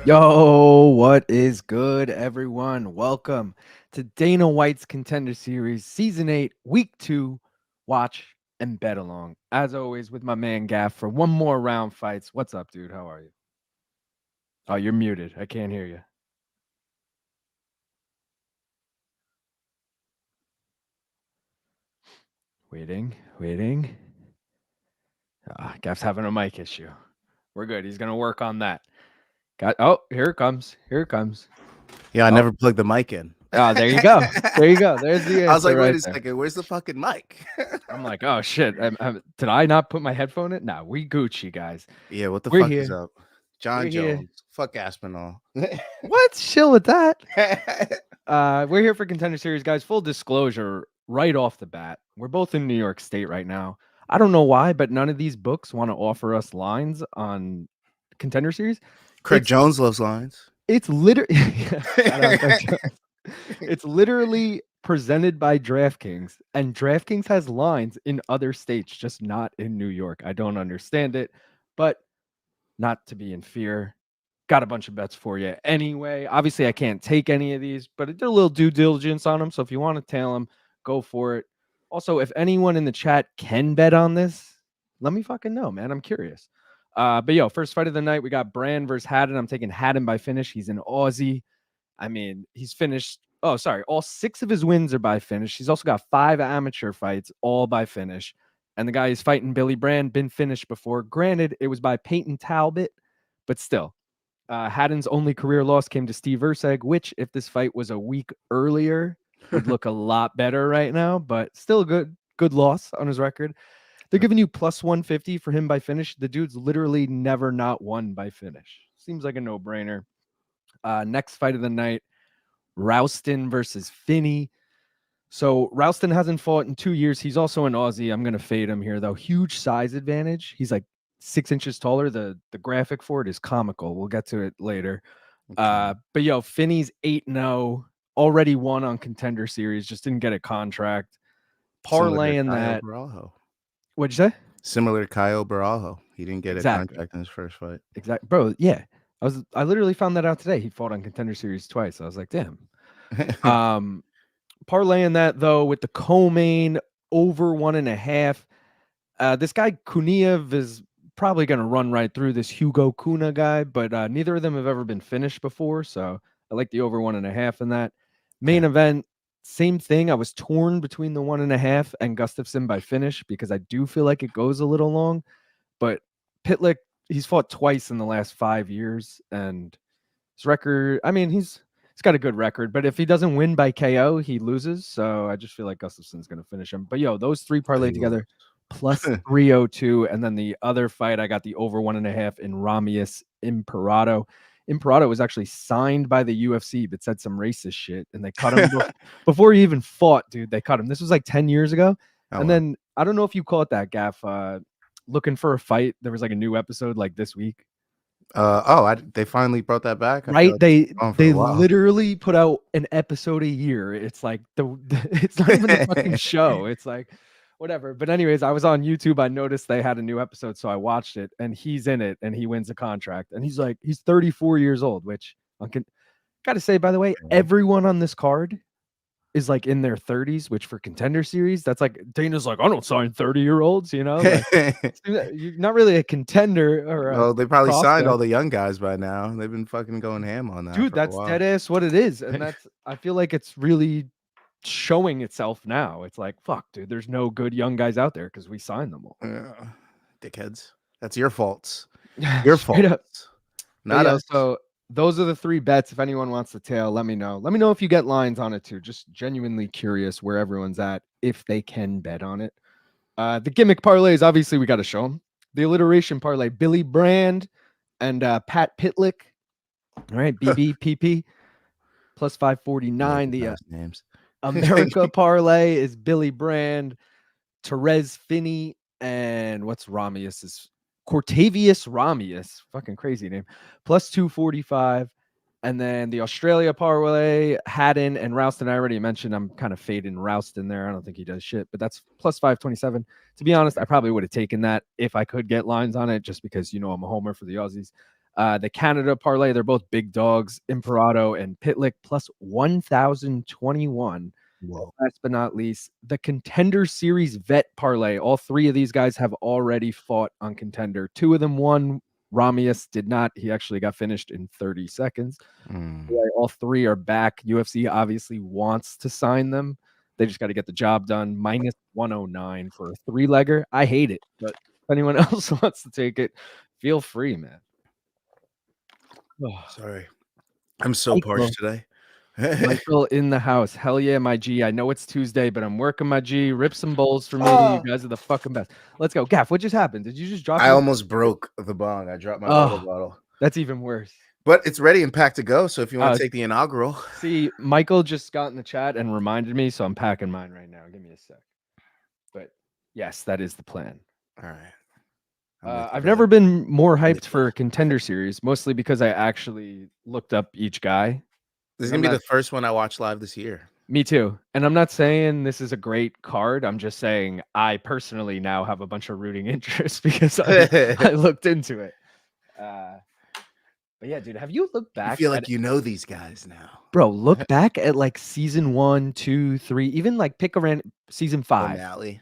Yo, what is good, everyone? Welcome to Dana White's Contender Series, Season 8, Week 2. Watch and bet along. As always, with my man Gaff for one more round fights. What's up, dude? How are you? Oh, you're muted. I can't hear you. Waiting. Gaff's having a mic issue. We're good. He's going to work on that. Here it comes. Yeah, I never plugged the mic in. Oh, there you go. There's the answer. I was like, wait right a there. second, where's the fucking mic? I'm like, oh shit. Did I not put my headphone in? Nah, we Gucci, guys. Yeah, what the We're fuck here. is up? John We're Jones. here. Fuck Aspinall. What? Chill with that. We're here for Contender Series, guys. Full disclosure, right off the bat, we're both in New York State right now. I don't know why, but none of these books want to offer us lines on Contender Series. Craig Jones loves lines. It's literally it's literally presented by DraftKings, and DraftKings has lines in other states, just not in New York. I don't understand it, but not to be in fear. Got a bunch of bets for you anyway. Obviously, I can't take any of these, but I did a little due diligence on them. So if you want to tail them, go for it. Also, if anyone in the chat can bet on this, let me fucking know, man. I'm curious. But yo, first fight of the night, we got Brand versus Haddon. I'm taking Haddon by finish. He's an Aussie. I mean, he's finished. Oh, sorry. All 6 of his wins are by finish. He's also got 5 amateur fights, all by finish. And the guy he's fighting, Billy Brand, been finished before. Granted, it was by Peyton Talbot, but still. Haddon's only career loss came to Steve Erceg, which, if this fight was a week earlier, would look a lot better right now, but still a good loss on his record. They're giving you plus 150 for him by finish. The dude's literally never not won by finish. Seems like a no-brainer. Next fight of the night, Rowston versus Finney. So Rowston hasn't fought in 2 years. He's also an Aussie. I'm going to fade him here, though. Huge size advantage. He's like 6 inches taller. The graphic for it is comical. We'll get to it later. Okay. But yo, Finney's 8-0, already won on Contender Series, just didn't get a contract. Parlaying that. What'd you say? Similar to Caio Barajo. He didn't get a contract in his first fight. Exactly. Bro, yeah. I literally found that out today. He fought on Contender Series twice. I was like, damn. Parlaying that, though, with the co-main over 1.5. This guy, Kuniev, is probably going to run right through this Hugo Cunha guy, but neither of them have ever been finished before, so I like the over 1.5 in that. Main event, same thing. I was torn between the 1.5 and Gustafsson by finish because I do feel like it goes a little long, but Pytlik, he's fought twice in the last 5 years, and his record, I mean, he's got a good record, but if he doesn't win by KO, he loses. So I just feel like Gustafsson's going to finish him. But yo, those 3 parlay together, plus 302. And then the other fight, I got the over 1.5 in Romious Imperato. Imperato was actually signed by the UFC, but said some racist shit, and they cut him before he even fought, dude. They cut him. This was like 10 years ago. Then I don't know if you call it that, Gaff. Looking for a fight. There was like a new episode like this week. They finally brought that back, right? Like they literally put out an episode a year. It's like it's not even a fucking show. It's like whatever. But anyways, I was on YouTube. I noticed they had a new episode, so I watched it, and he's in it, and he wins a contract, and he's 34 years old, which I gotta say, by the way, everyone on this card is like in their 30s, which for Contender Series, that's like Dana's like, I don't sign 30-year-olds, you know. Like, you're not really a contender or well, they probably signed all the young guys by now. They've been fucking going ham on that. Dude, that's dead ass what it is. And that's I feel like it's really showing itself now. It's like, fuck, dude, there's no good young guys out there because we signed them all. Dickheads. That's your faults. Your faults. Not us. So those are the 3 bets. If anyone wants to tail, let me know. Let me know if you get lines on it too. Just genuinely curious where everyone's at, if they can bet on it. The gimmick parlays, obviously, we got to show them. The alliteration parlay, Billy Brand and Pat Pytlik. All right, BBPP plus 549. The names. America parlay is Billy Brand, Torrez, Finney, and what's Romious is Cortavious Romious, fucking crazy name, plus 245. And then the Australia parlay, Haddon and Rowston. I already mentioned I'm kind of fading Rowston there. I don't think he does shit, but that's plus 527. To be honest, I probably would have taken that if I could get lines on it, just because, you know, I'm a homer for the Aussies. The Canada parlay, they're both big dogs, Imperato and Pytlik, plus 1,021. Whoa. Last but not least, the Contender Series vet parlay. All three of these guys have already fought on Contender. Two of them won. Romious did not. He actually got finished in 30 seconds. All three are back. UFC obviously wants to sign them. They just got to get the job done. Minus 109 for a three-legger. I hate it, but if anyone else wants to take it, feel free, man. Sorry. I'm so parched today. Michael in the house. Hell yeah, my G. I know it's Tuesday, but I'm working my G. Rip some bowls for me. You guys are the fucking best. Let's go. Gaff, what just happened? Did you just drop I almost broke the bong. I dropped my water bottle. That's even worse. But it's ready and packed to go. So if you want to take the inaugural. See, Michael just got in the chat and reminded me, so I'm packing mine right now. Give me a sec. But yes, that is the plan. All right. I've never been more hyped for a Contender Series, mostly because I actually looked up each guy. This is going to be the first one I watched live this year. Me too. And I'm not saying this is a great card. I'm just saying I personally now have a bunch of rooting interest because I looked into it. But yeah, dude, have you looked back? I feel like you know these guys now. Bro, look back at like season 1, 2, 3, even like pick around season 5. Finale.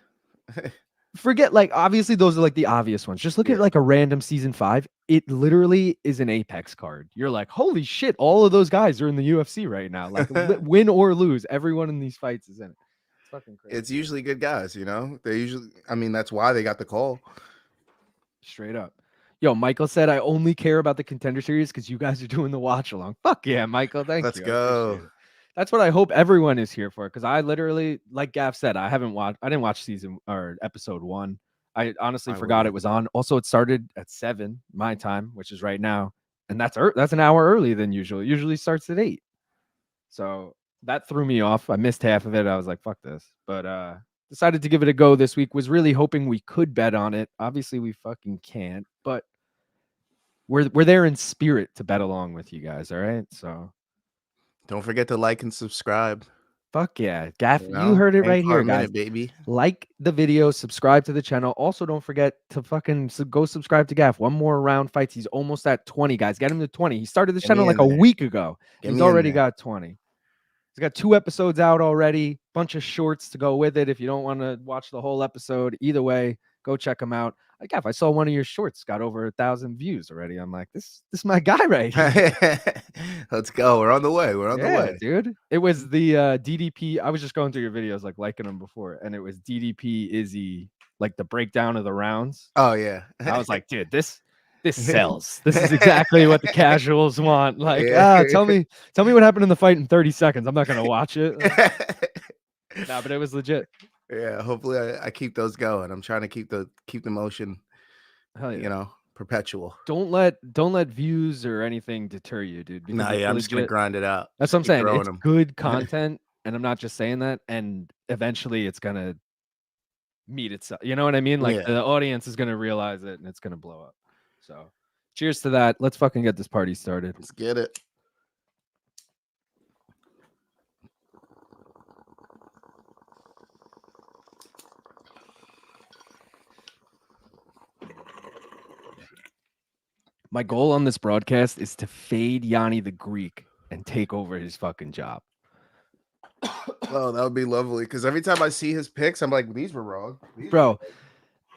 Forget, like, obviously those are like the obvious ones. Just look at like a random season 5. It literally is an Apex card. You're like, holy shit, all of those guys are in the UFC right now. Like, win or lose, everyone in these fights is in it. It's fucking crazy. It's usually good guys, you know? They usually, I mean, that's why they got the call. Straight up. Yo, Michael said, I only care about the Contender Series because you guys are doing the watch along. Fuck yeah, Michael. Thank you. Let's go. That's what I hope everyone is here for. Because I literally, like Gav said, I didn't watch season or episode 1. I honestly forgot it was on. Also, it started at 7 my time, which is right now, and that's an hour earlier than usual. It usually starts at 8. So that threw me off. I missed half of it. I was like, fuck this. But decided to give it a go this week. Was really hoping we could bet on it. Obviously, we fucking can't, but we're there in spirit to bet along with you guys. All right, so don't forget to like and subscribe. Fuck yeah. Gaff, you heard it right here, guys. Baby. Like the video, subscribe to the channel. Also, don't forget to fucking go subscribe to Gaff. One more round fights. He's almost at 20, guys. Get him to 20. He started the channel like a week ago. He's already got 20. He's got 2 episodes out already. Bunch of shorts to go with it. If you don't want to watch the whole episode, either way, go check him out. Gaff, I saw one of your shorts got over 1,000 views already. I'm like, this is my guy right here. Let's go. We're on the way. We're on the way, dude. It was the DDP. I was just going through your videos, like liking them before, and it was DDP Izzy, like the breakdown of the rounds. Oh yeah. I was like, dude, this sells. This is exactly what the casuals want. Like, tell me what happened in the fight in 30 seconds. I'm not gonna watch it. Nah, but it was legit. Yeah, hopefully I keep those going. I'm trying to keep the motion, you know, perpetual. Don't let views or anything deter you, dude. Nah, yeah, I'm just gonna grind it out. That's what I'm saying. It's good content, and I'm not just saying that. And eventually, it's gonna meet itself. You know what I mean? Like the audience is gonna realize it, and it's gonna blow up. So, cheers to that. Let's fucking get this party started. Let's get it. My goal on this broadcast is to fade Yanni the Greek and take over his fucking job. Oh, that would be lovely. Because every time I see his picks, I'm like, these were wrong. Bro,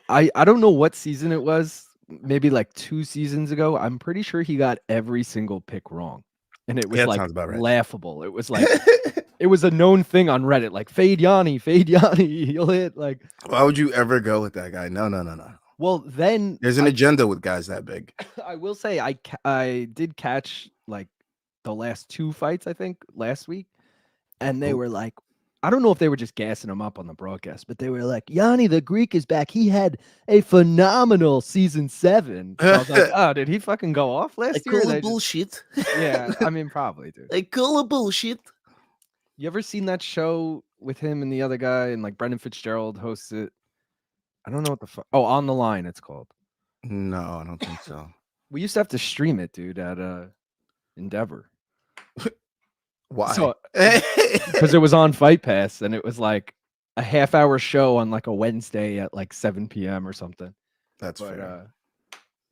I don't know what season it was. Maybe like 2 seasons ago. I'm pretty sure he got every single pick wrong. And it was like laughable. It was like it was a known thing on Reddit. Like fade Yanni, he'll hit. Like, why would you ever go with that guy? No. Well, then there's an agenda with guys that big. I will say I did catch like the last 2 fights, I think, last week. And they were like, I don't know if they were just gassing him up on the broadcast, but they were like, Yanni the Greek is back. He had a phenomenal season 7. So I was like, oh, did he fucking go off last year? Call it bullshit. Yeah, I mean, probably, dude. I call it bullshit. You ever seen that show with him and the other guy, and like Brendan Fitzgerald hosts it? I don't know what the fuck. Oh, On the Line, it's called. No, I don't think so. We used to have to stream it, dude, at Endeavor. Why? Because it was on Fight Pass, and it was like a half-hour show on like a Wednesday at like 7 p.m. or something. That's fair.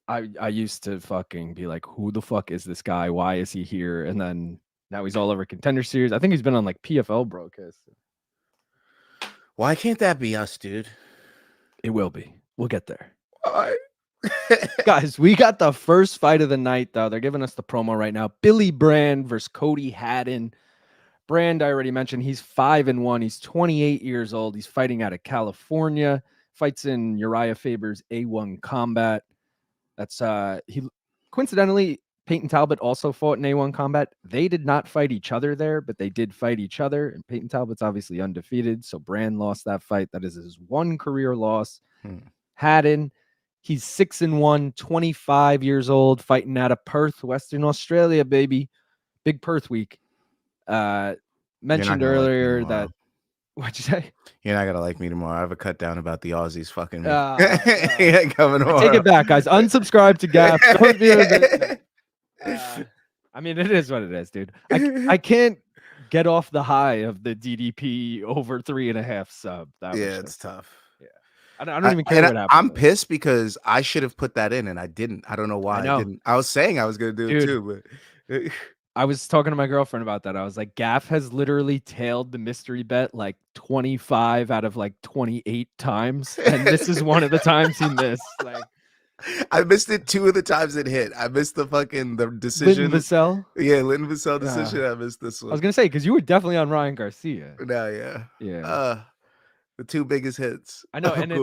I used to fucking be like, who the fuck is this guy? Why is he here? And then now he's all over Contender Series. I think he's been on like PFL broadcasts. Why can't that be us, dude? It will be. We'll get there. Why? Guys, we got the first fight of the night, though. They're giving us the promo right now. Billy Brand versus Cody Haddon. Brand, I already mentioned, he's 5-1. He's 28 years old. He's fighting out of California. Fights in Uriah Faber's A1 Combat. That's he coincidentally, Peyton Talbot also fought in A1 Combat. They did not fight each other there, but they did fight each other. And Peyton Talbot's obviously undefeated. So Brand lost that fight. That is his one career loss. Haddon, he's 6-1, 25 years old, fighting out of Perth, Western Australia, baby. Big Perth week. Mentioned earlier that what'd you say? You're not gonna like me tomorrow. I have a cut down about the Aussies fucking me. Yeah, coming tomorrow. Take it back, guys. Unsubscribe to Gap. I mean, it is what it is, dude. I can't get off the high of the DDP over 3.5 sub. It's tough. Yeah, I don't even care what happened. I'm pissed because I should have put that in and I didn't. I don't know why I didn't. I was saying I was gonna do it too, but I was talking to my girlfriend about that. I was like, Gaff has literally tailed the mystery bet like 25 out of like 28 times. And this is one of the times he missed. Like, I missed it 2 of the times it hit. I missed the decision. Linton Vassell? Yeah, Linton Vassell decision. I missed this one. I was going to say, because you were definitely on Ryan Garcia. No, yeah. The 2 biggest hits. I know, and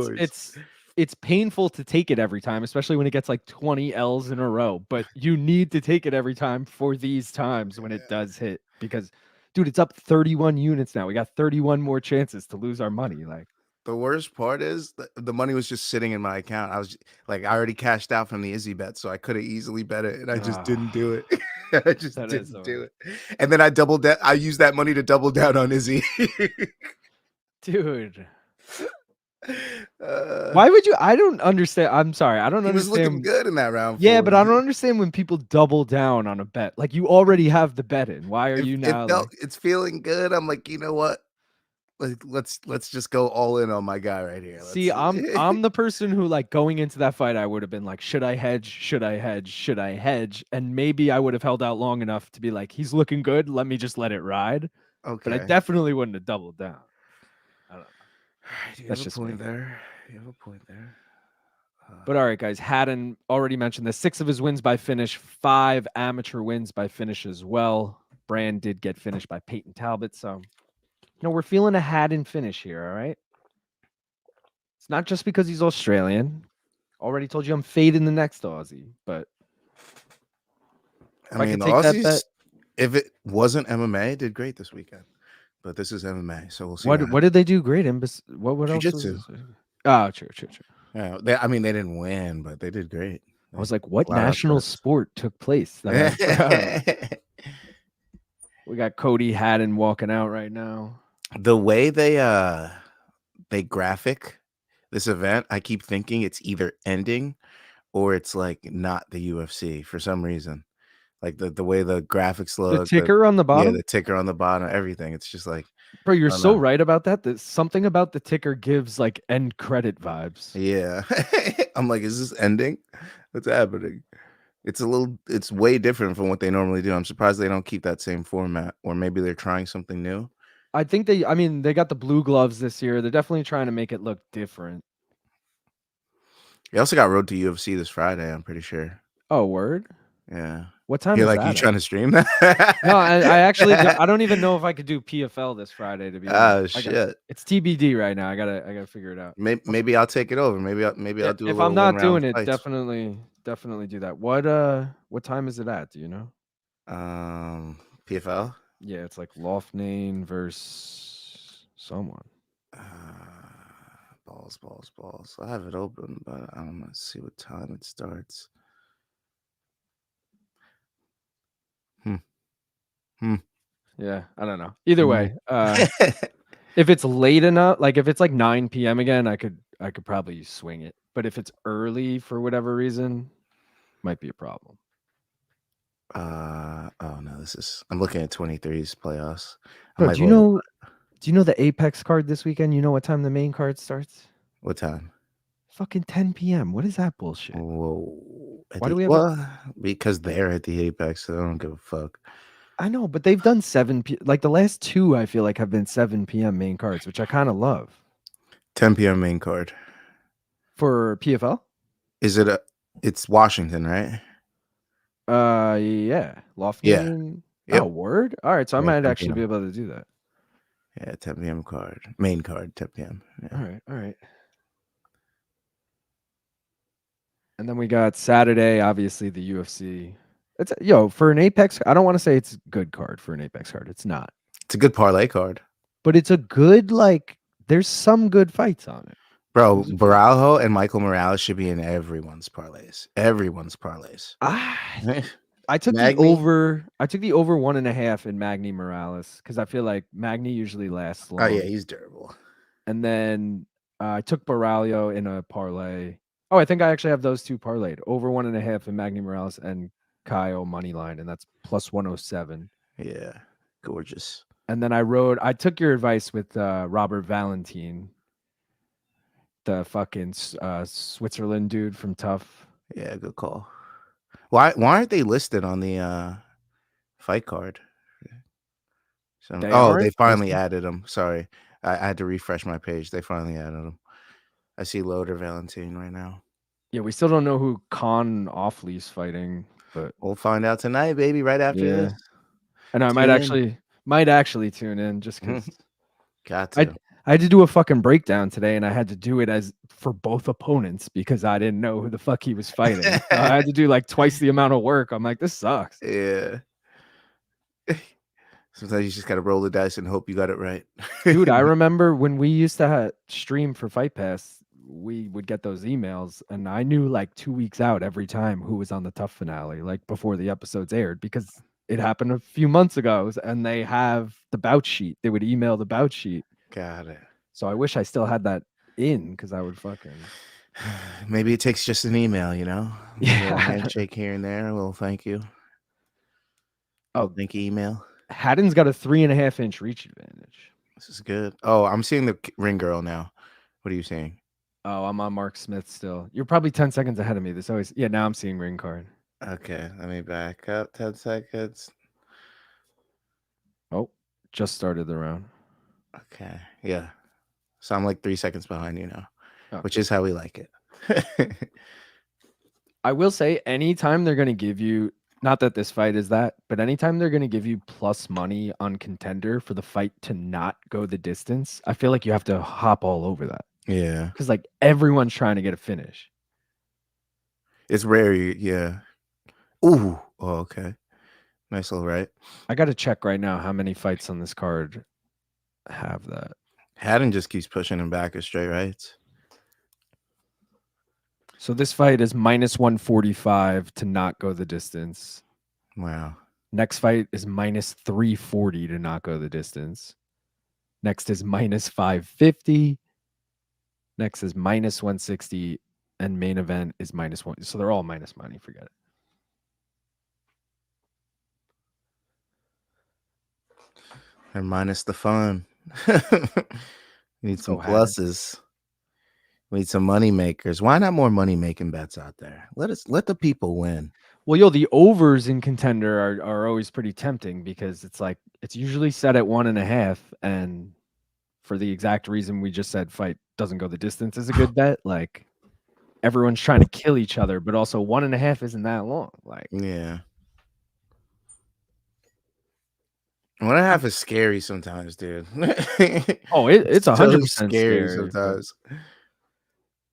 it's painful to take it every time, especially when it gets like 20 L's in a row. But you need to take it every time for these times when it does hit. Because, dude, it's up 31 units now. We got 31 more chances to lose our money. Like, the worst part is the money was just sitting in my account. I was like, I already cashed out from the Izzy bet, so I could have easily bet it, and I just didn't do it. I just didn't do it. And then I used that money to double down on Izzy. Dude. Why would you? I don't understand. I'm sorry. I don't understand. He was looking good in that round. Yeah, but I don't understand when people double down on a bet. Like, you already have the bet in. Why are you now? It's feeling good. I'm like, you know what? Let's just go all in on my guy right here. See, I'm the person who, like, going into that fight, I would have been like, should I hedge? Should I hedge? Should I hedge? And maybe I would have held out long enough to be like, he's looking good. Let me just let it ride. Okay. But I definitely wouldn't have doubled down. I don't know. That's just a point there. You have a point there. But all right, guys. Haddon already mentioned this. 6 of his wins by finish, 5 amateur wins by finish as well. Brand did get finished by Peyton Talbot. So, we're feeling a Haddon finish here, all right? It's not just because he's Australian. Already told you I'm fading the next Aussie, but I mean, the Aussies, if it wasn't MMA, did great this weekend. But this is MMA, so we'll see. What did they do great in? What else? Jiu-jitsu. Oh, true. Yeah, they didn't win, but they did great. I was like, what national sport took place? We got Cody Haddon walking out right now. The way they graphic this event, I keep thinking it's either ending or it's like not the UFC for some reason. Like the way the graphics look, the ticker on the bottom. Yeah, the ticker on the bottom, everything. It's just like, bro, you're so right about that. That something about the ticker gives like end credit vibes. Yeah, I'm like, is this ending? What's happening? It's way different from what they normally do. I'm surprised they don't keep that same format, or maybe they're trying something new. I think they got the blue gloves this year. They're definitely trying to make it look different. They also got Road to UFC this Friday, I'm pretty sure. Oh, word? Yeah. What time is that? You trying to stream that? No, I actually I don't even know if I could do PFL this Friday, to be honest. Shit. It's TBD right now. I gotta figure it out. Maybe I'll take it over. Maybe I'll do. If I'm not doing it, definitely do that. What time is it at? Do you know? PFL. Yeah, it's like Loughnane versus someone. Balls. I have it open, but I don't know. See what time it starts. Yeah, I don't know. Either way, if it's late enough, like if it's like 9 p.m. again, I could probably swing it. But if it's early for whatever reason, might be a problem. Oh no, I'm looking at 23's playoffs. Bro, do you know the Apex card this weekend? You know what time the main card starts? What time? Fucking 10 p.m. What is that bullshit? Whoa. I Why do think we have a because they're at the Apex, so I don't give a fuck. I know, but they've done 7 like, the last 2, I feel like, have been 7 PM main cards, which I kinda love. 10 PM main card. For PFL? Is it it's Washington, right? Yeah. Yeah. Lofgren. Oh, Yep. word? Alright, so I Yeah, might 10 actually be PM. able to do that. Yeah, 10 PM card. Main card, 10 PM. Yeah. Alright. And then we got Saturday, obviously, the UFC. It's for an Apex, I don't wanna say it's a good card for an Apex card, it's not. It's a good parlay card. But it's a good, like there's some good fights on it. Bro, There's a few. Baralho and Michael Morales should be in everyone's parlays. Everyone's parlays. I took the Magny? over 1.5 in Magny Morales because I feel like Magny usually lasts Oh yeah, long. he's durable. And then I took Baralho in a parlay. Oh, I think I actually have those 2 parlayed. Over 1.5 in Magny Morales and Kyle money line, and that's plus 107. Yeah, gorgeous. And then I took your advice with Robert Valentine, the fucking Switzerland dude from Tough. Yeah, good call. Why aren't they listed on the fight card? They They aren't finally listed. added them. Sorry. I had to refresh my page. They finally added them. I see Loader Valentine right now. Yeah, we still don't know who Con Offley's fighting, but We'll find out tonight, baby, right after yeah. this. And I Tune in. might actually tune in just because Got I to. I had to do a fucking breakdown today, and I had to do it as for both opponents because I didn't know who the fuck he was fighting. So I had to do like twice the amount of work. I'm like, this sucks. Yeah. Sometimes you just gotta roll the dice and hope you got it right. Dude, I remember when we used to stream for Fight Pass, we would get those emails, and I knew like 2 weeks out every time who was on the Tough finale, like before the episodes aired, because it happened a few months ago, and they have the bout sheet. They would email the bout sheet. Got it. So I wish I still had that in because I would fucking. Maybe it takes just an email, you know? A little Yeah. handshake here and there, a little thank you. Oh, Thank you email. Haddon's got a 3.5-inch reach advantage. This is good. Oh, I'm seeing the ring girl now. What are you seeing? Oh, I'm on Mark Smith still. You're probably 10 seconds ahead of me. This always, yeah, now I'm seeing ring card. Okay, let me back up 10 seconds. Oh, just started the round. Okay, yeah. So I'm like 3 seconds behind you now, Okay. which is how we like it. I will say anytime they're going to give you, not that this fight is that, but anytime they're going to give you plus money on Contender for the fight to not go the distance, I feel like you have to hop all over that. Yeah. Because like everyone's trying to get a finish. It's rare, yeah. Ooh, oh, okay. Nice little right. I got to check right now how many fights on this card have that. Haddon just keeps pushing him back with straight rights. So this fight is minus 145 to not go the distance. Wow. Next fight is minus 340 to not go the distance. Next is minus 550. Next is minus 160. And main event is minus 1. So they're all minus money. Forget it. And minus the fun. We need some pluses. We need some money makers. Why not more money making bets out there? Let the people win. Well, the overs in Contender are always pretty tempting because it's like it's usually set at 1.5, and for the exact reason we just said, fight doesn't go the distance is a good bet. Like everyone's trying to kill each other, but also 1.5 isn't that long. Like yeah. 1.5 is scary sometimes, dude. Oh, it's so 100% scary scary. sometimes.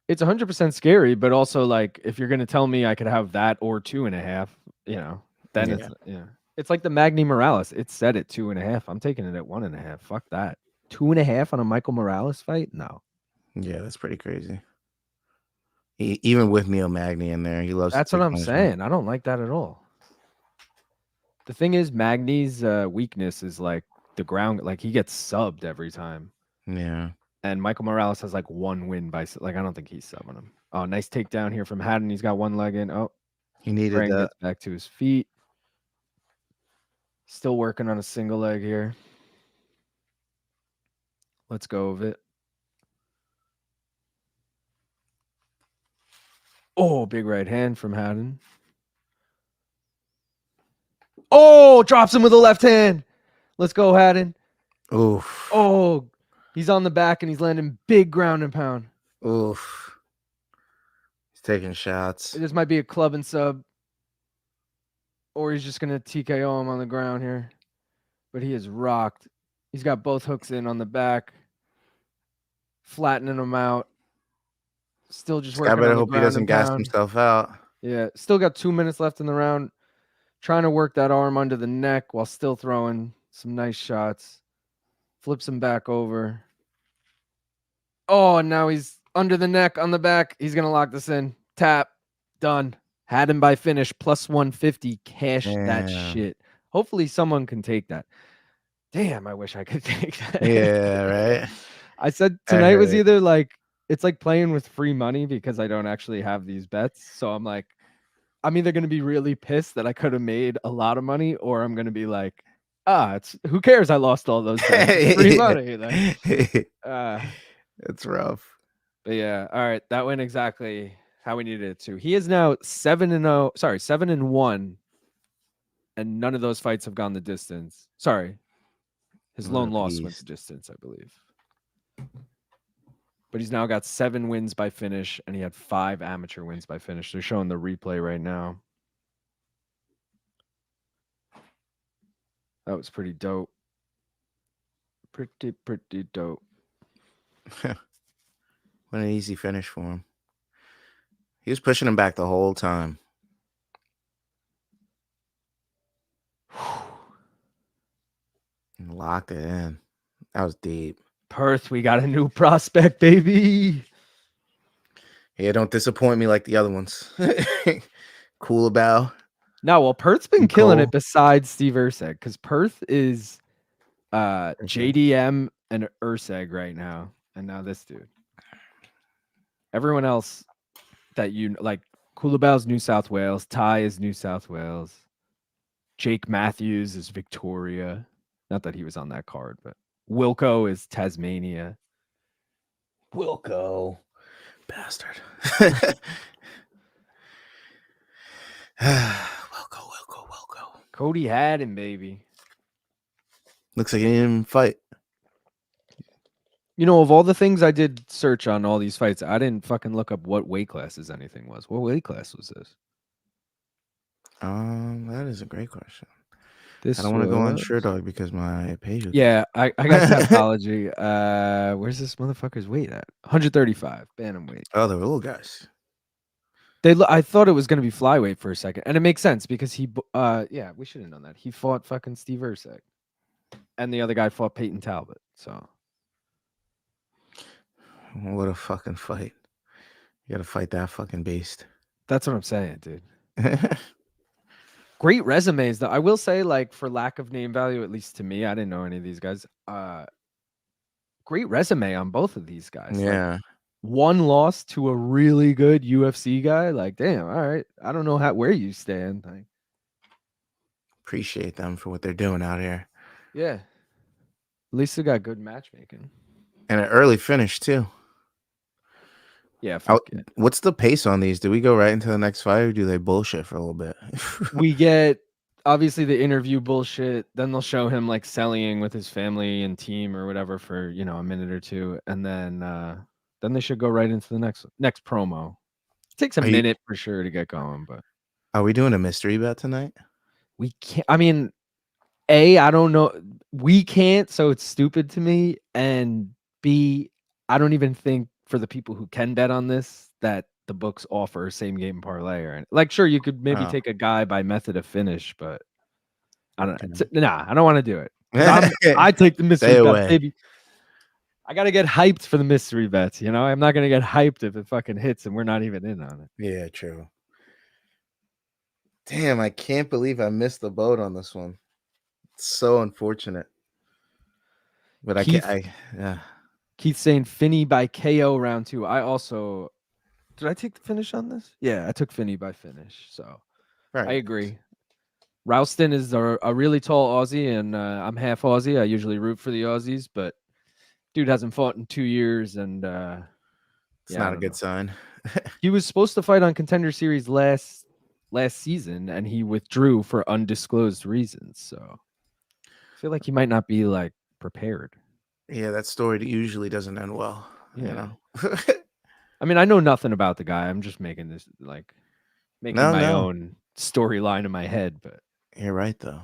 It's 100% scary, but also like if you're gonna tell me I could have that or 2.5, then it's like the Magny Morales. It's set at 2.5. I'm taking it at 1.5. Fuck that. 2.5 on a Michael Morales fight? No. Yeah, that's pretty crazy. Even with Neil Magny in there, he loves. That's what I'm saying. I don't like that at all. The thing is, Magny's weakness is like the ground. Like he gets subbed every time. Yeah. And Michael Morales has like 1 win by I don't think he's subbing him. Oh, nice takedown here from Haddon. He's got 1 leg in. Oh, He needed Berg that. gets back to his feet. Still working on a single leg here. Let's go with it. Oh, big right hand from Haddon. Oh, drops him with the left hand. Let's go, Haddon. Oof. Oh, he's on the back and he's landing big ground and pound. Oof. He's taking shots. This might be a club and sub. Or he's just going to TKO him on the ground here. But he is rocked. He's got both hooks in on the back. Flattening him out. Still just working on the hope he ground doesn't and gas pound. himself out. Yeah, still got 2 minutes left in the round. Trying to work that arm under the neck while still throwing some nice shots. Flips him back over. Oh, and now he's under the neck on the back. He's going to lock this in. Tap. Done. Had him by finish. Plus 150. Cash that shit. Hopefully someone can take that. Damn, I wish I could take that. Yeah, right. I said tonight was either like, it's like playing with free money because I don't actually have these bets. So I'm like, I'm either going to be really pissed that I could have made a lot of money, or I'm going to be like, it's who cares? I lost all those bets. It's free money. Like, it's rough. But yeah, all right. That went exactly how we needed it to. He is now 7-0. Sorry, 7-1. And none of those fights have gone the distance. Sorry. His lone loss went the distance, I believe. But he's now got 7 wins by finish, and he had 5 amateur wins by finish. They're showing the replay right now. That was pretty dope. Pretty dope. What an easy finish for him. He was pushing him back the whole time. And locked it in. That was deep. Perth, we got a new prospect, baby. Yeah, don't disappoint me like the other ones. Cool about. No, well, Perth's been killing it besides Steve Urseg, because Perth is JDM and Urseg right now. And now this dude. Everyone else that you like, Kulabal's New South Wales, Ty is New South Wales, Jake Matthews is Victoria. Not that he was on that card, but Wilco is Tasmania. Wilco. Bastard. Wilco. Cody Haddon, baby. Looks like he didn't even fight. You know, of all the things I did search on all these fights, I didn't fucking look up what weight classes anything was. What weight class was this? That is a great question. This I don't want to go on SureDog because my page is... Yeah, I got Tapology. Where's this motherfucker's weight at? 135 bantamweight. Oh, the little guys. I thought it was going to be flyweight for a second, and it makes sense because he yeah, we should have known that. He fought fucking Steve Urseg, and the other guy fought Peyton Talbot. So what a fucking fight. You got to fight that fucking beast. That's what I'm saying, dude. Great resumes, though. I will say, like, for lack of name value, at least to me, I didn't know any of these guys. Great resume on both of these guys. Yeah. Like, one loss to a really good UFC guy. Like, damn, all right. I don't know where you stand. Like, appreciate them for what they're doing out here. Yeah. At least they got good matchmaking. And an early finish, too. Yeah, what's the pace on these? Do we go right into the next fight, or do they bullshit for a little bit? We get obviously the interview bullshit. Then they'll show him like selling with his family and team or whatever for a minute or two, and then they should go right into the next promo. It takes a minute for sure to get going, but are we doing a mystery bet tonight? We can't. I mean, I don't know. We can't, so it's stupid to me. And B, I don't even think for the people who can bet on this that the books offer same game parlay or anything. Like, sure, you could maybe take a guy by method of finish, but I don't. I don't want to do it. I take the mystery bet, baby. I gotta get hyped for the mystery bets. I'm not gonna get hyped if it fucking hits and we're not even in on it. Yeah, true. Damn, I can't believe I missed the boat on this one. It's so unfortunate. But yeah. Keith saying Finney by KO round 2. I also did I take the finish on this? Yeah, I took Finney by finish. So I agree. Rowston is a really tall Aussie, and I'm half Aussie. I usually root for the Aussies, but dude hasn't fought in 2 years, and it's not a good sign. He was supposed to fight on Contender Series last last season, and he withdrew for undisclosed reasons. So I feel like he might not be like prepared. Yeah, that story usually doesn't end well. Yeah. You know. I mean, I know nothing about the guy. I'm just making this like making my own storyline in my head, but you're right though.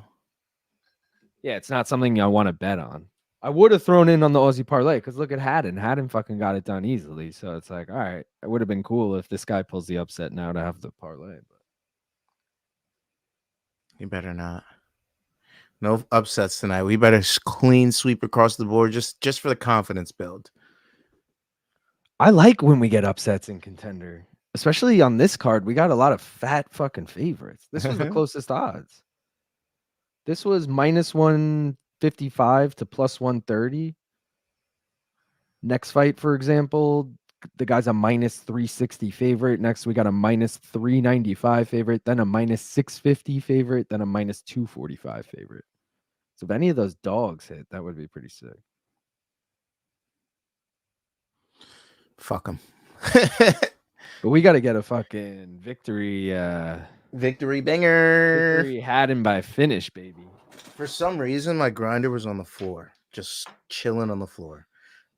Yeah, it's not something I want to bet on. I would have thrown in on the Aussie parlay because look at Haddon. Haddon fucking got it done easily. So it's like, all right, it would have been cool if this guy pulls the upset now to have the parlay. But you better not. No upsets tonight. We better clean sweep across the board just for the confidence build. I like when we get upsets in Contender, especially on this card. We got a lot of fat fucking favorites. This was the closest odds. This was minus 155 to plus 130. Next fight, for example, the guy's a minus 360 favorite. Next, we got a minus 395 favorite, then a minus 650 favorite, then a minus 245 favorite. So if any of those dogs hit, that would be pretty sick. Fuck them. But we got to get a fucking victory. Victory banger. Victory Haddon by finish, baby. For some reason, my grinder was on the floor, just chilling on the floor.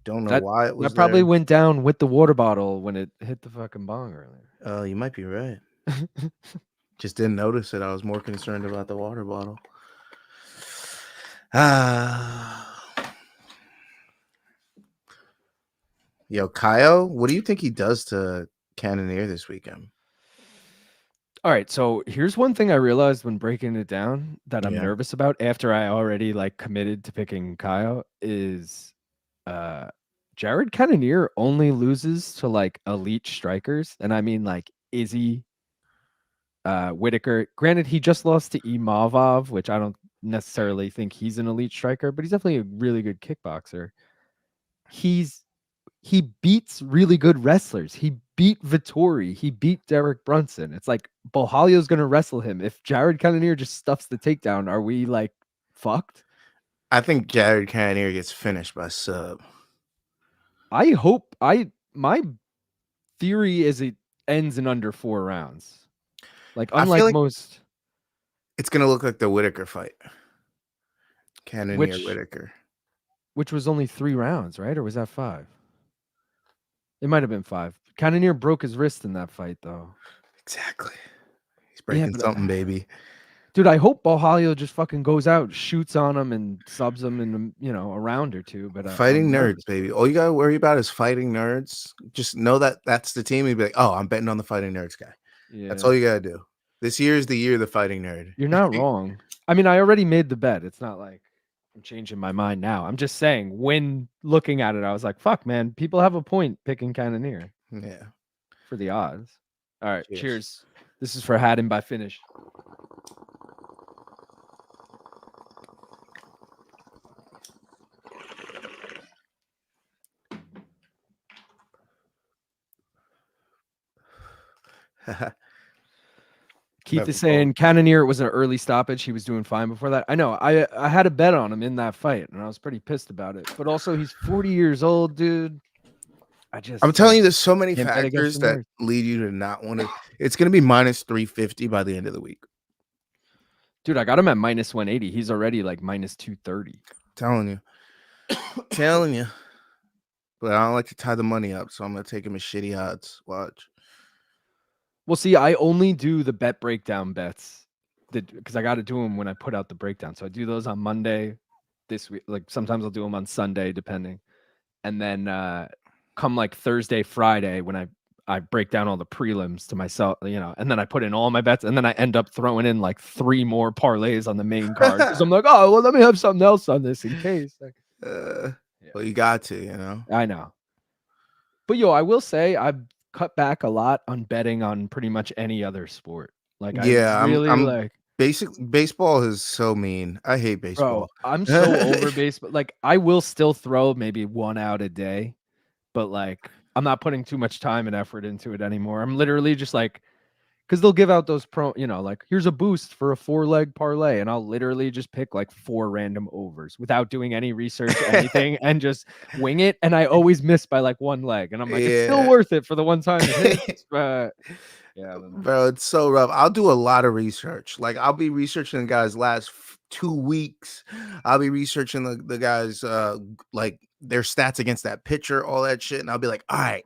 Don't know why it was. That probably went down with the water bottle when it hit the fucking bong earlier. Oh, you might be right. Just didn't notice it. I was more concerned about the water bottle. Yo, Kyle, what do you think he does to Cannonier this weekend? All right, so here's one thing I realized when breaking it down that I'm nervous about after I already like committed to picking Kyle is Jared Cannonier only loses to like elite strikers, and I mean like Izzy, Whitaker. Granted, he just lost to Imavov, which I don't necessarily think he's an elite striker, but he's definitely a really good kickboxer. He beats really good wrestlers. He beat Vittori. He beat Derek Brunson. It's like Bohalio's going to wrestle him. If Jared Cannonier just stuffs the takedown, are we like fucked? I think Jared Cannonier gets finished by sub. I hope my theory is it ends in under 4 rounds. Like unlike most, it's going to look like the Whitaker fight. Cannonier Whitaker. Which was only 3 rounds, right? Or was that 5? It might have been 5. Cannonier broke his wrist in that fight, though. Exactly. He's breaking something, baby. Dude, I hope Bohalio just fucking goes out, shoots on him, and subs him in, a round or two. But fighting nerds, baby. All you gotta worry about is fighting nerds. Just know that that's the team. You'd be like, oh, I'm betting on the fighting nerds guy. Yeah. That's all you gotta do. This year is the year of the fighting nerd. You're not wrong. I mean, I already made the bet. It's not like I'm changing my mind now. I'm just saying, when looking at it, I was like, fuck, man, people have a point picking Cannonier. Yeah. For the odds. All right. Cheers. This is for Haddon by finish. Keith is saying Cannonier was an early stoppage. He was doing fine before that. I know. I had a bet on him in that fight, and I was pretty pissed about it. But also, he's 40 years old, dude. I'm telling you, there's so many factors that lead you to not want to. It's going to be minus 350 by the end of the week. Dude, I got him at minus 180. He's already like minus 230. Telling you. But I don't like to tie the money up, so I'm going to take him as shitty odds. Watch. Well, see, I only do the bet breakdown bets because I got to do them when I put out the breakdown. So I do those on Monday this week. Like sometimes I'll do them on Sunday, depending. And then come like Thursday, Friday, when I break down all the prelims to myself, and then I put in all my bets, and then I end up throwing in like 3 more parlays on the main card. Because I'm like, oh, well, let me have something else on this in case. Well, you got to, I know. But I will say I've cut back a lot on betting on pretty much any other sport. Like, I'm baseball is so mean. I hate baseball. Bro, I'm so over baseball. Like, I will still throw maybe 1 out a day, but like, I'm not putting too much time and effort into it anymore. I'm literally just like, because they'll give out those like, here's a boost for a 4-leg parlay, and I'll literally just pick like 4 random overs without doing any research, anything, and just wing it. And I always miss by like 1 leg, and I'm like, it's still worth it for the one time it hits. Yeah, I don't know. Bro, it's so rough. I'll do a lot of research. Like I'll be researching the guys' last 2 weeks. I'll be researching the guys like their stats against that pitcher, all that shit. And I'll be like, all right,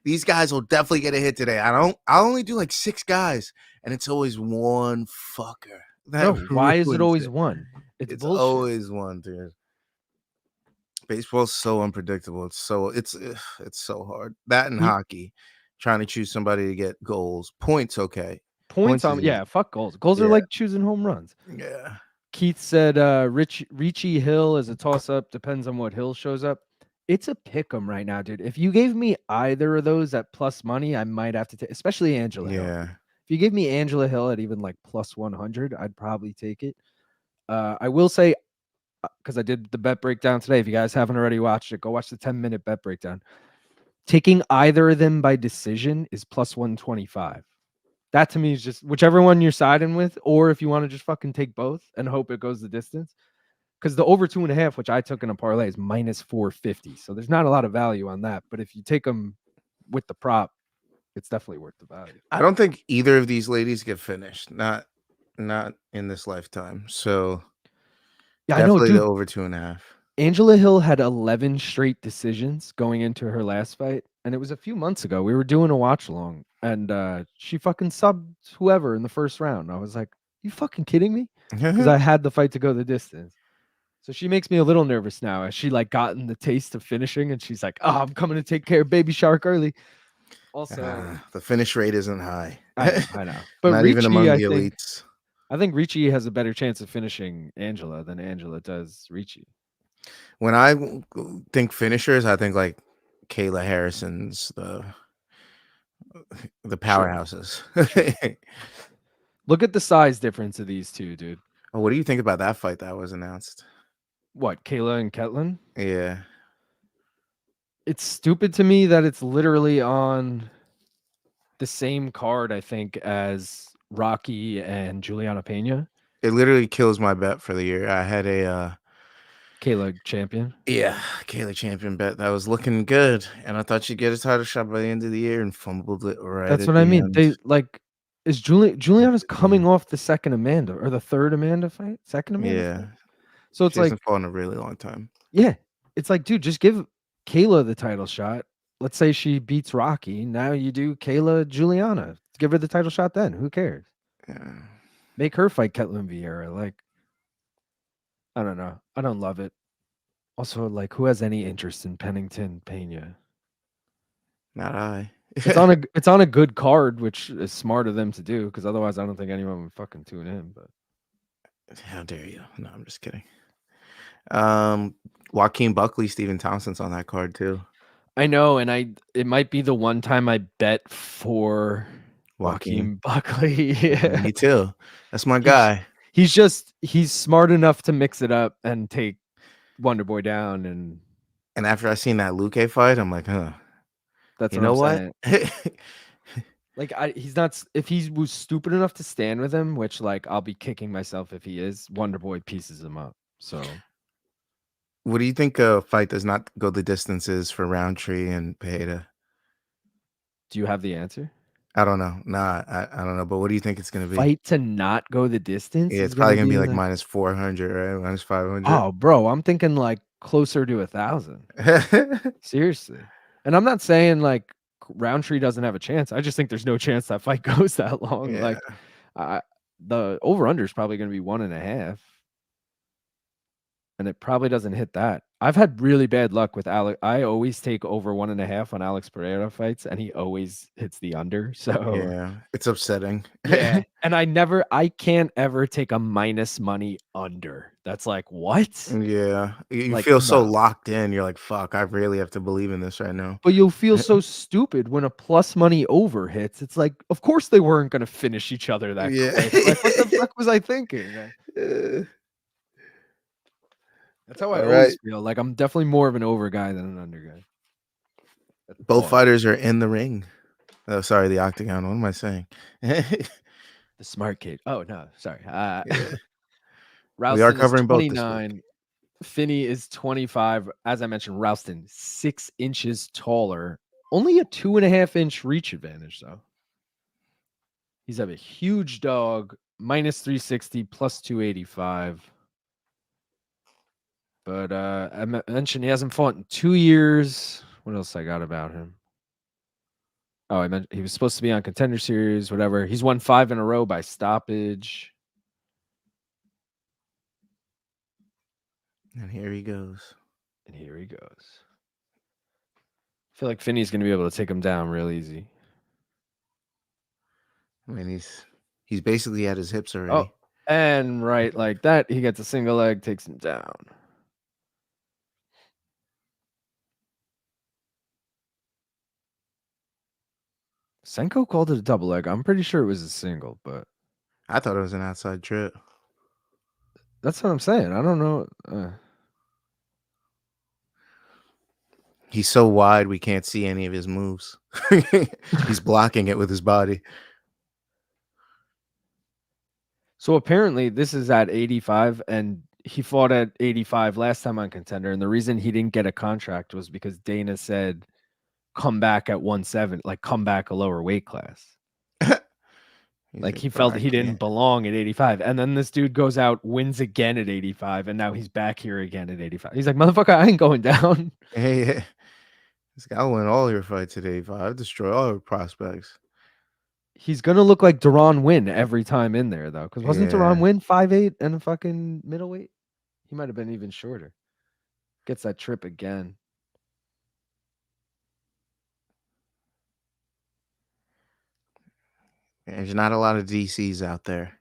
these guys will definitely get a hit today. I'll only do like 6 guys, and it's always one fucker. That Bro, why is it ruins always it. one? It's It's bullshit. always one, dude. Baseball's so unpredictable. It's so hard. That and hockey, trying to choose somebody to get goals. Points, okay. Points is on, yeah, easy. fuck goals. Goals are Yeah. like choosing home runs. Yeah. Keith said Richie Hill is a toss-up. Depends on what Hill shows up. It's a pick 'em right now, dude. If you gave me either of those at plus money, I might have to take, especially Angela Hill. Yeah. If you gave me Angela Hill at even like plus 100, I'd probably take it. I will say, because I did the bet breakdown today. If you guys haven't already watched it, go watch the 10-minute bet breakdown. Taking either of them by decision is plus 125. That to me is just whichever one you're siding with, or if you want to just fucking take both and hope it goes the distance. Because the over 2.5, which I took in a parlay, is minus 450. So there's not a lot of value on that. But if you take them with the prop, it's definitely worth the value. I don't think either of these ladies get finished. Not in this lifetime. So Yeah, I know, definitely dude. the over 2.5. Angela Hill had 11 straight decisions going into her last fight. And it was a few months ago. We were doing a watch along, and she fucking subbed whoever in the first round. I was like, you fucking kidding me? Because I had the fight to go the distance. So she makes me a little nervous now as she like gotten the taste of finishing, and she's like, "Oh, I'm coming to take care of Baby Shark early." Also, the finish rate isn't high. I know, but Not even among the I elites. think Ricci has a better chance of finishing Angela than Angela does Ricci. When I think finishers, I think like Kayla Harrison's the powerhouses. Sure. Look at the size difference of these two, dude. Oh, what do you think about that fight that was announced? What, Kayla and Ketlin? Yeah. It's stupid to me that it's literally on the same card, I think, as Rocky and Juliana Pena. It literally kills my bet for the year. I had a Kayla champion. Yeah, Kayla champion bet that was looking good, and I thought she'd get a title shot by the end of the year and fumbled it right That's at what I the mean. end. They like is Juliana's coming off the second Amanda or the third Amanda fight? Second Amanda Yeah. fight? So it's She like, hasn't fought in a really long time. yeah. It's like, dude, just give Kayla the title shot. Let's say she beats Rocky. Now you do Kayla Juliana. Give her the title shot then. Who cares? Yeah. Make her fight Ketlin Vieira. Like, I don't know. I don't love it. Also, like, who has any interest in Pennington Pena? Not I. It's on a good card, which is smart of them to do, because otherwise I don't think anyone would fucking tune in. But How dare you? No, I'm just kidding. Joaquin Buckley, Stephen Thompson's on that card too. I know, and it might be the one time I bet for Joaquin Buckley. Yeah. Me too. That's my guy. He's smart enough to mix it up and take Wonder Boy down. And after I seen that Luque fight, I'm like, huh. That's you know what? Like he's not. If he was stupid enough to stand with him, which like I'll be kicking myself if he is, Wonder Boy pieces him up. So, what do you think a fight does not go the distances for Roundtree and Pereira? Do you have the answer? I don't know. Nah, I don't know. But what do you think it's gonna be? Fight to not go the distance? Yeah, it's probably gonna be like minus 400, right? Minus 500. Oh, bro, I'm thinking like closer to 1,000. Seriously. And I'm not saying like Roundtree doesn't have a chance. I just think there's no chance that fight goes that long. Yeah. Like the over-under is probably going to be 1.5. And it probably doesn't hit that. I've had really bad luck with Alex. I always take over 1.5 on Alex Pereira fights, and he always hits the under. So yeah, it's upsetting. Yeah. And I can't ever take a minus money under. That's like, what? Yeah. You like, feel so locked in. You're like, fuck, I really have to believe in this right now. But you'll feel so stupid when a plus money over hits. It's like, of course they weren't going to finish each other that quick. Like, what the fuck was I thinking? That's how I always feel. Like, I'm definitely more of an over guy than an under guy. Both fighters are in the ring. Oh, sorry, the octagon. What am I saying? The smart kid. Oh, no, sorry. We are covering both this 29. Finney is 25. As I mentioned, Rowston 6 inches taller. Only a 2.5-inch reach advantage, though. He's a huge dog, minus 360, plus 285. But I mentioned he hasn't fought in 2 years. What else I got about him? Oh, I meant he was supposed to be on Contender Series, whatever. He's won 5 in a row by stoppage. And here he goes. And here he goes. I feel like Finney's going to be able to take him down real easy. I mean, he's basically at his hips already. Oh, and right like that, he gets a single leg, takes him down. Senko called it a double leg. I'm pretty sure it was a single, but I thought it was an outside trip. That's what I'm saying. I don't know. He's so wide we can't see any of his moves. He's blocking it with his body. So apparently this is at 85, and he fought at 85 last time on Contender, and the reason he didn't get a contract was because Dana said come back at 170, like come back a lower weight class. Like he felt he didn't belong at 85. And then this dude goes out, wins again at 85, and now he's back here again at 85. He's like, motherfucker, I ain't going down. Hey, this guy will win all your fights at 85, destroy all your prospects. He's gonna look like Duran Win every time in there, though, because wasn't Duran Win 5'8" and a fucking middleweight? He might have been even shorter. Gets that trip again. There's not a lot of DCs out there.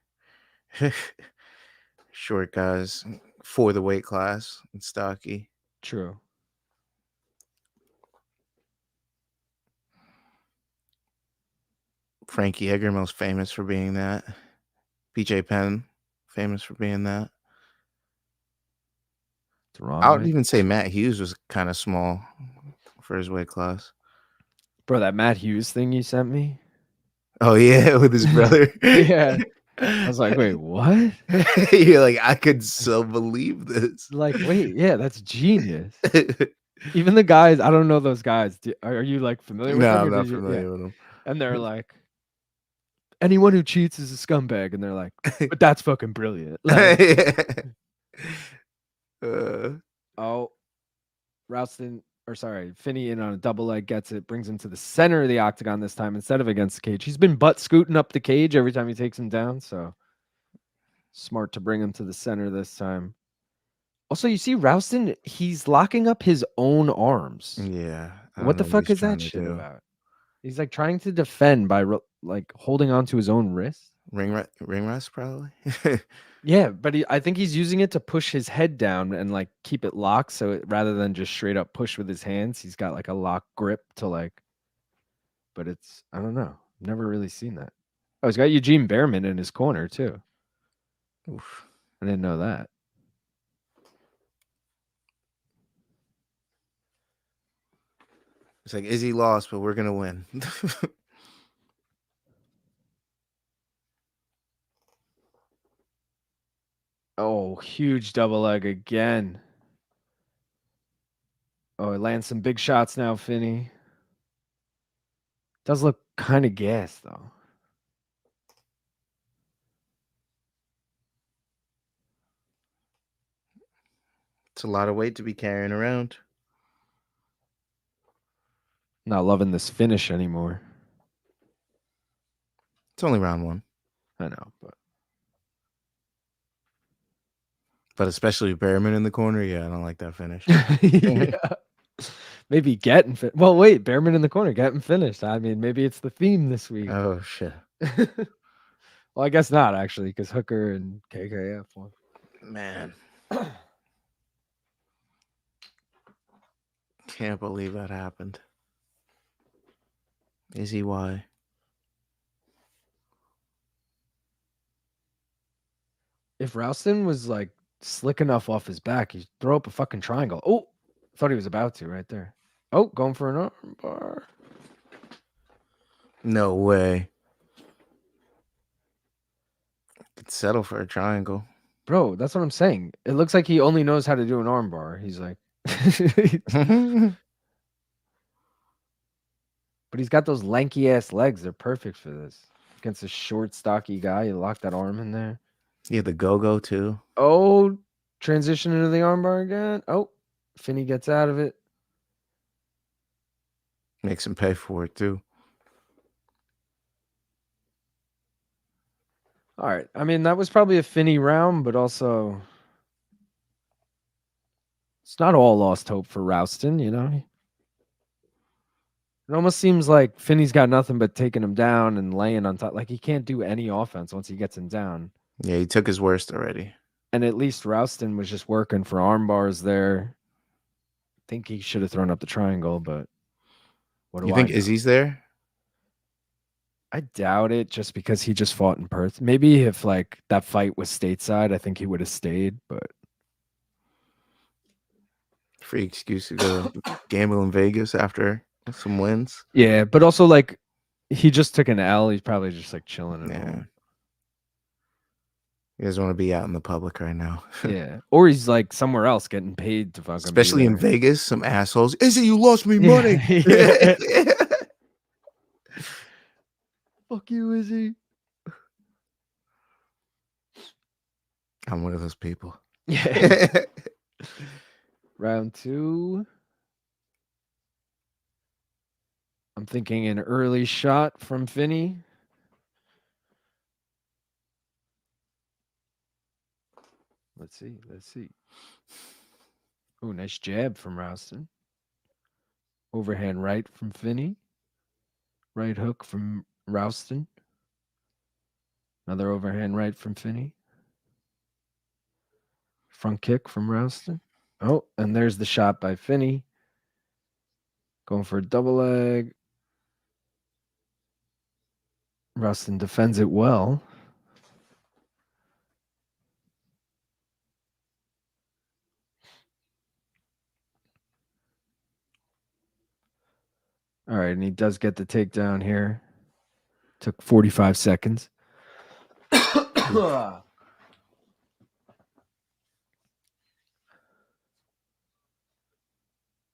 Short guys for the weight class and stocky. True. Frankie Edgar, most famous for being that. BJ Penn, famous for being that. I would even say Matt Hughes was kind of small for his weight class. Bro, that Matt Hughes thing you sent me? Oh, yeah, with his brother. Yeah. I was like, wait, what? You're like, I could so believe this. Like, wait, yeah, that's genius. Even the guys, I don't know those guys. Are you like familiar with them? No, I'm not familiar with them. And they're like, anyone who cheats is a scumbag. And they're like, but that's fucking brilliant. Like, Rowston, Finney in on a double leg, gets it, brings him to the center of the octagon this time instead of against the cage. He's been butt scooting up the cage every time he takes him down, so smart to bring him to the center this time. Also, you see Rowston, he's locking up his own arms. Yeah. What the fuck is that shit about? He's like trying to defend by like holding on to his own wrist. Ring rest, probably. Yeah, but I think he's using it to push his head down and like keep it locked. So rather than just straight up push with his hands, he's got like a lock grip to like. But it's, I don't know. Never really seen that. Oh, he's got Eugene Behrman in his corner too. Oof. I didn't know that. It's like Izzy lost, but we're gonna win. Oh, huge double leg again. Oh, it lands some big shots now, Finney. Does look kind of gassed, though. It's a lot of weight to be carrying around. Not loving this finish anymore. It's only round 1. I know, but especially Behrman in the corner, yeah, I don't like that finish. Yeah. Maybe getting well, wait, Behrman in the corner, getting finished. I mean, maybe it's the theme this week. Oh shit. Well, I guess not actually, because Hooker and KKF won. Man. Can't believe that happened. Izzy, why? If Rowston was like slick enough off his back, he'd throw up a fucking triangle. Oh, thought he was about to right there. Oh, going for an arm bar. No way. Could settle for a triangle. Bro, that's what I'm saying. It looks like he only knows how to do an arm bar. He's like, but he's got those lanky ass legs. They're perfect for this. against a short, stocky guy. You lock that arm in there. Yeah, the go-go too. Oh, transition into the armbar again. Oh, Finney gets out of it. Makes him pay for it too. All right. I mean, that was probably a Finney round, but also it's not all lost hope for Rowston, you know? It almost seems like Finney's got nothing but taking him down and laying on top. Like he can't do any offense once he gets him down. Yeah, he took his worst already. And at least Rowston was just working for arm bars there. I think he should have thrown up the triangle, but what do you think I know? Izzy's there? I doubt it just because he just fought in Perth. Maybe if like that fight was stateside, I think he would have stayed, but Free excuse to go gamble in Vegas after some wins. yeah, but also like he just took an L. He's probably just like chilling at home. He doesn't want to be out in the public right now. Yeah. Or he's like somewhere else getting paid to fucking Especially be in Vegas, some assholes. Izzy, you lost me Yeah, money. yeah. Fuck you, Izzy. I'm one of those people. Yeah. Round 2. I'm thinking an early shot from Finney. Let's see. Oh, nice jab from Rowston. Overhand right from Finney. Right hook from Rowston. Another overhand right from Finney. Front kick from Rowston. Oh, and there's the shot by Finney. Going for a double leg. Rowston defends it well. All right, and he does get the takedown here. Took 45 seconds.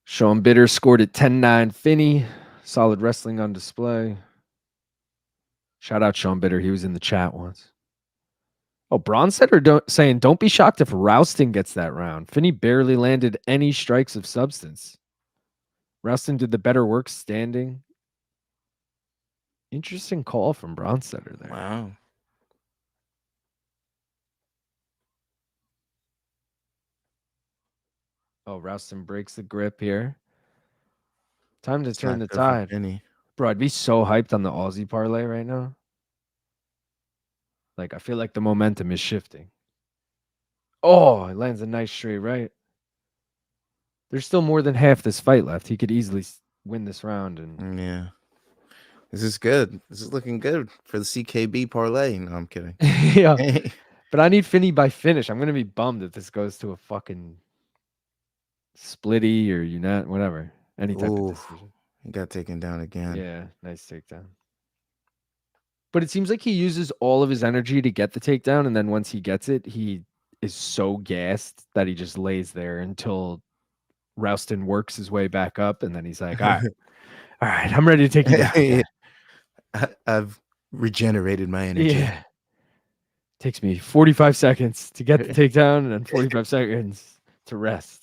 Sean Bitter scored at 10-9 Finney. Solid wrestling on display. Shout out Sean Bitter. He was in the chat once. Oh, Bronstetter saying, don't be shocked if Rowston gets that round. Finney barely landed any strikes of substance. Rowston did the better work standing. Interesting call from Bronstetter there. Wow. Oh, Rowston breaks the grip here. Time to It's turn not the good for tide. Finney. Bro, I'd be so hyped on the Aussie parlay right now. Like, I feel like the momentum is shifting. Oh, it lands a nice straight right. There's still more than half this fight left. He could easily win this round. And Yeah. This is good. This is looking good for the CKB parlay. No, I'm kidding. yeah. But I need Finney by finish. I'm going to be bummed if this goes to a fucking splitty or unit, whatever. Any type of decision. He got taken down again. Yeah, nice takedown. But it seems like he uses all of his energy to get the takedown, and then once he gets it, he is so gassed that he just lays there until Rowston works his way back up, and then he's like, all right, I'm ready to take you down. Yeah. I've regenerated my energy. Yeah. Takes me 45 seconds to get the takedown and then 45 seconds to rest.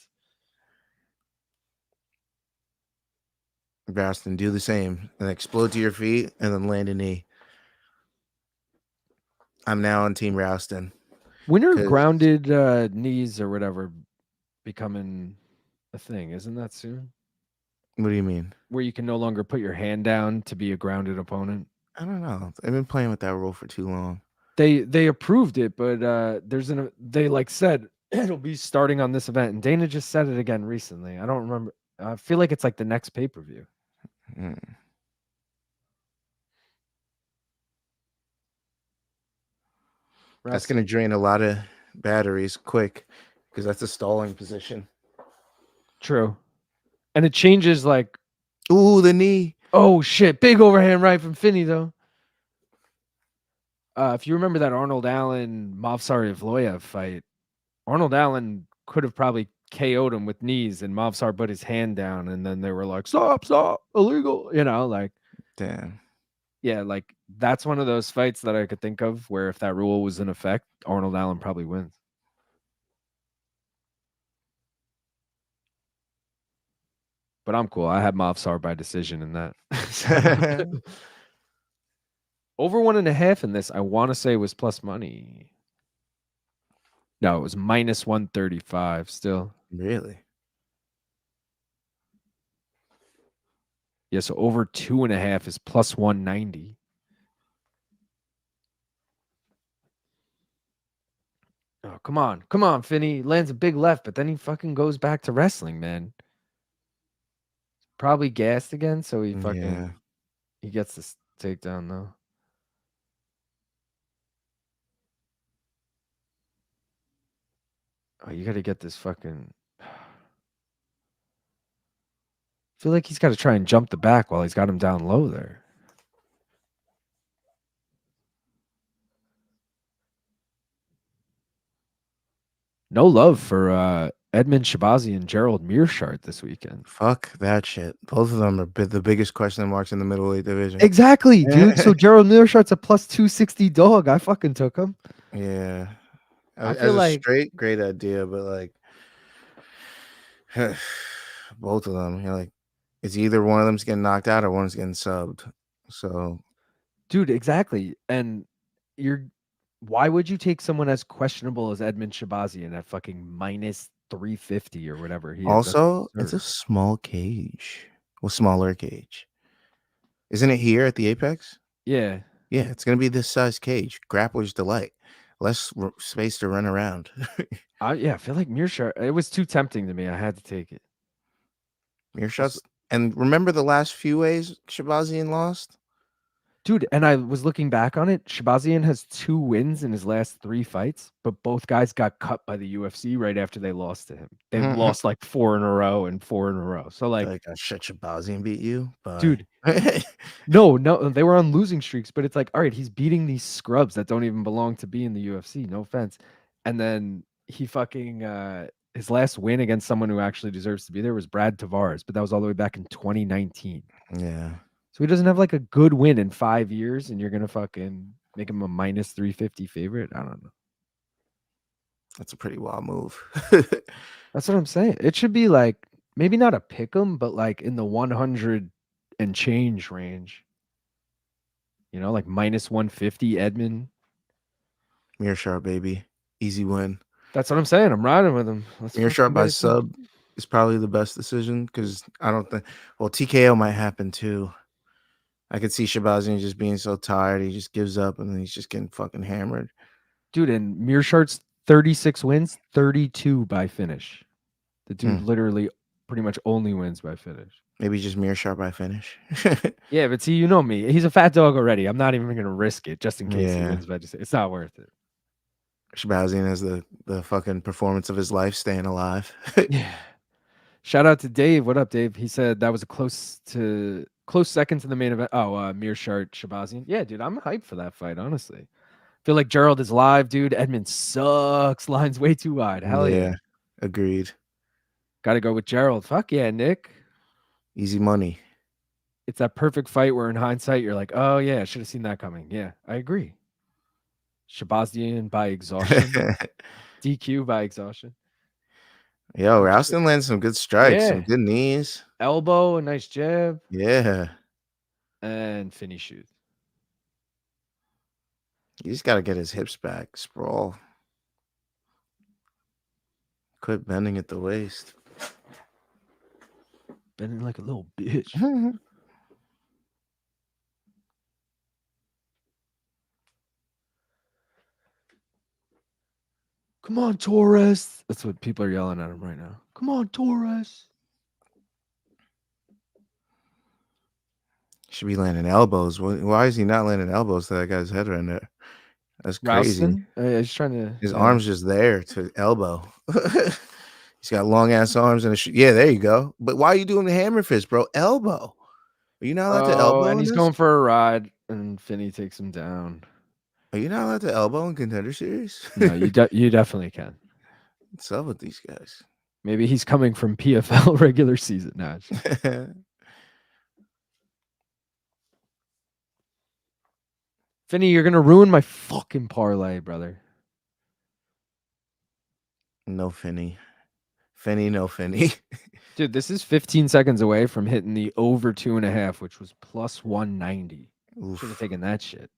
Rowston, do the same and explode to your feet and then land a knee. I'm now on Team Rowston. When are grounded knees or whatever becoming a thing? Isn't that soon? What do you mean? Where you can no longer put your hand down to be a grounded opponent? I don't know. I've been playing with that rule for too long. They approved it, but they like said it'll be starting on this event, and Dana just said it again recently. I don't remember. I feel like it's like the next pay-per-view. That's going to drain a lot of batteries quick because that's a stalling position. True. And it changes like... Ooh, the knee. Oh, shit. Big overhand right from Finney, though. If you remember that Arnold Allen, Movsar Evloev fight, Arnold Allen could have probably KO'd him with knees, and Movsar put his hand down, and then they were like, stop, illegal. You know, like... Damn. Yeah, like That's one of those fights that I could think of where if that rule was in effect, Arnold Allen probably wins. But I'm cool. I had Mavsar by decision in that. Over 1.5 in this, I want to say was plus money. No, it was minus 135 still. Really? Yeah, so over 2.5 is plus 190. Oh, come on. Come on, Finney. Lands a big left, but then he fucking goes back to wrestling, man. Probably gassed again, so he Yeah. he gets this takedown though. Oh, you gotta get this fucking. I feel like he's got to try and jump the back while he's got him down low there. No love for Edmund Shabazi and Gerald Mearshart this weekend. Fuck that shit. Both of them are the biggest question marks in the middleweight division. Exactly, dude. So Gerald Mearshart's a plus 260 dog. I fucking took him. Yeah. I As feel a like straight, great idea, but like both of them, you're like, it's either one of them's getting knocked out or one's getting subbed. So, dude, exactly. And why would you take someone as questionable as Edmund Shabazian at fucking minus 350 or whatever he is? That's also, it's a absurd. small cage. Well, smaller cage. Isn't it here at the Apex? Yeah. Yeah, it's going to be this size cage. Grappler's delight. Less space to run around. I feel like Mearshart, it was too tempting to me. I had to take it. Mearshart's. And remember the last few ways Shabazian lost? Dude, and I was looking back on it. Shabazian has 2 wins in his last 3 fights, but both guys got cut by the UFC right after they lost to him. They've lost like 4 in a row and 4 in a row. So like, shit, Shabazian beat you, dude, no, they were on losing streaks, but it's like, all right, he's beating these scrubs that don't even belong to be in the UFC. No offense. And then he fucking his last win against someone who actually deserves to be there was Brad Tavares, but that was all the way back in 2019. Yeah. So he doesn't have like a good win in 5 years, and you're gonna fucking make him a minus 350 favorite. I don't know. That's a pretty wild move. That's what I'm saying. It should be like maybe not a pick 'em, but like in the 100 and change range. You know, like minus 150 Edmund. Mearshart, baby. Easy win. That's what I'm saying. I'm riding with him. Let's Mearshart by get it done. sub is probably the best decision because I don't think. Well, TKO might happen too. I could see Shabazian just being so tired, he just gives up and then he's just getting fucking hammered. Dude, and Mearshart's 36 wins, 32 by finish. The dude literally pretty much only wins by finish. Maybe just Mearshart by finish. Yeah, but see, you know me. He's a fat dog already. I'm not even going to risk it just in case he Yeah. wins by decision. It's not worth it. Shabazian has the fucking performance of his life staying alive. Yeah. Shout out to Dave. What up, Dave? He said that was a close second to the main event. Oh, Mearshart Shabazian. Yeah, dude, I'm hyped for that fight, honestly. Feel like Gerald is live, dude. Edmund sucks. Line's way too wide. Hell yeah. Agreed. Got to go with Gerald. Fuck yeah, Nick. Easy money. It's that perfect fight where in hindsight you're like, oh yeah, I should have seen that coming. Yeah, I agree. Shabazian by exhaustion. DQ by exhaustion. Yo, Rowston lands some good strikes, some good knees. Elbow, a nice jab. Yeah. And Finney shoots. You just got to get his hips back. Sprawl. Quit bending at the waist. Bending like a little bitch. Come on, Torrez. That's what people are yelling at him right now. Come on, Torrez. Should be landing elbows. Why is he not landing elbows to that guy's head right there? That's crazy. Rowston? He's trying to. His arm's just there to elbow. He's got long ass arms and yeah, there you go. But why are you doing the hammer fist, bro? Elbow. Are you not allowed to elbow? And he's going for a ride, and Finney takes him down. Are you not allowed to elbow in Contender Series? No, you definitely can. What's up with these guys? Maybe he's coming from PFL regular season now. Finney, you're gonna ruin my fucking parlay, brother. No Finney. Finney, no Finney. Dude, this is 15 seconds away from hitting the over 2.5, which was plus 190. Should have taken that shit.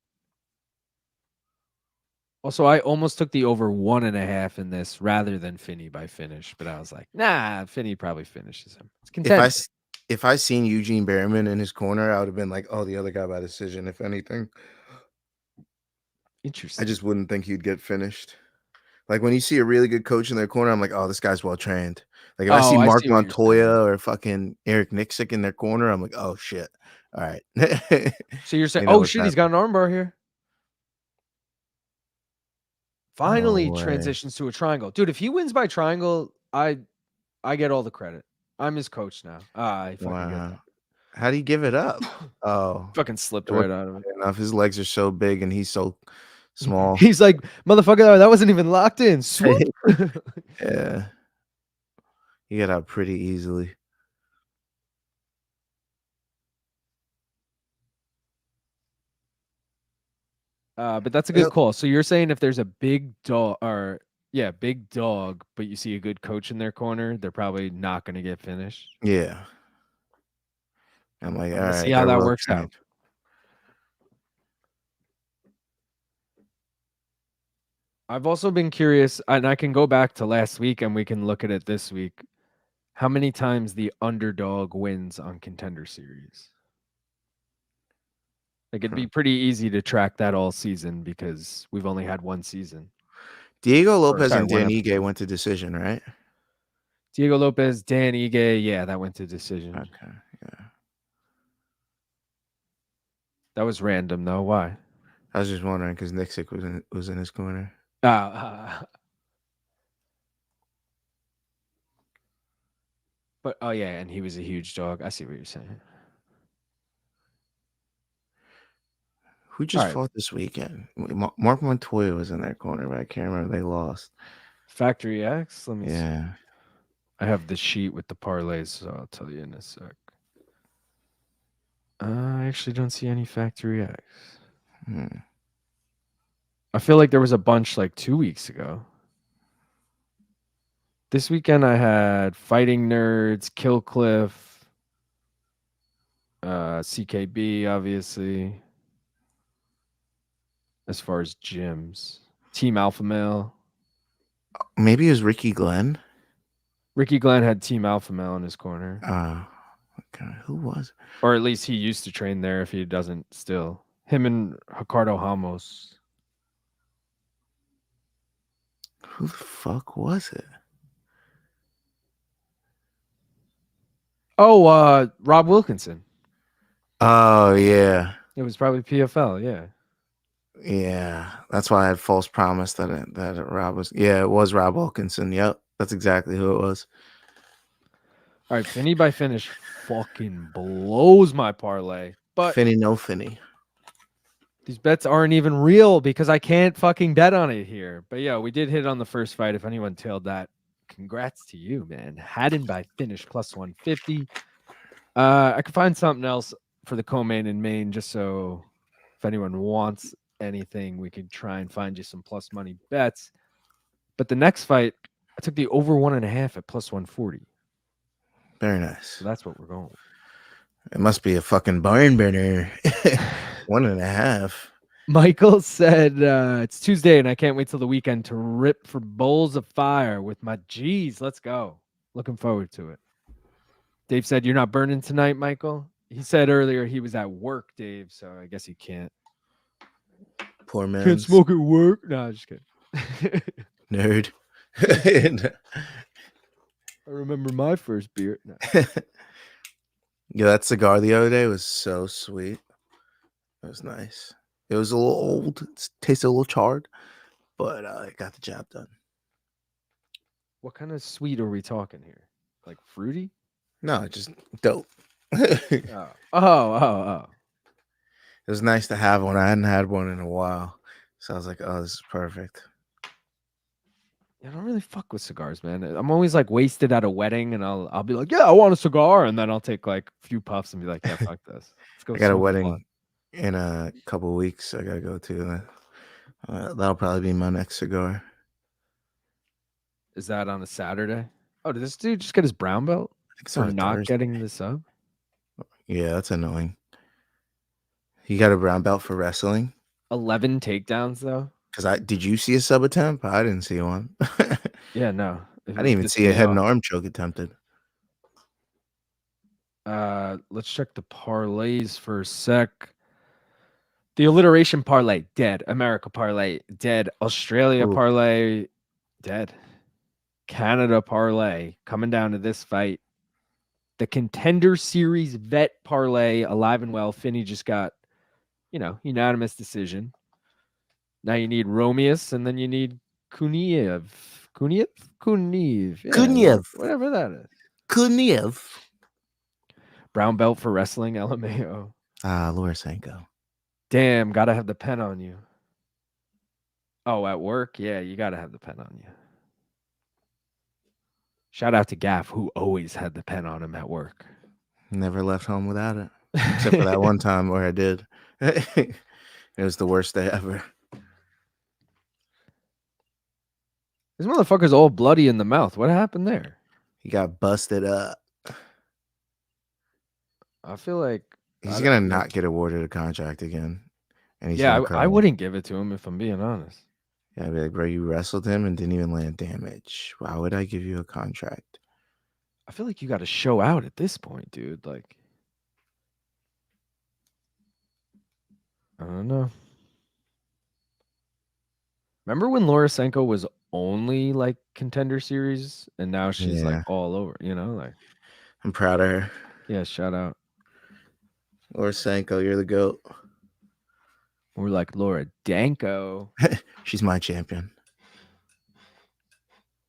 Also, I almost took the over 1.5 in this rather than Finney by finish, but I was like, nah, Finney probably finishes him. It's Contender. If I seen Eugene Behrman in his corner, I would have been like, oh, the other guy by decision, if anything. Interesting. I just wouldn't think he'd get finished. Like when you see a really good coach in their corner, I'm like, oh, this guy's well trained. Like if I see Mark Montoya or fucking Eric Nixick in their corner, I'm like, oh shit. All right. So you're saying, oh shit, he's got an armbar here. Finally transitions to a triangle. Dude, if he wins by triangle, I get all the credit. I'm his coach now. I fucking get that. How do you give it up? Oh. Fucking slipped right out of it. Enough. His legs are so big and he's so small. He's like, motherfucker, that wasn't even locked in. Swoop. Yeah. He got out pretty easily. But that's a good call. So you're saying if there's a big dog big dog, but you see a good coach in their corner, they're probably not going to get finished. Yeah. I'm like, all right. See how that works out. I've also been curious, and I can go back to last week and we can look at it this week. How many times the underdog wins on Contender Series? Like it'd be pretty easy to track that all season because we've only had one season. Diego Lopez and Dan Ige went to decision, right? Diego Lopez, Dan Ige, yeah, that went to decision. Okay, yeah. That was random, though. Why? I was just wondering because Nixick was in his corner. But oh yeah, and he was a huge dog. I see what you're saying. Who just fought this weekend? Mark Montoya was in that corner, but I can't remember. They lost. Factory X? Let me see. Yeah. I have the sheet with the parlays, so I'll tell you in a sec. I actually don't see any Factory X. I feel like there was a bunch like 2 weeks ago. This weekend I had Fighting Nerds, Killcliff, CKB, obviously. As far as gyms, Team Alpha Male. Maybe it was Ricky Glenn. Ricky Glenn had Team Alpha Male in his corner. Okay. Who was? Or at least he used to train there if he doesn't still. Him and Ricardo Ramos. Who the fuck was it? Oh, Rob Wilkinson. Oh, yeah. It was probably PFL, yeah. Yeah, that's why I had false promise that Rob was. Yeah, it was Rob Wilkinson. Yep, that's exactly who it was. All right, Finney by finish fucking blows my parlay. But Finney, no Finney. These bets aren't even real because I can't fucking bet on it here. But yeah, we did hit on the first fight. If anyone tailed that, congrats to you, man. Haddon by finish plus 150. I could find something else for the co-main and main just so if anyone wants anything, we could try and find you some plus money bets. But the next fight, I took the over 1.5 at plus 140. Very nice. So that's what we're going with. It must be a fucking barn burner. 1.5. Michael said it's Tuesday and I can't wait till the weekend to rip for bowls of fire with my G's. Let's go. Looking forward to it. Dave said you're not burning tonight, Michael. He said earlier he was at work, Dave, so I guess he can't. Poor man. Can't smoke at work. No, just kidding. Nerd. I remember my first beer. No. Yeah, that cigar the other day was so sweet. It was nice. It was a little old. It tasted a little charred, but it got the job done. What kind of sweet are we talking here? Like fruity? No, just dope. Oh. It was nice to have one. I hadn't had one in a while. So I was like, oh, this is perfect. I don't really fuck with cigars, man. I'm always like wasted at a wedding and I'll be like, yeah, I want a cigar. And then I'll take like a few puffs and be like, yeah, fuck this. Let's go. I got a wedding in a couple of weeks. I gotta go to. That'll probably be my next cigar. Is that on a Saturday? Oh, did this dude just get his brown belt I think it's for on a not Thursday. getting the sub? Yeah, that's annoying. He got a brown belt for wrestling. 11 takedowns though. Did you see a sub attempt? I didn't see one. Yeah, no. I didn't even see a head and arm choke attempted. Let's check the parlays for a sec. The alliteration parlay, dead. America parlay, dead. Australia parlay, dead. Canada parlay, coming down to this fight. The Contender Series vet parlay, alive and well. Finney just got, unanimous decision. Now you need Romious, and then you need Kuniev. Yeah, whatever that is. Kuniev. Brown belt for wrestling, LMAO. Lorisenko. Damn, gotta have the pen on you. Oh, at work? Yeah, you gotta have the pen on you. Shout out to Gaff, who always had the pen on him at work. Never left home without it. Except for that one time where I did. It was the worst day ever. This motherfucker's all bloody in the mouth. What happened there? He got busted up. I feel like he's gonna not get awarded a contract again. And he's I wouldn't give it to him if I'm being honest. Yeah, I'd be like, bro, you wrestled him and didn't even land damage. Why would I give you a contract? I feel like you got to show out at this point, dude. Like, I don't know. Remember when Lorisenko was only like Contender Series, and now she's like all over, like. I'm proud of her. Yeah, shout out. Lorisenko, you're the GOAT. We're like Laura Danko. She's my champion.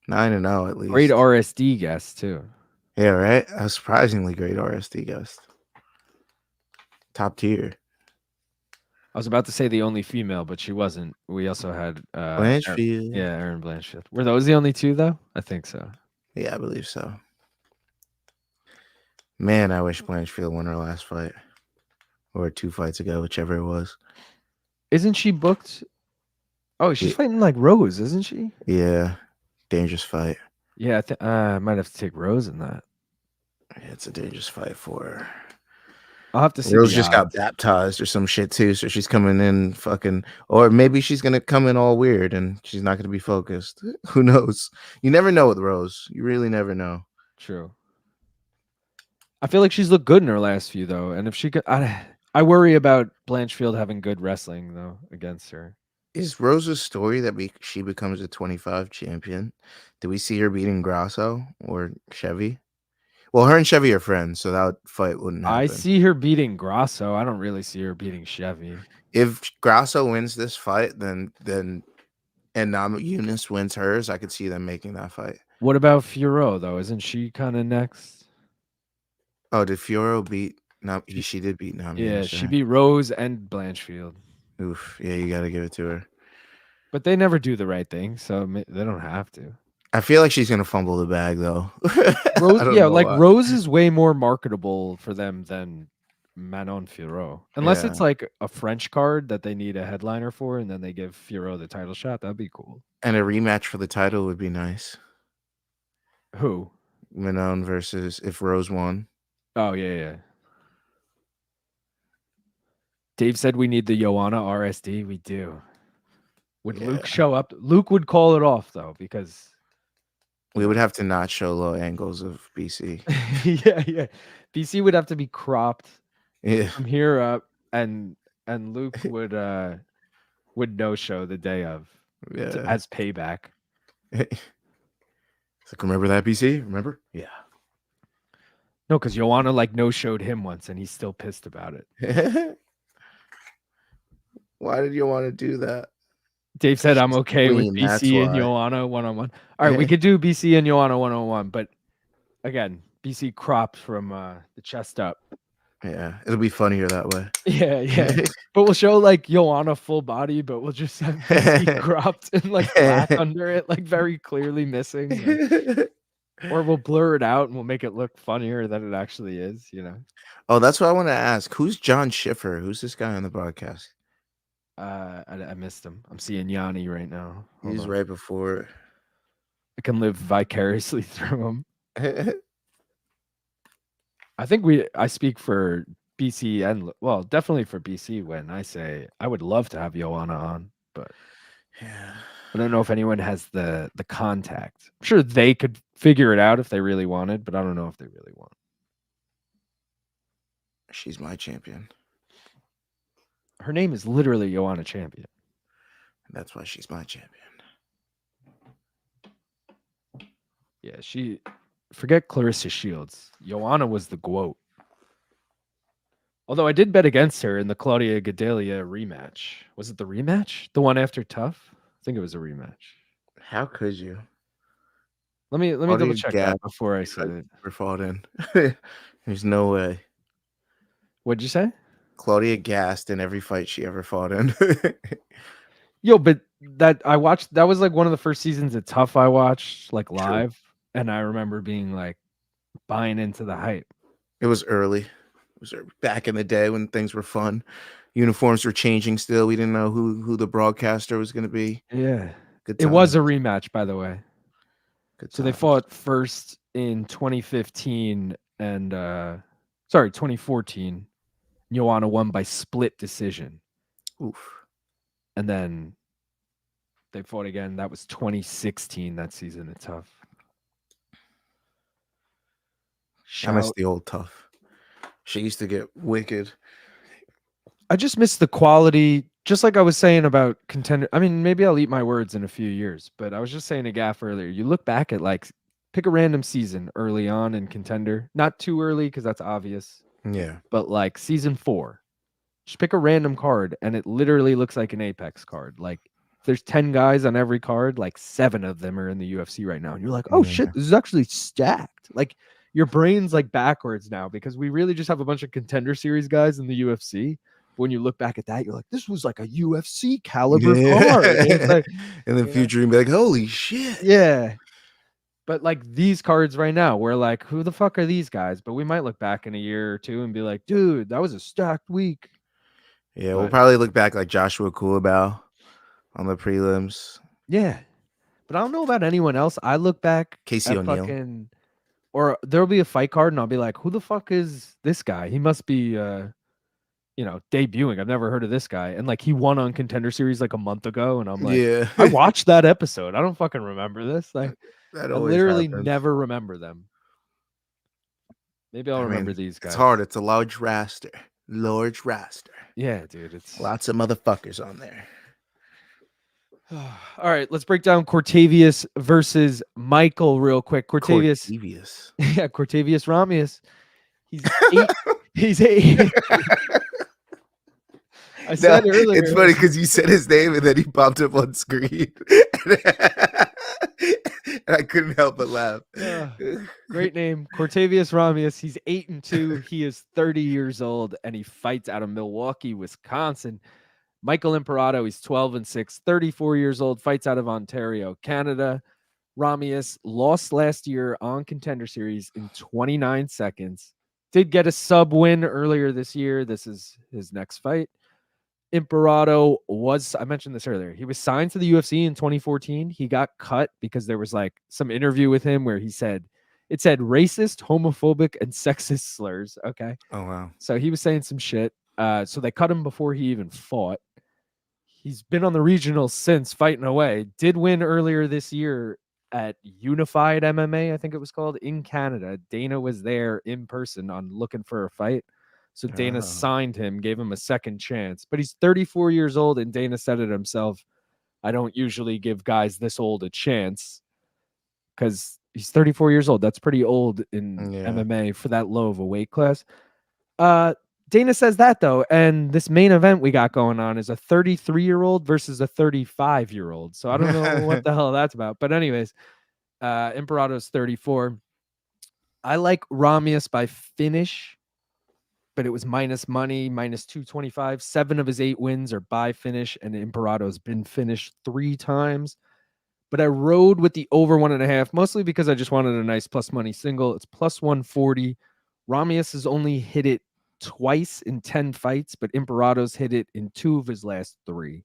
9-0 at least. Great RSD guest too. Yeah, right? A surprisingly great RSD guest. Top tier. I was about to say the only female, but she wasn't. We also had Blanchfield. Erin Blanchfield. Were those the only two though? I think so. Yeah, I believe so. Man, I wish Blanchfield won her last fight. Or 2 fights ago, whichever it was. Isn't she booked? Oh, she's fighting like Rose, isn't she? Yeah. Dangerous fight. Yeah, I might have to take Rose in that. Yeah, it's a dangerous fight for her. I'll have to see. Rose just got baptized or some shit too, so she's coming in fucking, or maybe she's gonna come in all weird and she's not gonna be focused. Who knows? You never know with Rose. You really never know. True. I feel like she's looked good in her last few though, and if she could, I worry about Blanchfield having good wrestling though against her. Is Rose's story that she becomes a 25 champion? Do we see her beating Grasso or Chevy? Well, her and Chevy are friends, so that fight wouldn't happen. I see her beating Grasso. I don't really see her beating Chevy. If Grasso wins this fight, then Eunice wins hers, I could see them making that fight. What about Fiorot though? Isn't she kind of next? Oh, did Fiorot beat? No, she did beat Nami. Yeah, she beat Rose and Blanchfield. Oof, yeah, you got to give it to her. But they never do the right thing, so they don't have to. I feel like she's gonna fumble the bag though. Rose, yeah, like why. Rose is way more marketable for them than Manon Fiorot, unless it's like a French card that they need a headliner for, and then they give Fiorot the title shot. That'd be cool. And a rematch for the title would be nice. Who? Manon versus if Rose won. Oh yeah. Dave said we need the Joanna RSD. We do. Would Luke show up? Luke would call it off though, because we would have to not show low angles of BC. yeah. BC would have to be cropped from here up, and Luke would no show the day of as payback. It's like, remember that BC? Remember? Yeah. No, because Joanna no showed him once, and he's still pissed about it. Why did Joanna do that? Dave said, I'm okay with BC and Joanna one-on-one. All right, we could do BC and Joanna one-on-one, but again, BC cropped from the chest up. Yeah, it'll be funnier that way. Yeah. But we'll show Joanna full body, but we'll just have BC cropped and black under it, very clearly missing. Or we'll blur it out and we'll make it look funnier than it actually is, Oh, that's what I want to ask. Who's John Schiffer? Who's this guy on the broadcast? I missed him. I'm seeing Yanni right now. Hold He's on. right before. I can live vicariously through him. Yeah. I think I speak for BC and definitely for BC when I say I would love to have Joanna on, but I don't know if anyone has the contact. I'm sure they could figure it out if they really wanted, but I don't know if they really want. She's my champion. Her name is literally Joanna Champion. That's why she's my champion. Yeah, forget Clarissa Shields. Joanna was the GOAT. Although I did bet against her in the Claudia Gadelia rematch. Was it the rematch? The one after Tough? I think it was a rematch. How could you? Let me double check that before I say it. Never fought in. There's no way. What'd you say? Claudia gassed in every fight she ever fought in. Yo, but that was like one of the first seasons of Tough I watched like live. True. And I remember being like buying into the hype. It was early. It was back in the day when things were fun. Uniforms were changing still. We didn't know who the broadcaster was going to be. Yeah. Good times. It was a rematch, by the way. Good so times. They fought first in 2015 and 2014. Joanna won by split decision. Oof. And then they fought again. That was 2016, that season of Tough. I miss the old Tough. She used to get wicked. I just miss the quality, just like I was saying about Contender. I mean, maybe I'll eat my words in a few years, but I was just saying to Gaff earlier, you look back at pick a random season early on in Contender. Not too early because that's obvious. Yeah. But like season 4. Just pick a random card and it literally looks like an Apex card. Like if there's 10 guys on every card, like 7 of them are in the UFC right now. And you're like, oh shit, this is actually stacked. Like your brain's like backwards now because we really just have a bunch of Contender Series guys in the UFC. When you look back at that, you're like, this was like a UFC caliber card. It's like, in the future, you'd be like, holy shit. Yeah. But like these cards right now, we're like, who the fuck are these guys? But we might look back in a year or two and be like, dude, that was a stacked week. Yeah, we'll probably look back like Joshua Kulabau on the prelims. Yeah. But I don't know about anyone else. I look back Casey O'Neill. Or there'll be a fight card and I'll be like, who the fuck is this guy? He must be debuting. I've never heard of this guy. And like he won on Contender Series like a month ago. And I'm like, yeah, I watched that episode. I don't fucking remember this. Like I literally never remember them. Maybe I'll remember these guys. It's hard. It's a large roster. Large roster. Yeah, dude. It's lots of motherfuckers on there. All right, let's break down Cortavious versus Michael real quick. Cortavious. Yeah, Cortavious Romious. He's 8. He's 8. I said earlier. It's funny because you said his name and then he popped up on screen. And I couldn't help but laugh. Great name. Cortavious Romious. He's 8-2. He is 30 years old and he fights out of Milwaukee, Wisconsin. Michael Imperato, he's 12-6, 34 years old, fights out of Ontario, Canada. Romious lost last year on Contender Series in 29 seconds. Did get a sub win earlier this year. This is his next fight. Imperato I mentioned this earlier. He was signed to the UFC in 2014. He got cut because there was like some interview with him where it said racist, homophobic, and sexist slurs. Okay. Oh, wow. So he was saying some shit. So they cut him before he even fought. He's been on the regionals since, fighting away. Did win earlier this year at Unified MMA, I think it was called, in Canada. Dana was there in person on looking for a fight. So Dana signed him, gave him a second chance. But he's 34 years old, and Dana said it himself. I don't usually give guys this old a chance because he's 34 years old. That's pretty old in MMA for that low of a weight class. Dana says that, though, and this main event we got going on is a 33-year-old versus a 35-year-old. So I don't know what the hell that's about. But anyways, Imperato's 34. I like Romious by finish, but it was minus money, minus 225. 7 of his 8 wins are by finish, and Imperato's been finished 3 times. but I rode with the over 1.5, mostly because I just wanted a nice plus money single. It's plus 140. Romious has only hit it twice in 10 fights, but Imperato's hit it in 2 of his last 3.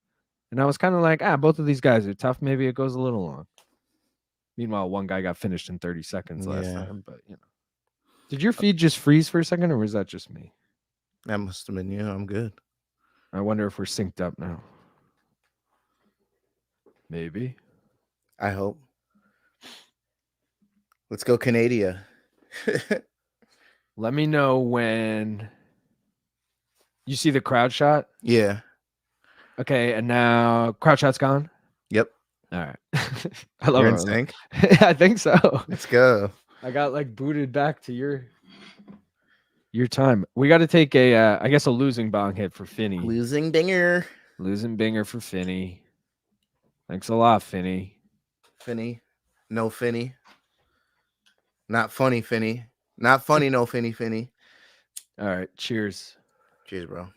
And I was kind of like, both of these guys are tough. Maybe it goes a little long. Meanwhile, one guy got finished in 30 seconds last time, but Did your feed just freeze for a second, or was that just me? That must have been you. I'm good. I wonder if we're synced up now. Maybe. I hope. Let's go Canada. Let me know when you see the crowd shot. Yeah. Okay, and now crowd shot's gone? Yep. All right. I love You're it. in sync? I think so. Let's go. I got like booted back to your time. We got to take a losing bong hit for Finney. Losing binger. Losing binger for Finney. Thanks a lot, Finney. Finney. No Finney. Not funny, Finney. Not funny, no Finney, Finney. All right. Cheers. Cheers, bro.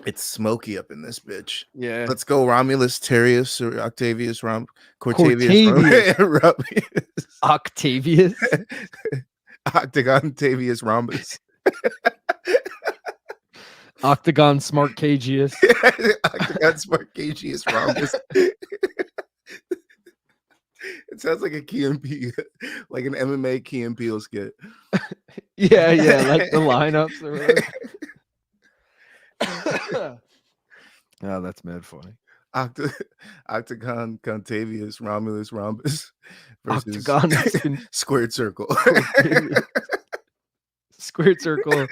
It's smoky up in this bitch. Yeah. Let's go Romulus, Terrius, or Octavius, Cortavious. Romious. Octavius? Octagon, Tavius, Rhombus. Octagon, Smart Cagius. Octagon, Smart Cagius, Rhombus. It sounds like a Key and Peele, like an MMA Key and Peele skit. Yeah, like the lineups or whatever. Oh, that's mad funny. Octagon, Contavious, Romulus, Rhombus versus Octagon, Squared Circle. Squared Circle.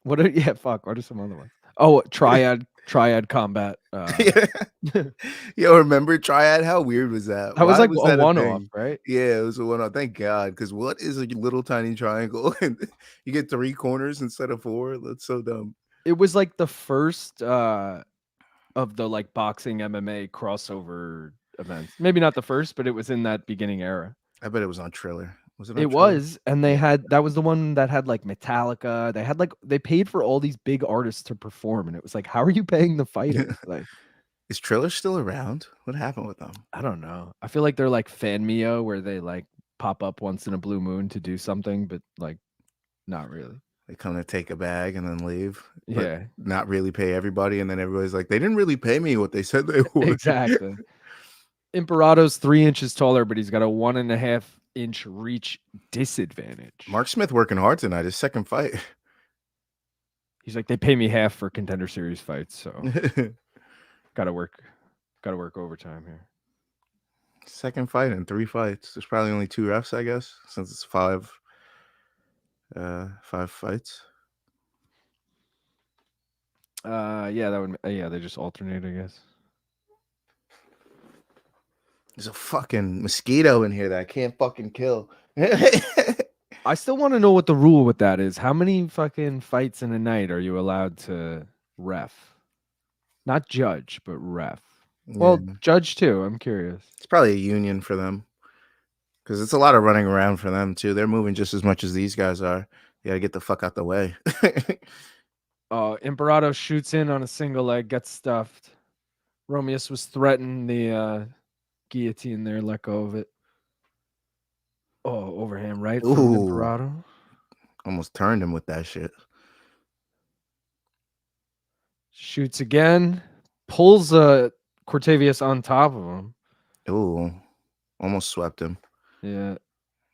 What are some other ones? Oh, Triad Combat. Yo, remember Triad? How weird was that? That was like a one-off, right? Yeah, it was a one-off. Thank God, because what is a little tiny triangle? And you get 3 corners instead of 4. That's so dumb. It was like the first of the like boxing MMA crossover events. Maybe not the first, but it was in that beginning era. I bet it was on Triller. Was it? It was, and that was the one that had like Metallica. They paid for all these big artists to perform, and it was like, how are you paying the fighters? Like, is Triller still around? What happened with them? I don't know. I feel like they're like Fanmio, where they like pop up once in a blue moon to do something, but like not really. They come to take a bag and then leave. Yeah, not really pay everybody, and then everybody's like, they didn't really pay me what they said they would. Exactly. Imperato's 3 inches taller, but he's got a 1.5-inch reach disadvantage. Mark Smith working hard tonight. His second fight. He's like, they pay me half for Contender Series fights, so gotta work overtime here. Second fight in 3 fights. There's probably only 2 refs, I guess, since it's 5 fights. They just alternate, I guess. There's a fucking mosquito in here that I can't fucking kill. I still want to know what the rule with that is. How many fucking fights in a night are you allowed to ref? Not judge, but ref. Yeah. Well, judge too. I'm curious. It's probably a union for them, because it's a lot of running around for them too. They're moving just as much as these guys are. You gotta get the fuck out the way. Imperato shoots in on a single leg, gets stuffed. Romious was threatening the guillotine there, let go of it. Oh, overhand right from Imperato. Almost turned him with that shit. Shoots again. Pulls Cortavious on top of him. Ooh. Almost swept him. Yeah.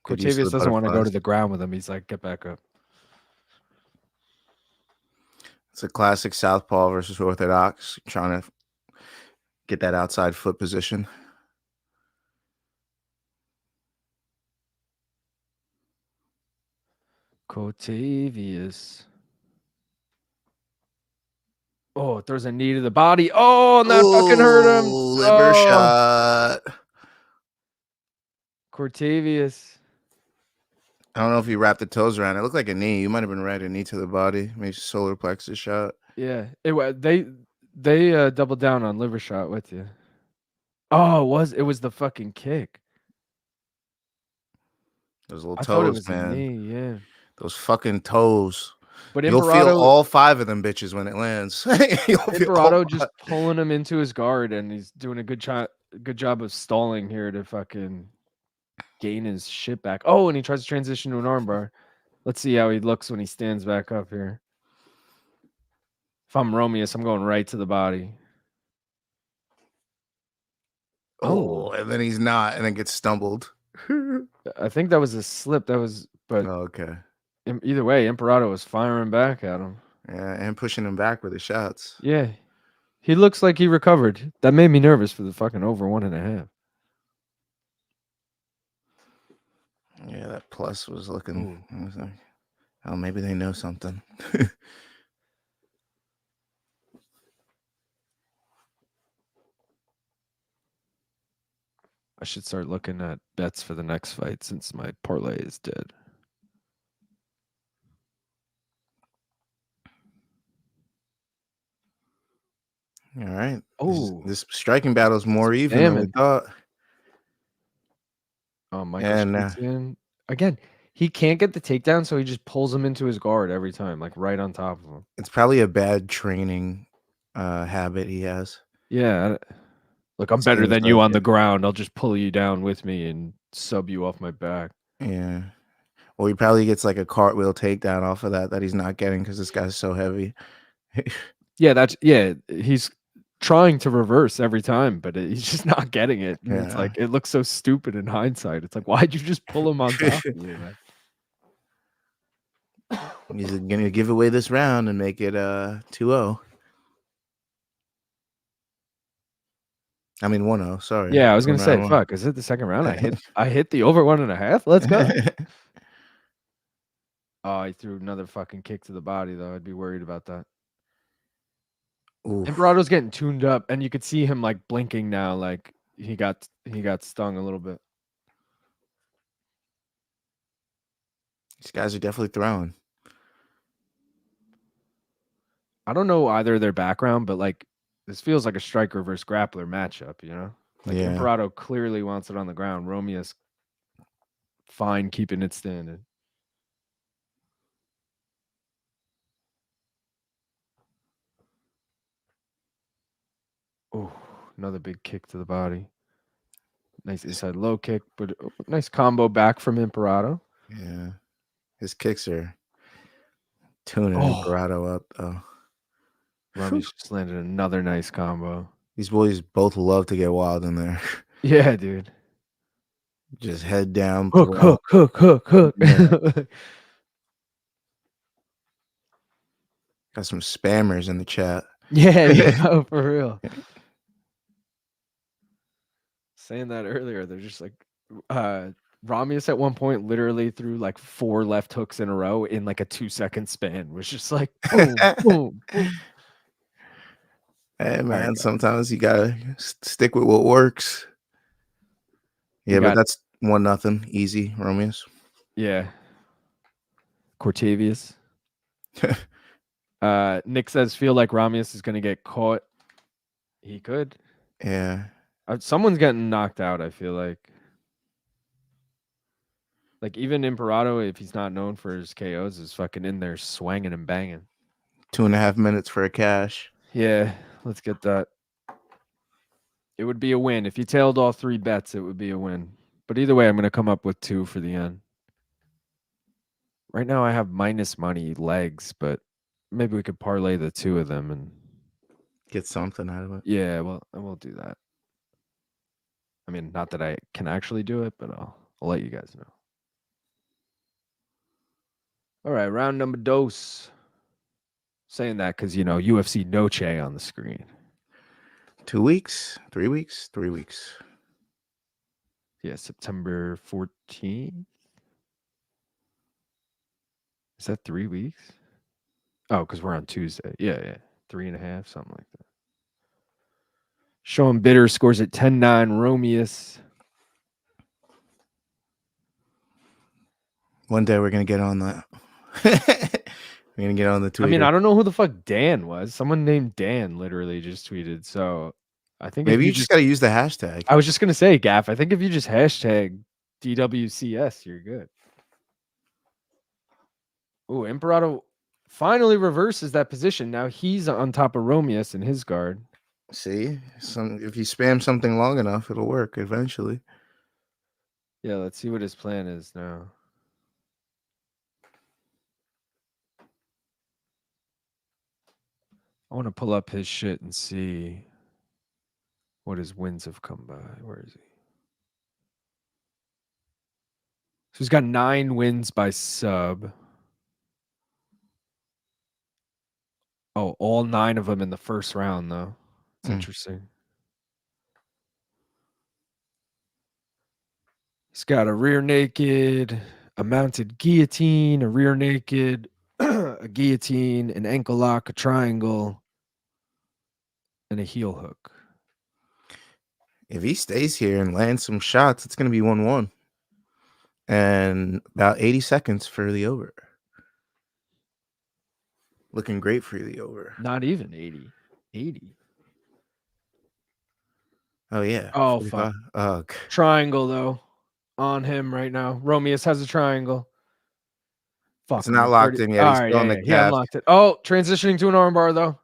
Cortavious doesn't want to go to the ground with him. He's like, get back up. It's a classic southpaw versus orthodox. Trying to get that outside foot position. Cortavious. Oh, throws a knee to the body. Oh, and that fucking hurt him. Liver shot. Cortavious. I don't know if he wrapped the toes around. It looked like a knee. You might have been right. A knee to the body. Maybe solar plexus shot. Yeah. They doubled down on liver shot with you. Oh, it was the fucking kick. Those little I thought it toes, was a man. knee, yeah. Those fucking toes. But You'll feel Imperato all 5 of them bitches when it lands. You'll feel all Imperato 5. just pulling him into his guard, and he's doing a good job of stalling here to fucking gain his shit back. Oh, and he tries to transition to an armbar. Let's see how he looks when he stands back up here. If I'm Romious, I'm going right to the body. Oh, and then he's not, and then gets stumbled. I think that was a slip. But okay. Either way, Imperato was firing back at him. Yeah, and pushing him back with the shots. Yeah. He looks like he recovered. That made me nervous for the fucking over 1.5. Yeah, that plus was looking. I was like, oh, maybe they know something. I should start looking at bets for the next fight since my parlay is dead. All right. Oh, this striking battle is more even than we thought. Oh, Michael shoots in. Again, he can't get the takedown, so he just pulls him into his guard every time, like right on top of him. It's probably a bad training habit he has. Yeah. Look, I'm better than you on the ground. I'll just pull you down with me and sub you off my back. Yeah. Well, he probably gets like a cartwheel takedown off of that he's not getting because this guy's so heavy. He's trying to reverse every time, but he's just not getting it. And it's like, it looks so stupid in hindsight. It's like, why'd you just pull him on top of you, man? He's going to give away this round and make it 2-0. I mean 1-0, sorry. Yeah, I was gonna say, fuck, is it the second round? I hit the over 1.5. Let's go. Oh, he threw another fucking kick to the body, though. I'd be worried about that. Imperato's getting tuned up, and you could see him like blinking now, like he got stung a little bit. These guys are definitely throwing. I don't know either their background, but like this feels like a striker versus grappler matchup, you know? Like Imperato clearly wants it on the ground. Romious fine keeping it standing. Oh, another big kick to the body. Nice inside low kick, but nice combo back from Imperato. Yeah. His kicks are tuning Imperato up, though. Romious just landed another nice combo. These boys both love to get wild in there. Yeah, dude. Just head down. Hook. Yeah. Got some spammers in the chat. Yeah, for real. Saying that earlier, they're just like Romious at one point literally threw like 4 left hooks in a row in like a 2-second span. Was just like boom, boom, boom. Hey man, right, sometimes you gotta stick with what works. Yeah, but that's 1-0, easy, Romious. Yeah. Cortavious. Nick says, feel like Romious is gonna get caught. He could. Yeah. Someone's getting knocked out, I feel like. Like even Imperato, if he's not known for his KOs, is fucking in there swanging and banging. 2.5 minutes for a cash. Yeah, let's get that. It would be a win. If you tailed all 3 bets, it would be a win. But either way, I'm going to come up with 2 for the end. Right now, I have minus money legs, but maybe we could parlay the 2 of them and get something out of it. Yeah, well, I will do that. I mean, not that I can actually do it, but I'll let you guys know. All right, round number dos. Saying that because, you know, UFC Noche on the screen. 2 weeks? 3 weeks? 3 weeks. Yeah, September 14th. Is that 3 weeks? Oh, because we're on Tuesday. Yeah. 3.5, something like that. Sean Bitter scores at 10-9. Romious. One day we're going to get on that. We're going to get on the Twitter. I mean, I don't know who the fuck Dan was. Someone named Dan literally just tweeted. So I think if Maybe you you just got to use the hashtag. I was just gonna say, Gaff. I think if you just hashtag DWCS, you're good. Oh, Imperato finally reverses that position. Now he's on top of Romious in his guard. See, if you spam something long enough, it'll work eventually. Yeah, let's see what his plan is now. I want to pull up his shit and see what his wins have come by. Where is he? So he's got 9 wins by sub. Oh, all 9 of them in the first round, though. It's interesting. He's got a rear naked, a mounted guillotine, a rear naked, a guillotine, an ankle lock, a triangle, and a heel hook. If he stays here and lands some shots, it's going to be 1-1. And about 80 seconds for the over. Looking great for the over. Not even 80. 80. Oh, yeah. Oh, fuck. Triangle, though, on him right now. Romious has a triangle. Fuck. It's not locked in yet. All He's right, still on the he calf. unlocked it. Oh, transitioning to an armbar, though.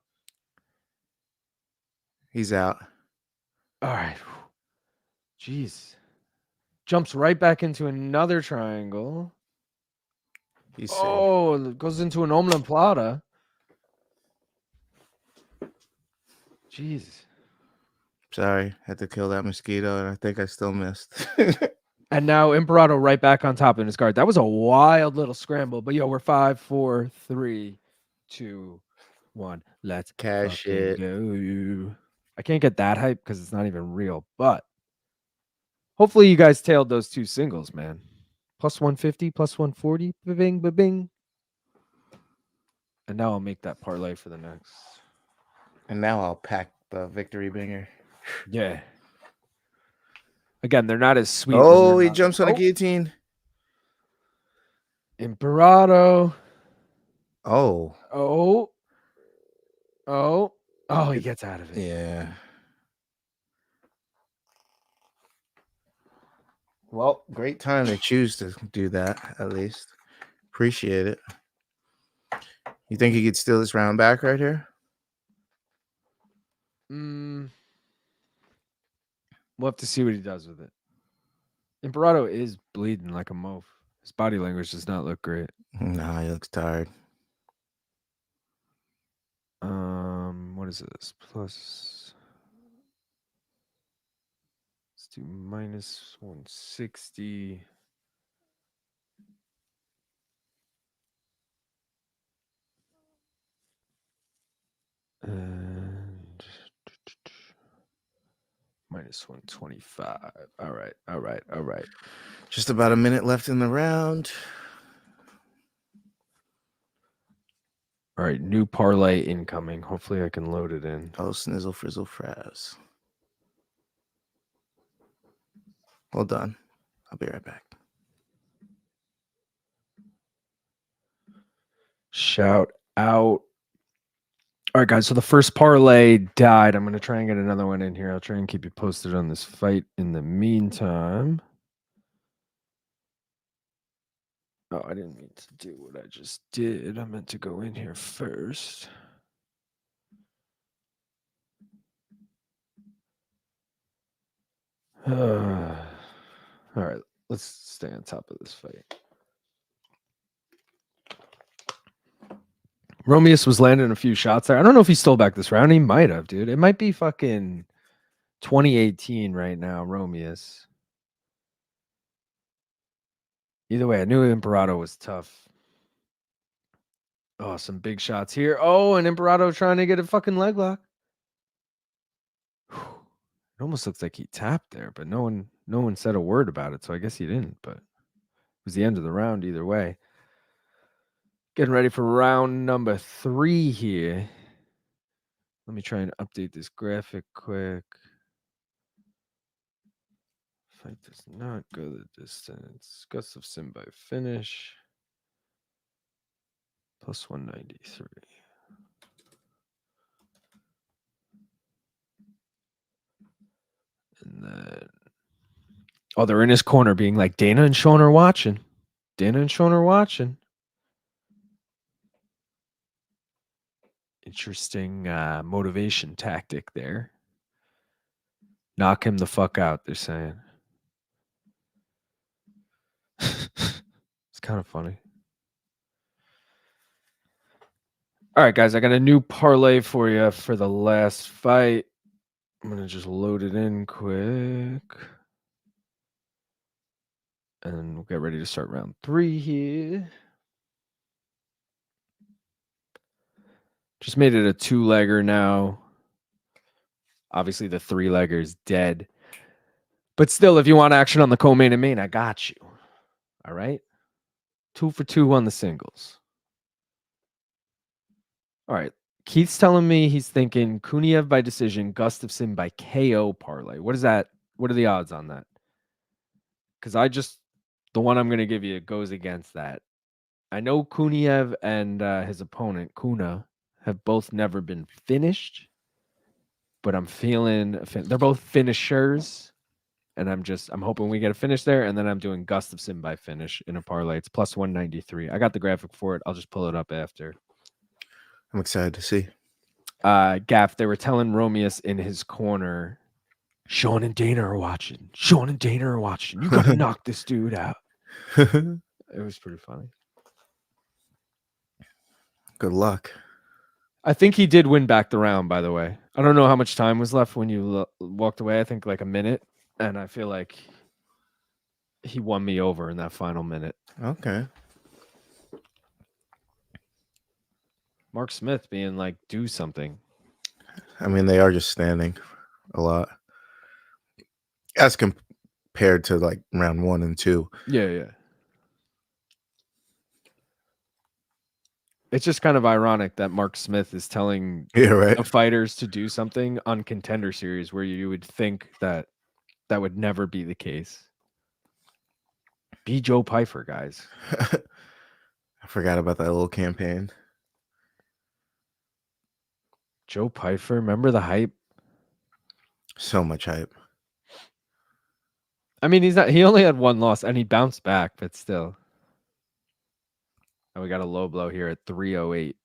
He's out. All right. Jeez. Jumps right back into another triangle. He's it goes into an omoplata. Jeez. Sorry, had to kill that mosquito, and I think I still missed. And now Imperato right back on top in his guard. That was a wild little scramble. But we're 5, 4, 3, 2, 1. Let's cash it. Go. I can't get that hype because it's not even real. But hopefully you guys tailed those 2 singles, man. Plus 150, plus 140. Bing, bing. And now I'll make that parlay for the next. And now I'll pack the victory binger. Yeah. Again, they're not as sweet. Oh, he jumps on a guillotine. Imperato. Oh, he gets out of it. Yeah. Well, great time to choose to do that, at least. Appreciate it. You think he could steal this round back right here? We'll have to see what he does with it. Imperato is bleeding like a moaf. His body language does not look great. Nah, he looks tired. What is this? Plus. Let's do minus 160. And minus 125. All right. Just about a minute left in the round. All right, new parlay incoming. Hopefully I can load it in. Oh, snizzle, frizzle, frazz. Hold on. I'll be right back. Shout out. All right, guys. So the first parlay died. I'm going to try and get another one in here. I'll try and keep you posted on this fight in the meantime. Oh, I didn't mean to do what I just did. I meant to go in here first. All right, let's stay on top of this fight. Romious was landing a few shots there. I don't know if he stole back this round. He might have, dude. It might be fucking 2018 right now, Romious. Either way, I knew Imperato was tough. Oh, some big shots here. Oh, and Imperato trying to get a fucking leg lock. It almost looks like he tapped there, but no one said a word about it, so I guess he didn't. But it was the end of the round either way. Getting ready for round number 3 here. Let me try and update this graphic quick. Fight does not go the distance. Gustafsson by finish. Plus 193. And then, oh, they're in his corner being like, Dana and Sean are watching. Dana and Sean are watching. Interesting motivation tactic there. Knock him the fuck out, they're saying. It's kind of funny. All right, guys, I got a new parlay for you for the last fight. I'm going to just load it in quick. And we'll get ready to start round 3 here. Just made it a 2-legger now. Obviously, the 3-legger is dead. But still, if you want action on the co-main and main, I got you. All right? 2 for 2 on the singles. All right. Keith's telling me he's thinking Kuniev by decision, Gustafsson by KO parlay. What is that? What are the odds on that? Because the one I'm going to give you goes against that. I know Kuniev and his opponent, Cunha, have both never been finished. But I'm feeling they're both finishers. And I'm hoping we get a finish there. And then I'm doing Gustafsson by finish in a parlay. It's plus 193. I got the graphic for it. I'll just pull it up after. I'm excited to see. Gaff, they were telling Romious in his corner, Sean and Dana are watching. Sean and Dana are watching. You got to knock this dude out. It was pretty funny. Good luck. I think he did win back the round, by the way. I don't know how much time was left when you walked away. I think like a minute. And I feel like he won me over in that final minute. Okay. Mark Smith being like, do something. I mean, they are just standing a lot. As compared to like round 1 and 2. Yeah. It's just kind of ironic that Mark Smith is telling the fighters to do something on Contender Series where you would think that would never be the case. Be Joe Pyfer, guys. I forgot about that little campaign. Joe Pyfer, remember the hype? So much hype. I mean, he only had 1 loss and he bounced back, but still. And we got a low blow here at 3:08.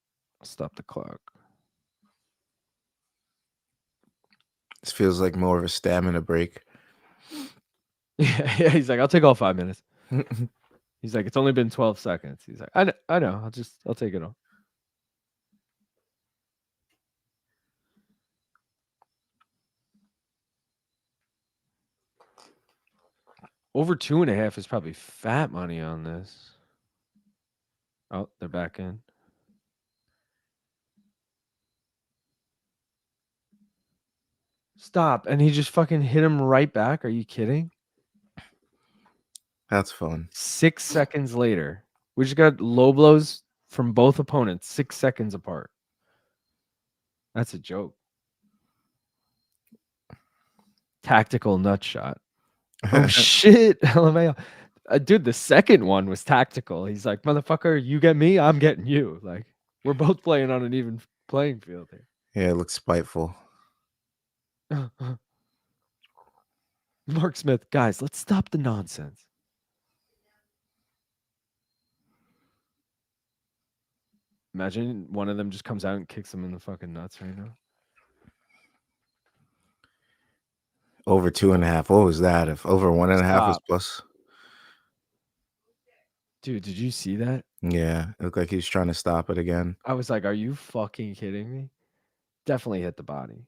I'll stop the clock. This feels like more of a stamina break. Yeah, he's like, I'll take all 5 minutes. He's like, it's only been 12 seconds. He's like, I know. I'll take it all. Over 2.5 is probably fat money on this. Oh, they're back in. Stop. And he just fucking hit him right back. Are you kidding? That's fun. 6 seconds later. We just got low blows from both opponents 6 seconds apart. That's a joke. Tactical nut shot. Oh, shit. LMAO. Dude, the second one was tactical. He's like, motherfucker, you get me, I'm getting you. Like, we're both playing on an even playing field here. Yeah, it looks spiteful. Mark Smith, guys, let's stop the nonsense. Imagine one of them just comes out and kicks him in the fucking nuts right now. Over 2.5. What was that? If over 1.5 was plus. Dude, did you see that? Yeah, it looked like he was trying to stop it again. I was like, are you fucking kidding me? Definitely hit the body.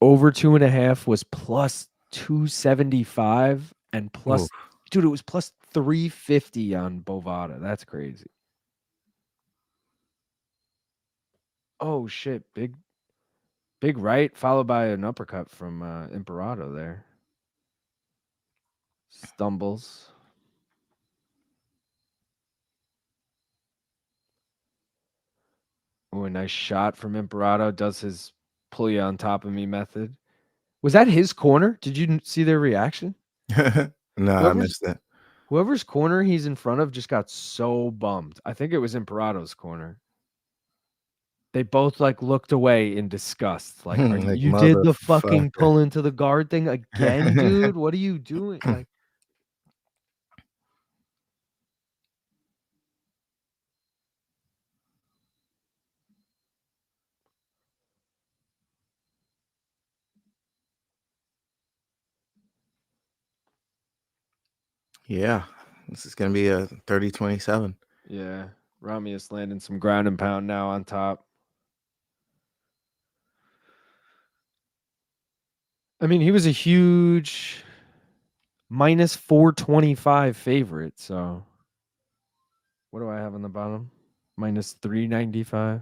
Over 2.5 was plus 275 and plus, dude, it was plus 350 on Bovada. That's crazy. Oh shit, big right followed by an uppercut from Imperato there. Stumbles. Oh, a nice shot from Imperato. Does his pull you on top of me method. Was that his corner? Did you see their reaction? No, I missed that. Whoever's corner he's in front of just got so bummed. I think it was Imperato's corner. They both like looked away in disgust. Like, are Like, you did the fucking motherfucker. pull into the guard thing again, dude? What are you doing? Like, Yeah, this is gonna be a 30-27. yeah, Romious landing some ground and pound now on top. I mean, he was a huge minus 425 favorite. So, what do I have on the bottom? Minus 395.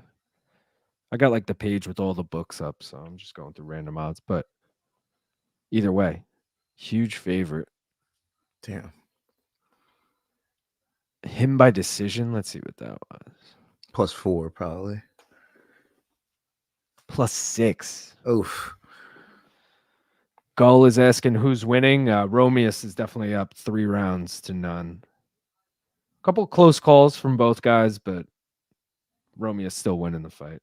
I got like the page with all the books up, so I'm just going through random odds. But either way, huge favorite. Damn. Him by decision. Let's see what that was. +4 probably. +6. Oof. Gull is asking who's winning. Romious is definitely up 3 rounds to none. Couple close calls from both guys, but Romious still winning the fight.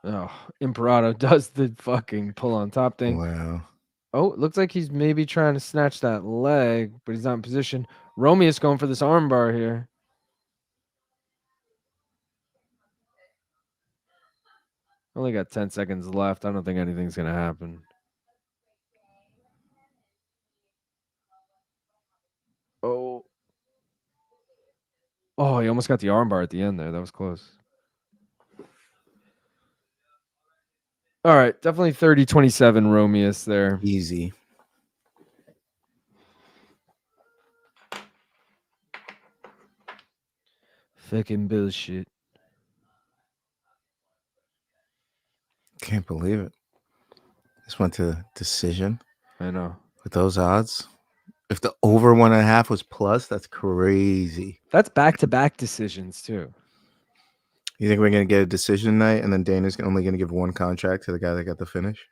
Oh, Imperato does the fucking pull on top thing. Wow. Oh, it looks like he's maybe trying to snatch that leg, but he's not in position. Romious going for this armbar here. Only got 10 seconds left. I don't think anything's going to happen. Oh. Oh, he almost got the armbar at the end there. That was close. All right. Definitely 30-27 Romious there. Easy. Fucking bullshit. Can't believe it. This went to decision. I know. With those odds. If the over 1.5 was plus, that's crazy. That's back-to-back decisions too. You think we're gonna get a decision night, and then Dana's only gonna give one contract to the guy that got the finish?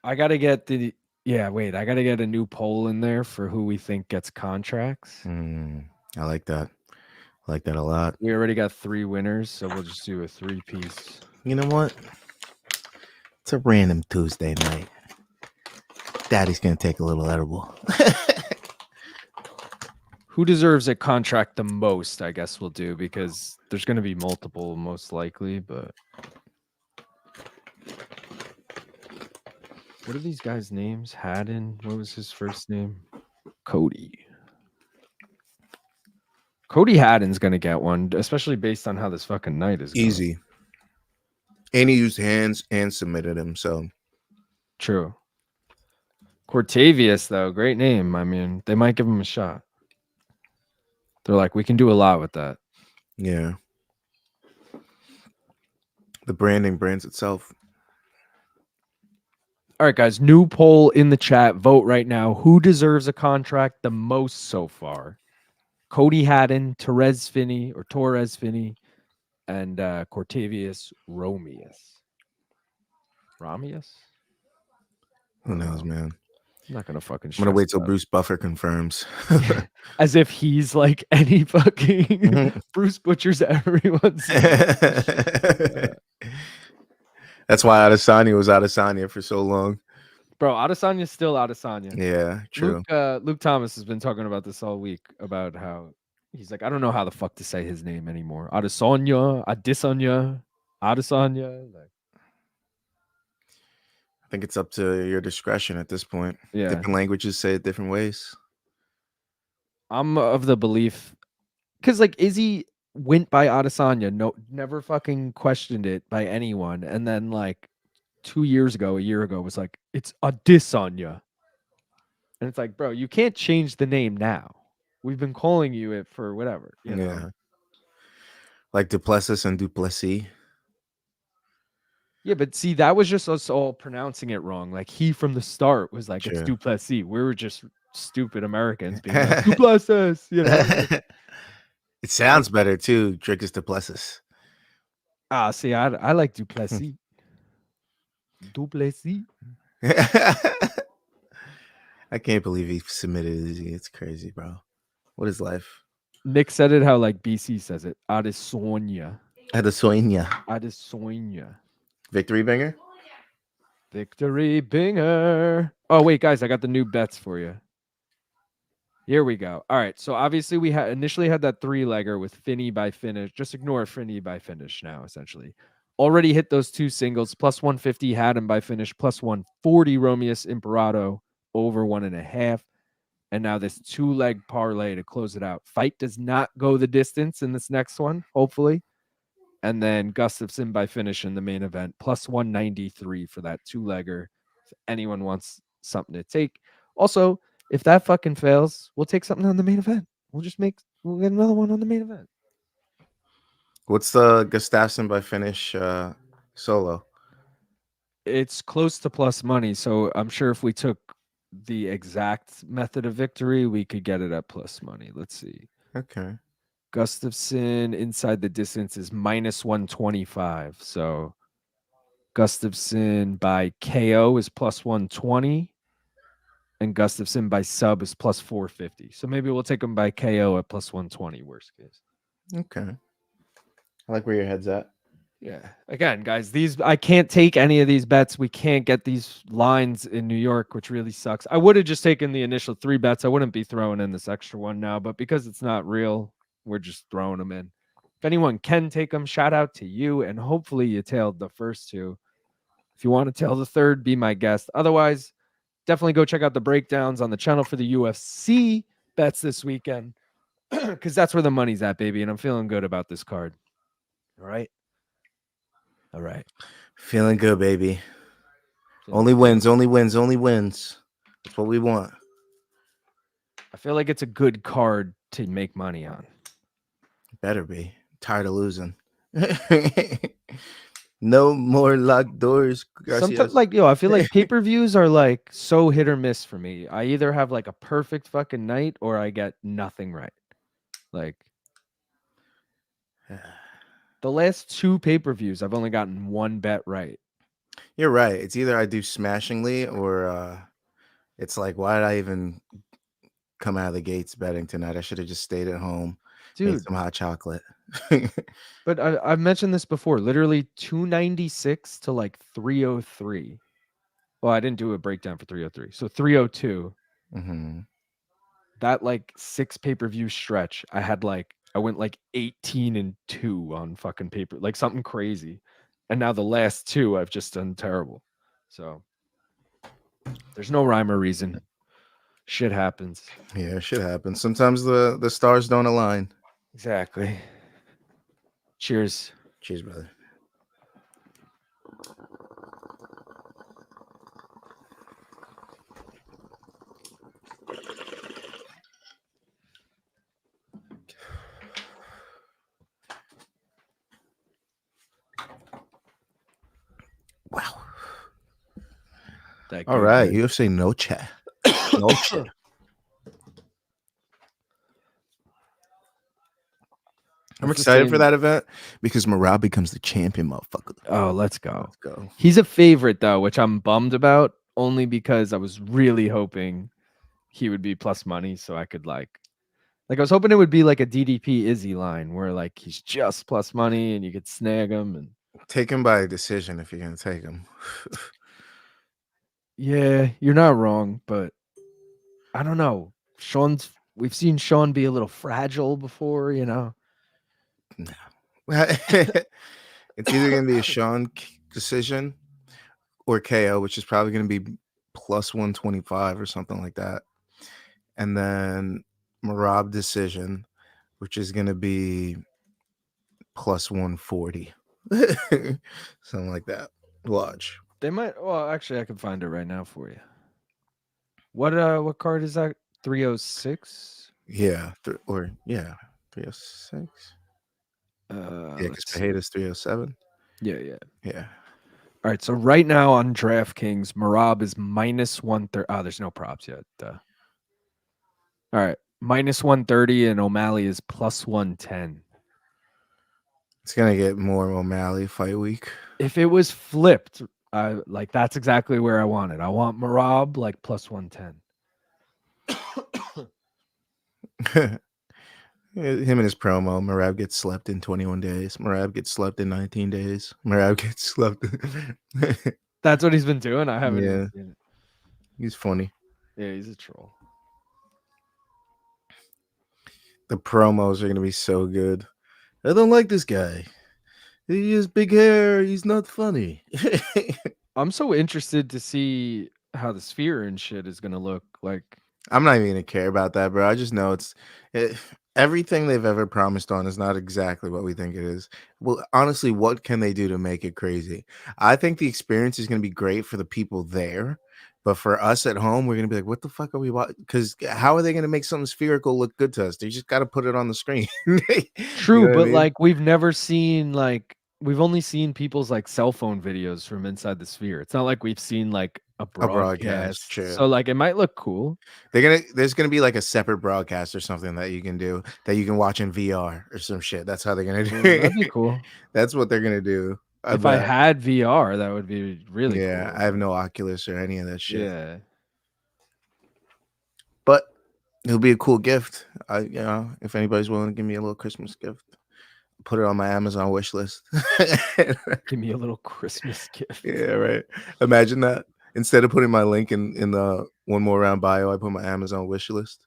I gotta get I gotta get a new poll in there for who we think gets contracts. I like that. I like that a lot. We already got 3 winners, so we'll just do a 3-piece. You know what? It's a random Tuesday night. Daddy's gonna take a little edible. Who deserves a contract the most, I guess we'll do, because there's going to be multiple most likely, but what are these guys' names? Haddon? What was his first name? Cody. Cody Haddon's going to get one, especially based on how this fucking night is going. Easy. And he used hands and submitted him, so. True. Cortavious, though, great name. I mean, they might give him a shot. They're like, we can do a lot with that. Yeah. The branding brands itself. All right, guys, new poll in the chat. Vote right now. Who deserves a contract the most so far? Cody Haddon, Torrez Finney, and Cortavious Romious. Romious? Who knows, man? I'm not gonna fucking. I'm gonna wait till Bruce Buffer confirms. As if he's like any fucking Bruce butchers everyone's. That's why Adesanya was Adesanya for so long. Bro, Adesanya's still Adesanya. Yeah, true. Luke Thomas has been talking about this all week about how he's like, I don't know how the fuck to say his name anymore. Adesanya. Like, I think it's up to your discretion at this point. Yeah. Different languages say it different ways. I'm of the belief, because like Izzy went by Adesanya, never fucking questioned it by anyone, and then like a year ago, was like, it's Adesanya, and it's like, bro, you can't change the name now. We've been calling you it for whatever, you know? Like Duplessis and Duplessis. Yeah, but see, that was just us all pronouncing it wrong. Like he from the start was like, it's Duplessis. We were just stupid Americans being like, Duplessis, you know? It sounds better too, Drickus Duplessis. See, I like Duplessis. Duplessis. I can't believe he submitted Izzy. It's crazy, bro. What is life? Nick said it how like BC says it. Adesanya. Adesanya. Adesanya. Victory banger? Victory binger. Oh, wait, guys, I got the new bets for you. Here we go. All right. So obviously we had initially had that 3-legger with Finney by finish. Just ignore Finney by finish now, essentially. Already hit those 2 singles, plus 150 Haddon by finish, plus 140 Romious Imperato over 1.5. And now this 2-leg parlay to close it out. Fight does not go the distance in this next one, hopefully. And then Gustafsson by finish in the main event, plus 193 for that 2-legger. If anyone wants something to take. Also, if that fucking fails, we'll take something on the main event. We'll get another one on the main event. What's the Gustafsson by finish solo? It's close to plus money, so I'm sure if we took the exact method of victory, we could get it at plus money. Let's see. Okay. Gustafsson inside the distance is minus 125. So Gustafsson by KO is plus 120. And Gustafsson by sub is plus 450. So maybe we'll take him by KO at plus 120, worst case. Okay. I like where your head's at. Yeah. Again, guys, I can't take any of these bets. We can't get these lines in New York, which really sucks. I would have just taken the initial 3 bets. I wouldn't be throwing in this extra one now, but because it's not real, we're just throwing them in. If anyone can take them, shout out to you. And hopefully you tailed the first 2. If you want to tail the third, be my guest. Otherwise, definitely go check out the breakdowns on the channel for the UFC bets this weekend because that's where the money's at, baby. And I'm feeling good about this card. All right. All right. Feeling good, baby. Only wins, only wins, only wins. That's what we want. I feel like it's a good card to make money on. Better be. Tired of losing. No more locked doors. Sometimes, like, I feel like pay-per-views are like so hit or miss for me. I either have like a perfect fucking night or I get nothing right. Like the last 2 pay-per-views, I've only gotten 1 bet right. You're right. It's either I do smashingly or it's like, why did I even come out of the gates betting tonight? I should have just stayed at home, made some hot chocolate. But I've mentioned this before. Literally 296 to like 303. Well, I didn't do a breakdown for 303. So 302. Mm-hmm. That like 6 pay-per-view stretch, I went like 18-2 on fucking paper, like something crazy. And now the last 2 I've just done terrible. So there's no rhyme or reason. Shit happens. Yeah, shit happens. Sometimes the stars don't align. Exactly. Cheers. Cheers, brother. Wow. All right, UFC no chat. No chat. I'm excited for that event because Merab becomes the champion, motherfucker. Oh, let's go. He's a favorite, though, which I'm bummed about, only because I was really hoping he would be plus money so I could like I was hoping it would be like a DDP Izzy line where like he's just plus money and you could snag him and take him by decision if you're going to take him. Yeah, you're not wrong, but I don't know. We've seen Sean be a little fragile before, No. It's either going to be a Sean decision or KO, which is probably going to be plus 125 or something like that. And then Merab decision, which is going to be plus 140. Something like that. Watch. They might. Well, actually, I can find it right now for you. What card is that? 306? Yeah. 306. Yeah, because Pajeda's 307. Yeah. All right, so right now on DraftKings, Merab is minus 130. Oh, there's no props yet. All right, minus 130, and O'Malley is plus 110. It's gonna get more O'Malley fight week. If it was flipped, like that's exactly where I want it. I want Marab like plus 110. Him and his promo. Marab gets slept in 21 days. Marab gets slept in 19 days. Marab gets slept. That's what he's been doing. I haven't even seen it. He's funny. Yeah, he's a troll. The promos are gonna be so good. I don't like this guy. He has big hair. He's not funny. I'm so interested to see how the sphere and shit is gonna look like. I'm not even gonna care about that, bro. I just know everything they've ever promised on is not exactly what we think it is. Well, honestly, what can they do to make it crazy? I think the experience is gonna be great for the people there, but for us at home, we're gonna be like, "What the fuck are we watching?" Because how are they gonna make something spherical look good to us? They just got to put it on the screen. True, You know what I but mean? like we've never seen like we've only seen people's like cell phone videos from inside the sphere. It's not like we've seen like a A broadcast, broadcast. true. So like it might look cool. There's gonna be like a separate broadcast or something that you can do that you can watch in VR or some shit. That's how they're gonna do it. That'd be cool. That's what they're gonna do. If I had VR, that would be really cool. Yeah, I have no Oculus or any of that shit. Yeah. But it'll be a cool gift. If anybody's willing to give me a little Christmas gift, put it on my Amazon wish list. Give me a little Christmas gift. Yeah, right. Imagine that. Instead of putting my link in the one more round bio, I put my Amazon wish list.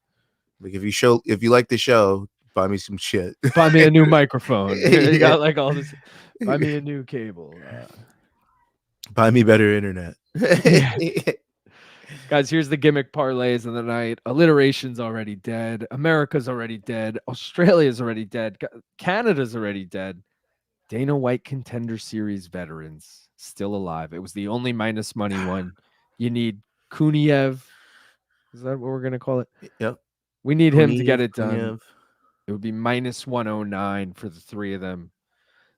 Like if you like the show, buy me some shit. Buy me a new microphone. You got like all this. Buy me a new cable. Buy me better internet. Guys, here's the gimmick parlays of the night. Alliteration's already dead. America's already dead. Australia's already dead. Canada's already dead. Dana White Contender Series veterans still alive. It was the only minus money one. You need Kuniev. Is that what we're going to call it? Yep. We need him to get it done. Kuniev. It would be minus 109 for the three of them.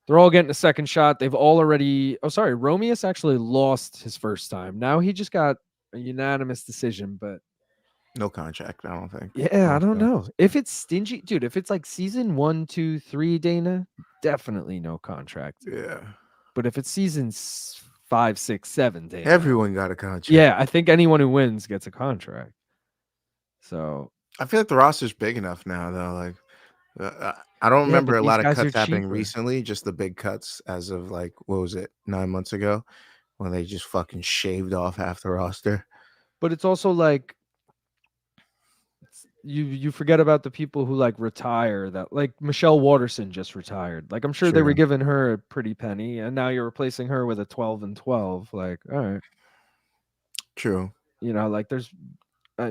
They're all getting a second shot. They've all already. Oh, sorry. Romious actually lost his first time. Now he just got a unanimous decision, but no contract, I don't think. Yeah, I don't know. If it's stingy, dude, if it's like season 1, 2, 3, Dana, definitely no contract. Yeah. But if it's seasons 5, 6, 7, Dana. Everyone got a contract. Yeah, I think anyone who wins gets a contract. So I feel like the roster's big enough now, though. Like, I don't remember a lot of cuts happening recently, just the big cuts as of like, what was it, 9 months ago, when they just fucking shaved off half the roster. But it's also like you forget about the people who like retire, that like Michelle Waterson just retired. Like I'm sure they were giving her a pretty penny, and now you're replacing her with a 12 and 12. Like, all right. True. You know, like there's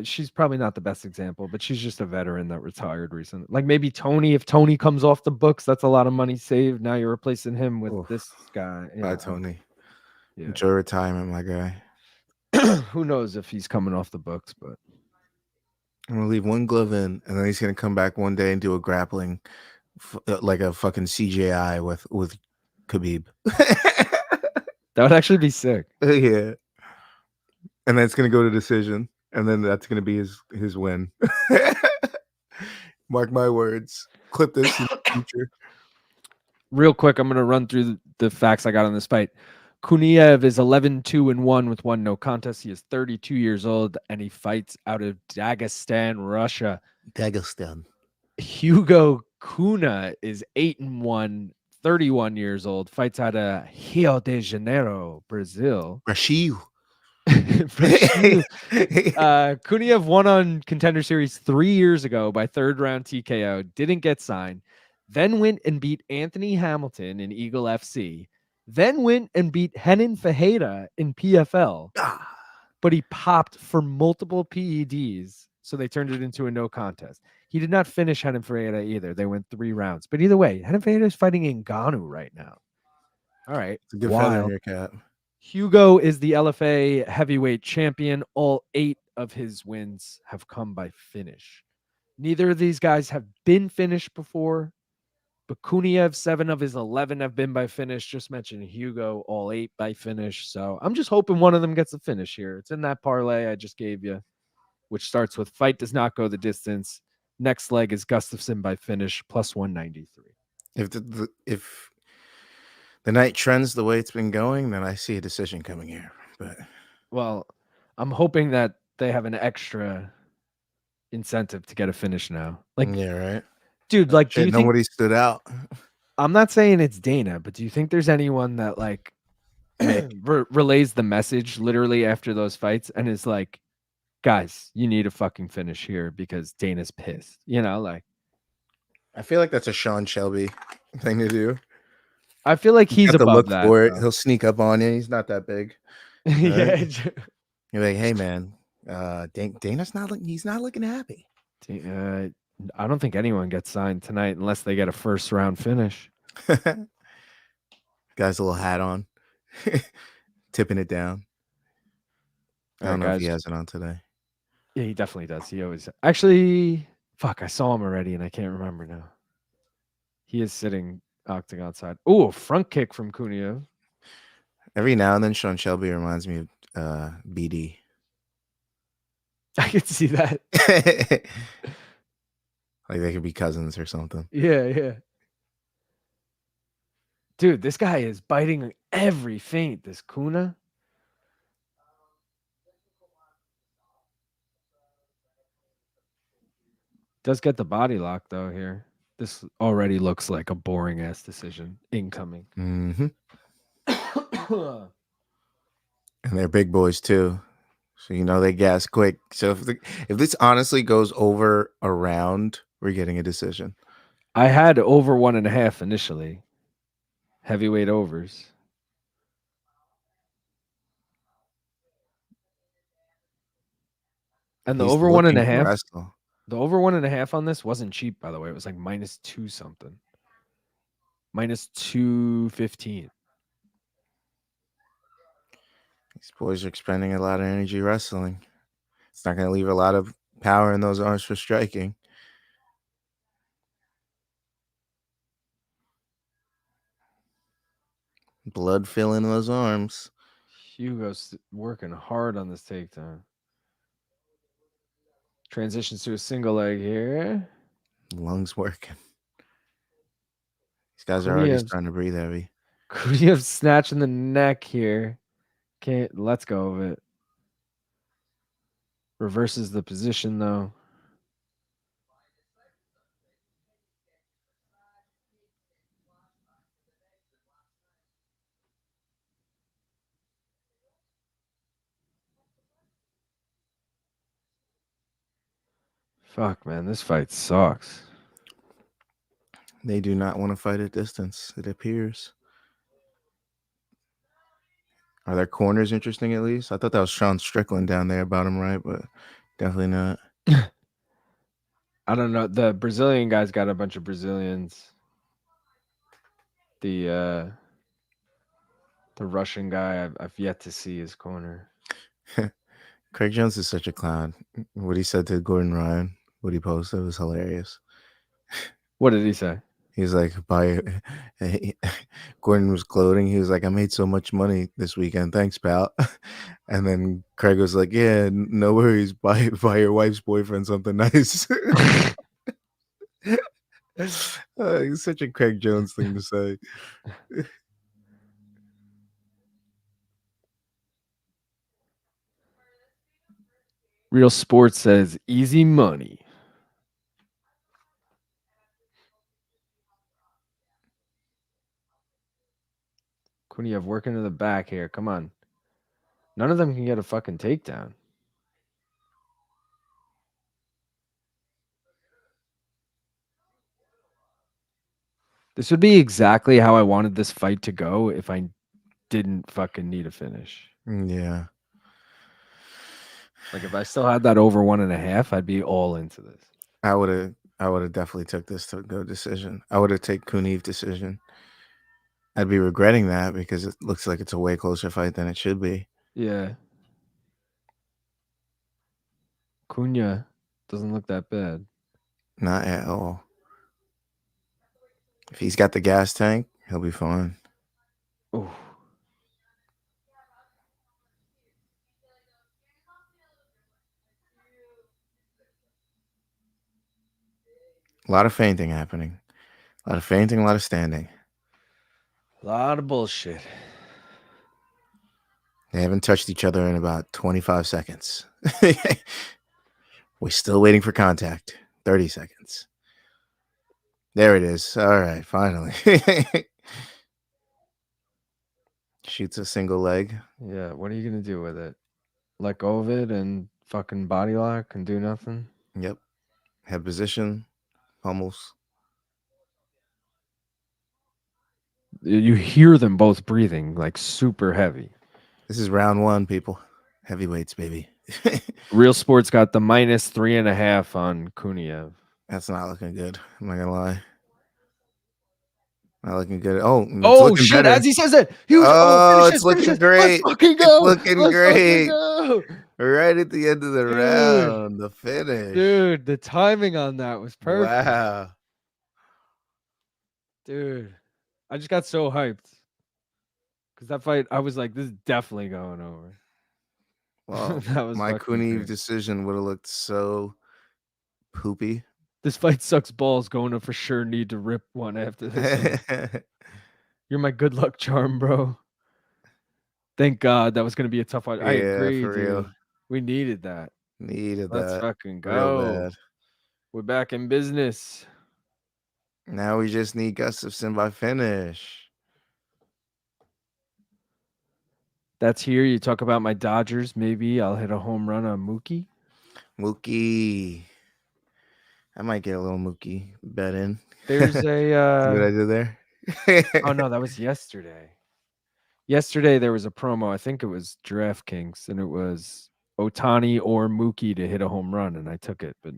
she's probably not the best example, but she's just a veteran that retired recently. Like maybe Tony, if Tony comes off the books, that's a lot of money saved. Now you're replacing him with this guy. Bye, Tony. Yeah. Enjoy retirement, my guy. Who knows if he's coming off the books, but I'm gonna leave one glove in, and then he's gonna come back one day and do a grappling, like a fucking CGI with Khabib. That would actually be sick. Yeah. And then it's gonna go to decision, and then that's gonna be his win. Mark my words. Clip this in the future. Real quick, I'm gonna run through the facts I got on this fight. Kuniev is 11-2-1 with 1 no contest. He is 32 years old, and he fights out of Dagestan, Russia. Dagestan. Hugo Cunha is 8-1, 31 years old. Fights out of Rio de Janeiro, Brazil. Brazil. Kuniev won on Contender Series 3 years ago by third round TKO. Didn't get signed. Then went and beat Anthony Hamilton in Eagle FC. Then went and beat Renan Ferreira in PFL. But he popped for multiple PEDs, so they turned it into a no contest. He did not finish Renan Ferreira either. They went 3 rounds. But either way, Renan Ferreira is fighting Ngannou right now. All right. It's a good feather in your cap. Hugo is the LFA heavyweight champion. All 8 of his wins have come by finish. Neither of these guys have been finished before. But Kuniev, 7 of his 11 have been by finish. Just mentioned Hugo, all 8 by finish. So I'm just hoping one of them gets a finish here. It's in that parlay I just gave you, which starts with fight does not go the distance. Next leg is Gustafsson by finish, plus 193. If the night trends the way it's been going, then I see a decision coming here. But Well, I'm hoping that they have an extra incentive to get a finish now. Like, yeah, right. dude, like, do Shit, you think nobody stood out. I'm not saying it's Dana, but do you think there's anyone that like Mick, relays the message literally after those fights and is like, guys, you need a fucking finish here because Dana's pissed. You know, like I feel like that's a Sean Shelby thing to do. I feel like He's he's got the above look that. for it. Though. He'll sneak up on you. He's not that big. Yeah. Right? You're like, hey man, Dana's not looking. He's not looking happy. I don't think anyone gets signed tonight unless they get a first round finish. Guy's a little hat on, tipping it down. I don't know if he has it on today. Yeah, he definitely does. He always actually. Fuck, I saw him already and I can't remember now. He is sitting octagon side. Oh, front kick from Kuniev. Every now and then, Sean Shelby reminds me of BD. I can see that. Like they could be cousins or something. Yeah. Dude, this guy is biting every feint. This Cunha. Does get the body lock though here. This already looks like a boring ass decision incoming. Mm-hmm. And they're big boys too, so you know they gas quick. So if this honestly goes over a round, we're getting a decision. I had over 1.5 initially. Heavyweight overs. And the He's over looking to 1.5. wrestle. The over 1.5 on this wasn't cheap, by the way. It was like -2 something. -215. These boys are expending a lot of energy wrestling. It's not going to leave a lot of power in those arms for striking. Blood filling those arms. Hugo's working hard on this takedown. Transitions to a single leg here. Lungs working. These guys are already starting to breathe heavy. Kuniev snatching the neck here. Can't. Let's go of it. Reverses the position though. Fuck, man, this fight sucks. They do not want to fight at distance, it appears. Are their corners interesting at least? I thought that was Sean Strickland down there, bottom right, but definitely not. I don't know. The Brazilian guy's got a bunch of Brazilians. The Russian guy, I've yet to see his corner. Craig Jones is such a clown. What he said to Gordon Ryan, what he posted was hilarious. What did he say? He's like, Gordon was gloating. He was like, I made so much money this weekend. Thanks, pal. And then Craig was like, yeah, no worries. Buy your wife's boyfriend something nice. It's such a Craig Jones thing to say. Real Sports says easy money. Kuniev working to the back here. Come on. None of them can get a fucking takedown. This would be exactly how I wanted this fight to go if I didn't fucking need a finish. Yeah. Like if I still had that over 1.5, I'd be all into this. I would have definitely took this to go decision. I would have taken Kuniev decision. I'd be regretting that because it looks like it's a way closer fight than it should be. Yeah. Cunha doesn't look that bad. Not at all. If he's got the gas tank, he'll be fine. Ooh. A lot of fainting happening. A lot of fainting, a lot of standing. A lot of bullshit. They haven't touched each other in about 25 seconds. We're still waiting for contact. 30 seconds. There it is. All right, finally. Shoots a single leg. Yeah, what are you going to do with it? Let go of it and fucking body lock and do nothing? Yep. Head position. Pummels. You hear them both breathing like super heavy. This is round one, people. Heavyweights, baby. Real Sports got the -3.5 on Kuniev. That's not looking good. I'm not gonna lie. Not looking good. Oh, it's looking shit! better. As he says it, he was. It's looking great. Let's fucking go. It's looking Let's great. Fucking go. Right at the end of the round, the finish. Dude, the timing on that was perfect. Wow. Dude, I just got so hyped. Because that fight, I was like, this is definitely going over. Well, that was my Kuniev great. decision would have looked so poopy. This fight sucks balls. Going to for sure need to rip one after this one. You're my good luck charm, bro. Thank God that was going to be a tough fight. I agree, for dude. real. We needed that. Let's fucking go. Real bad. We're back in business. Now we just need Gustafsson by finish. That's here. You talk about my Dodgers. Maybe I'll hit a home run on Mookie. I might get a little Mookie bet in. There's a See what I did there? Oh no, that was yesterday. Yesterday there was a promo. I think it was DraftKings, and it was Ohtani or Mookie to hit a home run, and I took it, but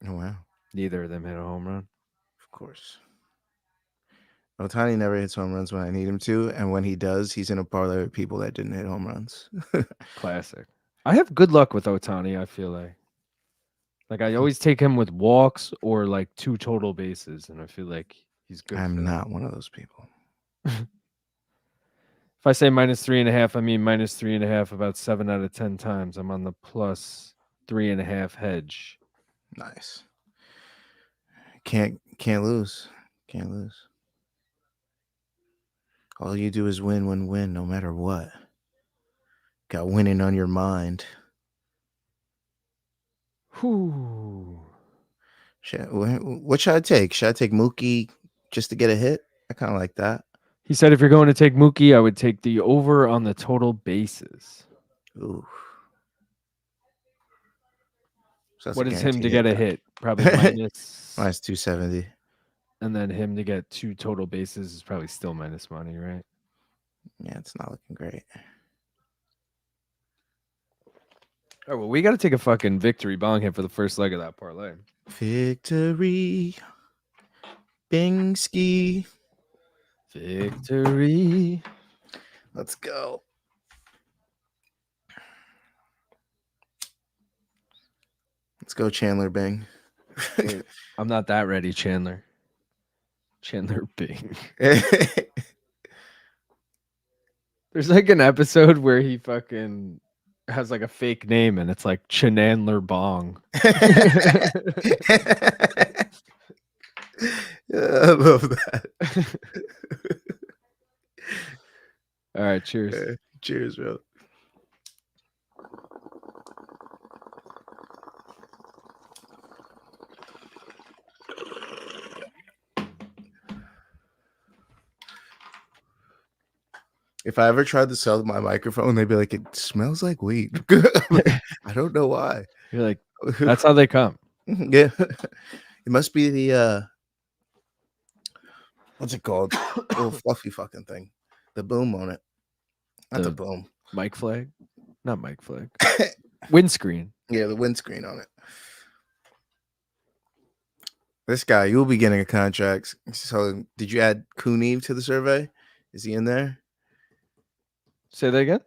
oh wow, neither of them hit a home run. Of course. Ohtani never hits home runs when I need him to, and when he does, he's in a parlay with people that didn't hit home runs. Classic. I have good luck with Ohtani, I feel like I always take him with walks or like 2 total bases, and I feel like he's good. I'm not one of those people. If I say -3.5, I mean -3.5 about 7 out of 10 times. I'm on the +3.5 hedge. Nice. Can't lose. Can't lose. All you do is win, no matter what. Got winning on your mind. Whew. What should I take? Should I take Mookie just to get a hit? I kind of like that. He said if you're going to take Mookie, I would take the over on the total bases. Ooh. So what is him to get a hit? Probably minus 270. And then him to get 2 total bases is probably still minus money, right? Yeah, it's not looking great. Oh, well, we got to take a fucking victory bong hit for the first leg of that parlay. Victory. Bing ski. Victory. Let's go. Let's go, Chandler Bing. Wait, I'm not that ready, Chandler. Chandler Bing. There's like an episode where he fucking has like a fake name and it's like Chandler Bong. I love that. All right, cheers. Cheers, bro. If I ever tried to sell my microphone, they'd be like, it smells like weed. I don't know why. You're like, that's how they come. Yeah. It must be the what's it called? Little fluffy fucking thing. The boom on it. Not the boom. Mic flag? Not mic flag. Windscreen. Yeah, the windscreen on it. This guy, you will be getting a contract. So did you add Kuniev to the survey? Is he in there? Say that again?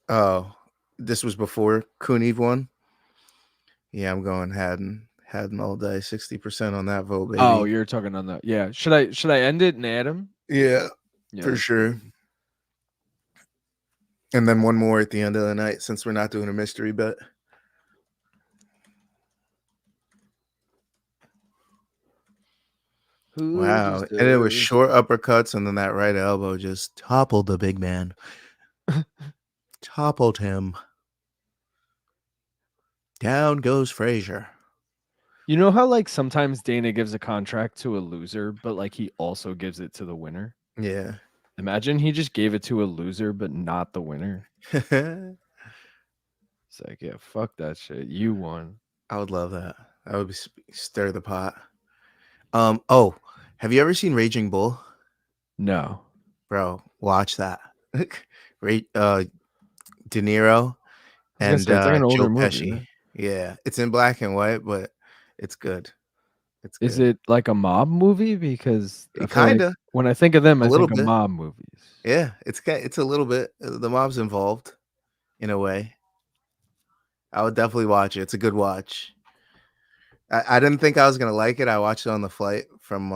Oh, this was before Kuniev won? Yeah, I'm going Haddon. Haddon all day. 60% on that vote, baby. Oh, you're talking on that. Yeah. Should I end it and add him? Yeah, for sure. And then one more at the end of the night since we're not doing a mystery bet. Who Wow. And it was deserves short uppercuts, and then that right elbow just toppled the big man. Toppled him. Down goes Frazier. You know how like sometimes Dana gives a contract to a loser, but like he also gives it to the winner? Yeah. Imagine he just gave it to a loser, but not the winner. I It's like, yeah, fuck that shit. You won. would love that. That would be stir the pot. Oh, have you ever seen Raging Bull? No. Bro, watch that. De Niro I was gonna and say it's like an Joe older movie, Pesci. right? Yeah, it's in black and white, but it's good. It's Is good. it like a mob movie? Because I feel like Kinda, when I think of them, a I little think of bit. mob movies. Yeah, it's a little bit. The mob's involved in a way. I would definitely watch it. It's a good watch. I didn't think I was gonna like it. I watched it on the flight from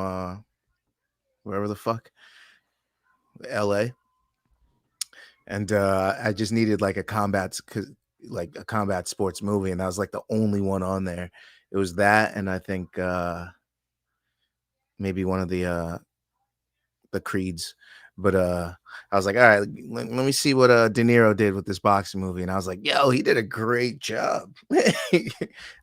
wherever the fuck, LA, and I just needed like like a combat sports movie, and that was like the only one on there. It was that, and I think maybe one of the Creeds. But I was like, all right, let me see what De Niro did with this boxing movie, and I was like, yo, he did a great job. I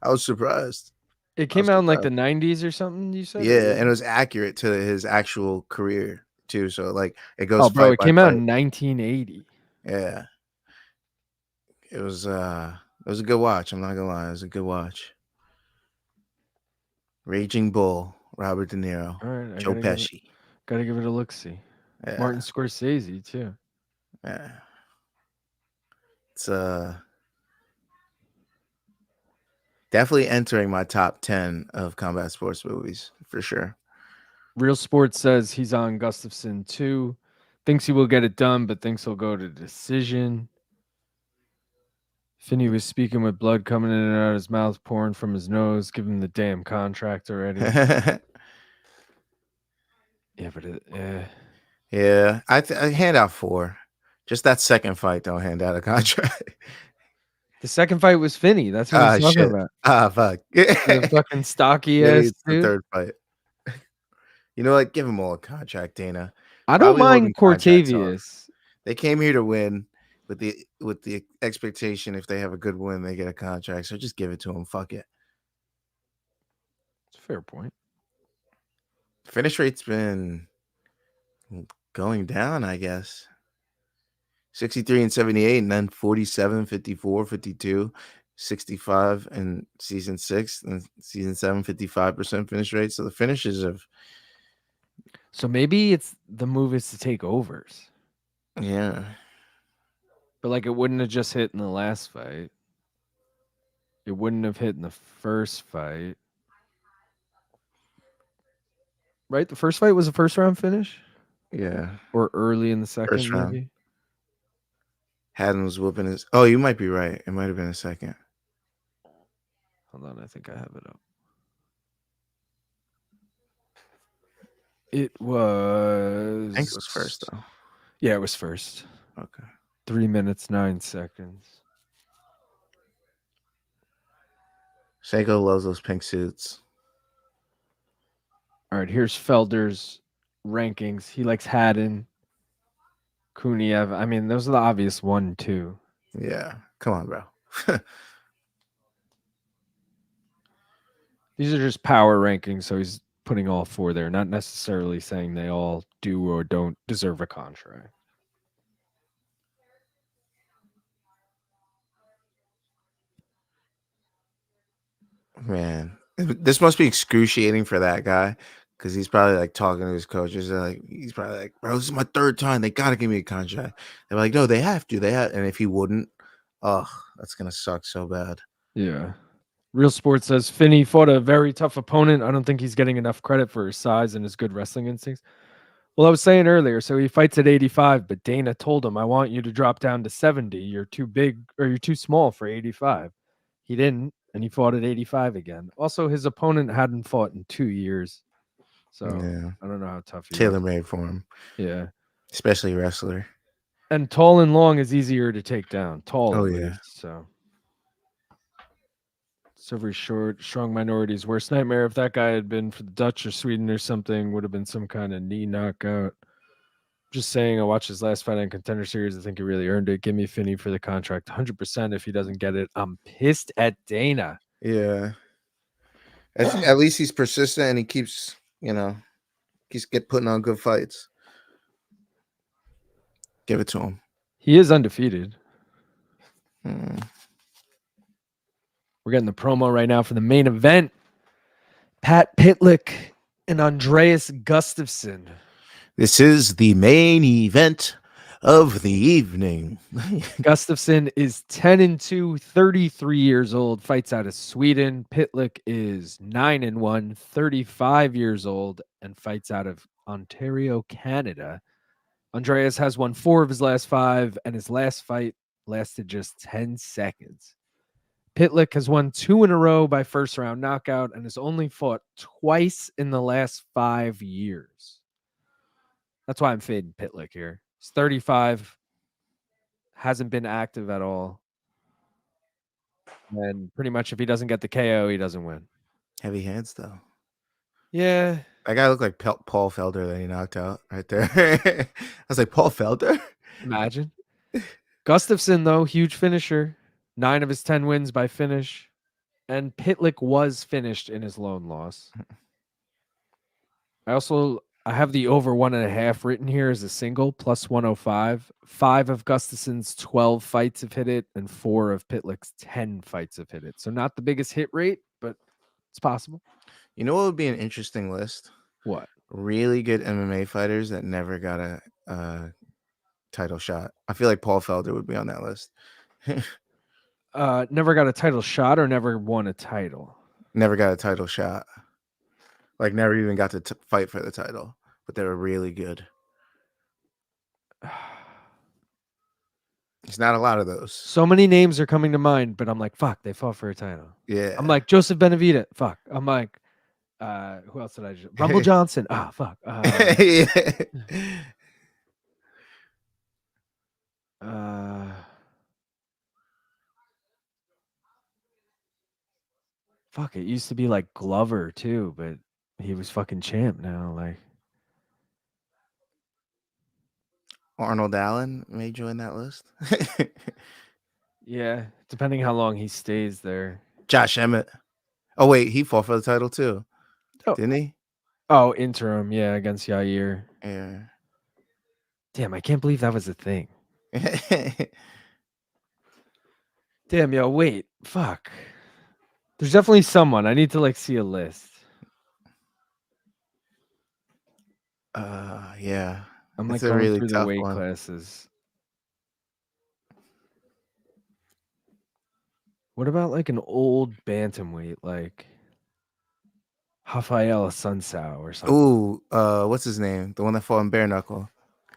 was surprised. It I was came out in like surprised. the 90s or something, you said? Or Yeah, and it early? was accurate to his actual career too. So like it goes Oh, bro, fight it by came out fight. in 1980. Yeah. It was a good watch. I'm not gonna lie, it was a good watch. Raging Bull, Robert De Niro, All right, I Joe Pesci. gotta give it a look see. Martin Yeah, Scorsese too. yeah. It's definitely entering my top 10 of combat sports movies for sure. Real Sports says he's on Gustafsson too. Thinks he will get it done, but thinks he'll go to decision. Finney was speaking with blood coming in and out of his mouth, pouring from his nose. Give him the damn contract already. Yeah, but Yeah, I hand out 4. Just that second fight, don't hand out a contract. the second fight was Finney. That's what I'm Ah, talking shit. about. Ah, fuck. The fucking stocky Maybe ass it's the dude. third fight. You know what? Give them all a contract, Dana. I don't Probably holding mind contracts off. Cortavious. They came here to win with the expectation if they have a good win, they get a contract. So just give it to them. Fuck it. It's a fair point. Finish rate's been going down, I guess. 63 and 78, and then 47, 54, 52, 65 in season 6, and season 7, 55% finish rate. So the finishes of, So maybe it's the move is to take overs. yeah. But like it wouldn't have just hit in the last fight. It wouldn't have hit in the first fight. Right? The first fight was a first round finish? Yeah. Or early in the second, First round. maybe? Haddon was whooping his. Oh, you might be right. It might have been a second. Hold on, I think I have it up. It was. I think it was first, though. Yeah, it was first. Okay. 3 minutes, 9 seconds. Seiko loves those pink suits. All right, here's Felder's rankings. He likes Haddon, Kuniev. I mean, those are the obvious 1, 2. Yeah. Come on, bro. These are just power rankings, so he's putting all 4 there, not necessarily saying they all do or don't deserve a contract. Man, this must be excruciating for that guy because he's probably like talking to his coaches. Like he's probably like, "Bro, this is my 3rd time. They gotta give me a contract." They're like, "No, they have to. They have." And if he wouldn't, oh, that's gonna suck so bad. Yeah. Real Sports says Finney fought a very tough opponent. I don't think he's getting enough credit for his size and his good wrestling instincts. Well, I was saying earlier, so he fights at 85, but Dana told him, I want you to drop down to 70. You're too big or you're too small for 85. He didn't, and he fought at 85 again. Also, his opponent hadn't fought in 2 years. So Yeah, I don't know how tough he tailor was. made for him. Yeah. Especially wrestler. And tall and long is easier to take down. Tall, Oh at yeah. least. So So very short, strong minorities. Worst nightmare. If that guy had been for the Dutch or Sweden or something, would have been some kind of knee knockout. Just saying, I watched his last fight on Contender Series. I think he really earned it. Give me Finney for the contract, 100%. If he doesn't get it, I'm pissed at Dana. Yeah. At least he's persistent and he keeps, putting on good fights. Give it to him. He is undefeated. Hmm. We're getting the promo right now for the main event. Pat Pytlik and Andreas Gustafsson. This is the main event of the evening. Gustafsson is 10-2, 33 years old, fights out of Sweden. Pytlik is 9-1, 35 years old, and fights out of Ontario, Canada. Andreas has won 4 of his last 5, and his last fight lasted just 10 seconds. Pytlik has won 2 in a row by first round knockout and has only fought twice in the last 5 years. That's why I'm fading Pytlik here. He's 35, hasn't been active at all. And pretty much if he doesn't get the KO, he doesn't win. Heavy hands, though. Yeah. That guy looked like Paul Felder that he knocked out right there. I was like, Paul Felder? Imagine. Gustafsson, though, huge finisher. 9 of his 10 wins by finish. And Pytlik was finished in his lone loss. I have the over 1.5 written here as a single, plus 105. 5 of Gustafsson's 12 fights have hit it, and 4 of Pytlik's 10 fights have hit it. So not the biggest hit rate, but it's possible. You know what would be an interesting list? What? Really good MMA fighters that never got a title shot. I feel like Paul Felder would be on that list. Never got a title shot or never won a title? Never got a title shot. Like, never even got to fight for the title, but they were really good. It's not a lot of those. So many names are coming to mind, but I'm like, fuck, they fought for a title. Yeah. I'm like, Joseph Benavidez. Fuck. I'm like, who else did I just... Rumble Johnson. Fuck. Fuck, it used to be like Glover too, but he was fucking champ now. Like Arnold Allen may join that list. yeah, depending how long he stays there. Josh Emmett. Oh wait, he fought for the title too, didn't he? Oh, interim, yeah, against Yair. Yeah. Damn, I can't believe that was a thing. Damn, yo, wait, fuck. There's definitely someone. I need to like see a list. Yeah. I'm like it's a going really through the tough weight one. classes. What about like an old bantamweight, like Rafael Sunsao or something? Ooh, what's his name? The one that fought in bare knuckle.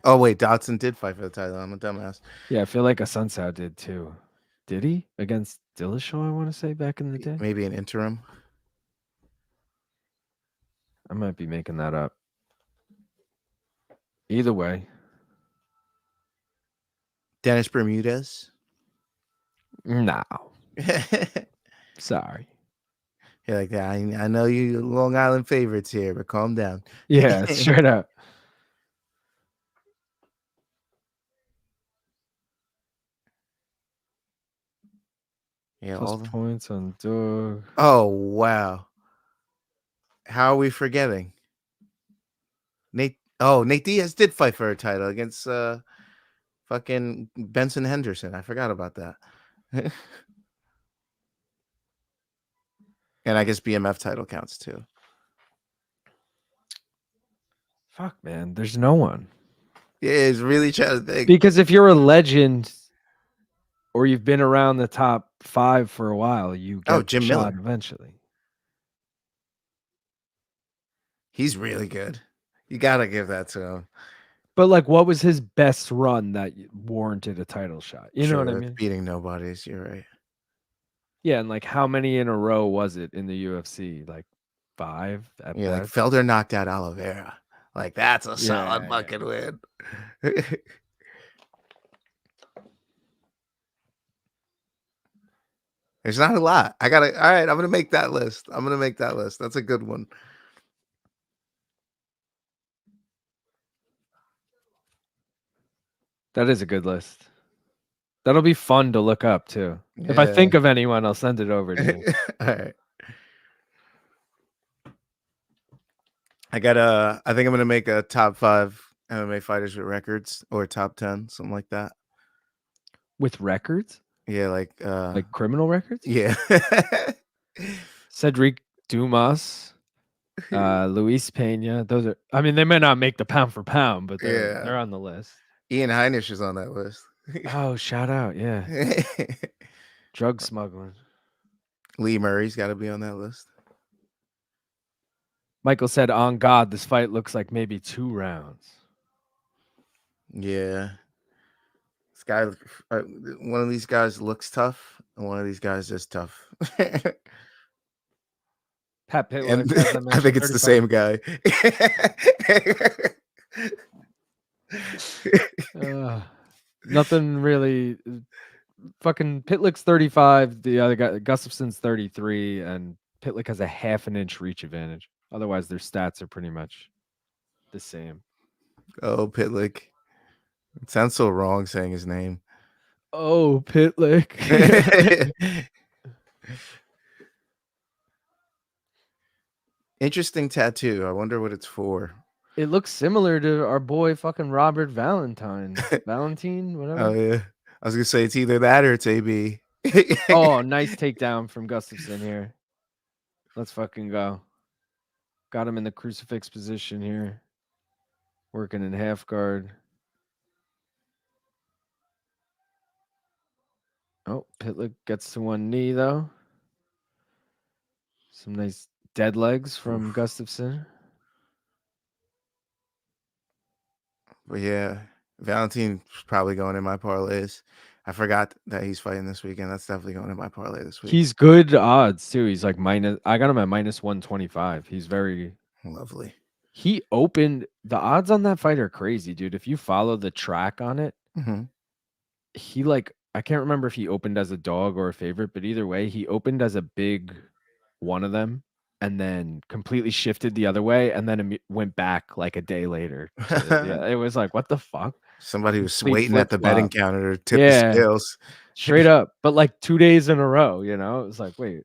Oh wait, Dodson did fight for the title. I'm a dumbass. Yeah, I feel like a Sunsao did too. Did he? Against Dillashaw, I want to say, back in the day? Maybe an interim. I might be making that up. Either way. Dennis Bermudez. No. Sorry. You're like, I know you Long Island favorites here, but calm down. Yeah, straight up. Yeah, Plus all the points on Doug. Oh wow. How are we forgetting? Nate Diaz did fight for a title against fucking Benson Henderson. I forgot about that. And I guess BMF title counts too. Fuck, man. There's no one. Yeah, it's really trying to think. Because if you're a legend or you've been around the top 5 for a while, you get Jim shot Miller. eventually. He's really good. You gotta give that to him. But like, what was his best run that warranted a title shot? You know what I mean? Beating nobodies. You're right. Yeah, and like, how many in a row was it in the UFC? Like 5 at Yeah, like best? Felder knocked out Oliveira. Like, that's a solid fucking win. There's not a lot. All right, I'm gonna make that list. That's a good one. That is a good list. That'll be fun to look up too. Yeah. If I think of anyone, I'll send it over to you. All right. I think I'm gonna make a top 5 MMA fighters with records, or top 10, something like that. With records? Yeah, like criminal records? Yeah. Cedric Dumas, Luis Pena. Those are. I mean, they may not make the pound for pound, but they're on the list. Ian Heinisch is on that list. Oh, shout out! Yeah, drug smuggling. Lee Murray's got to be on that list. Michael said, "On God, this fight looks like maybe 2 rounds." Yeah. This guy, one of these guys looks tough, and one of these guys is tough. Pat Pytlik, and I think it's 35. The same guy. Nothing really. Fucking Pytlik's 35. The other guy, Gustafsson's 33, and Pytlik has a half an inch reach advantage. Otherwise, their stats are pretty much the same. Oh, Pytlik. It sounds so wrong saying his name. Oh, Pytlik. Interesting tattoo. I wonder what it's for. It looks similar to our boy fucking Robert Valentine. Whatever. Oh, yeah. I was going to say it's either that or it's AB. Oh, nice takedown from Gustafsson here. Let's fucking go. Got him in the crucifix position here. Working in half guard. Oh, Pytlik gets to one knee, though. Some nice dead legs from Gustafsson. But yeah, Valentine's probably going in my parlays. I forgot that he's fighting this weekend. That's definitely going in my parlay this week. He's good odds too. He's like minus. I got him at minus 125. He's very lovely. He opened the odds on that fight are crazy, dude. If you follow the track on it, he I can't remember if he opened as a dog or a favorite, but either way, he opened as a big one of them and then completely shifted the other way and then went back like a day later. Yeah, it was like, what the fuck? Somebody was waiting at the betting counter to tip the scales. Straight up. But like 2 days in a row, you know? It was like, wait.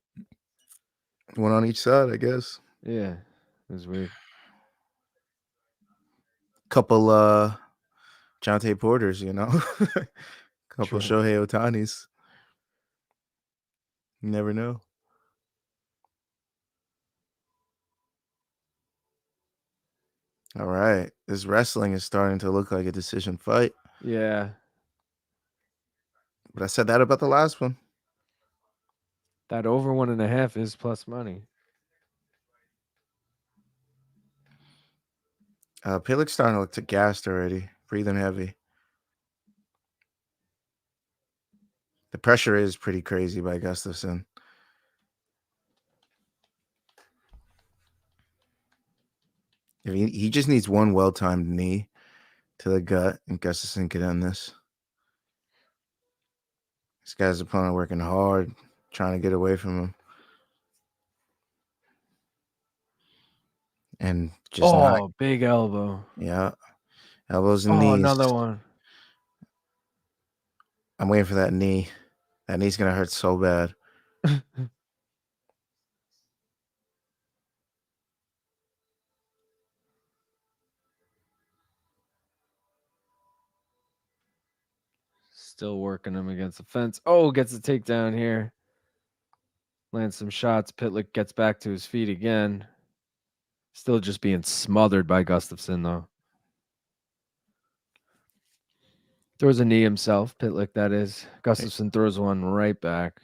One on each side, I guess. Yeah. It was weird. Couple Jonte Porters, you know? Couple Shohei Otanis. You never know. All right. This wrestling is starting to look like a decision fight. Yeah. But I said that about the last one. That over 1.5 is plus money. Pytlik's starting to look gassed already. Breathing heavy. The pressure is pretty crazy by Gustafsson. He just needs one well-timed knee to the gut, and Gustafsson could end this. This guy's opponent working hard, trying to get away from him. And just big elbow. Yeah. Elbows and knees. Another one. I'm waiting for that knee. That knee's going to hurt so bad. Still working him against the fence. Oh, gets a takedown here. Lands some shots. Pytlik gets back to his feet again. Still just being smothered by Gustafsson, though. Throws a knee himself. Pytlik, that is. Gustafsson throws one right back.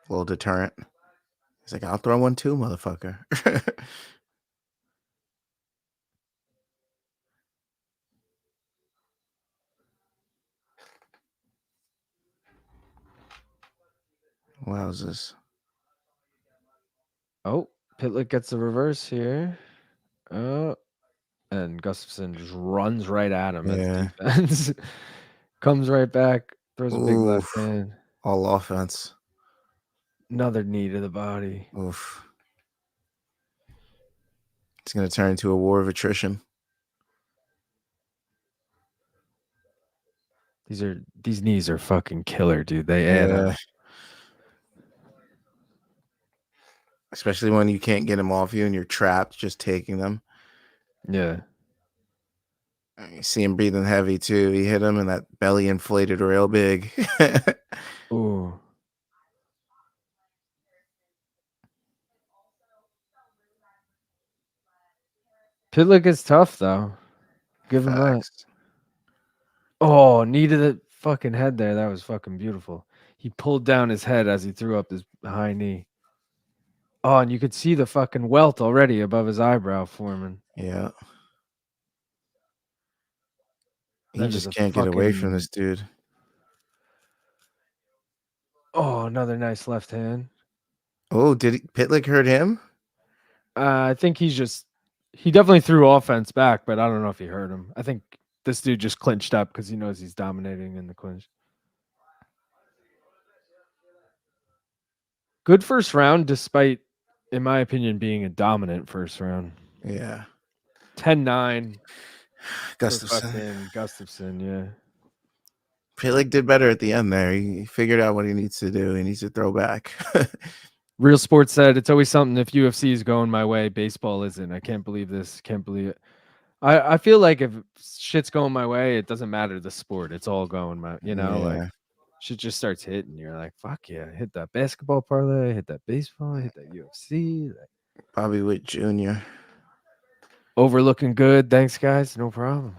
A little deterrent. He's like, I'll throw one too, motherfucker. Wowzers. Oh, Pytlik gets the reverse here. Oh, and Gustafsson just runs right at him. Yeah. Defense. Comes right back. Throws a big left hand. All offense. Another knee to the body. Oof. It's going to turn into a war of attrition. These knees are fucking killer, dude. They add up. Especially when you can't get them off you and you're trapped just taking them. Yeah. You see him breathing heavy too. He hit him and that belly inflated real big. Ooh. Pytlik is tough though. Give him that. Oh, knee to the fucking head there. That was fucking beautiful. He pulled down his head as he threw up his high knee. Oh, and you could see the fucking welt already above his eyebrow forming. Yeah. He just can't get away from this dude. Oh, another nice left hand. Oh, did Pytlik hurt him? I think he definitely threw offense back, but I don't know if he hurt him. I think this dude just clinched up because he knows he's dominating in the clinch. Good first round, despite, in my opinion, being a dominant first round. Yeah. 10-9. Gustafsson. Gustafsson, yeah. Pytlik did better at the end there. He figured out what he needs to do. He needs to throw back. Real Sports said, it's always something if UFC is going my way, baseball isn't. I can't believe this. Can't believe it. I feel like if shit's going my way, it doesn't matter the sport. It's all going my, like shit just starts hitting. You're like, fuck yeah, hit that basketball parlay, hit that baseball, hit that UFC. Bobby Witt Jr. Overlooking good. Thanks, guys. No problem.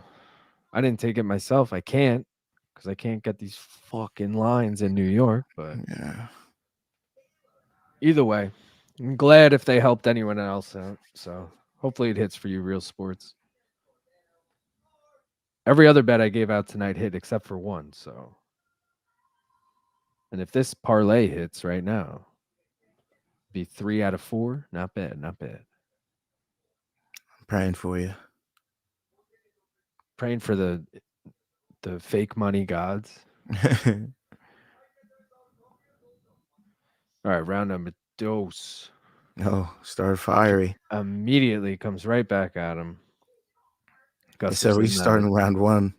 I didn't take it myself. I can't because I can't get these fucking lines in New York. But yeah. Either way, I'm glad if they helped anyone else out. So hopefully it hits for you, Real Sports. Every other bet I gave out tonight hit except for one. So, and if this parlay hits right now, be 3 out of 4. Not bad. Not bad. I'm praying for you. Praying for the fake money gods. All right, round number dose. No, start fiery. Immediately comes right back at him. So we starting round one.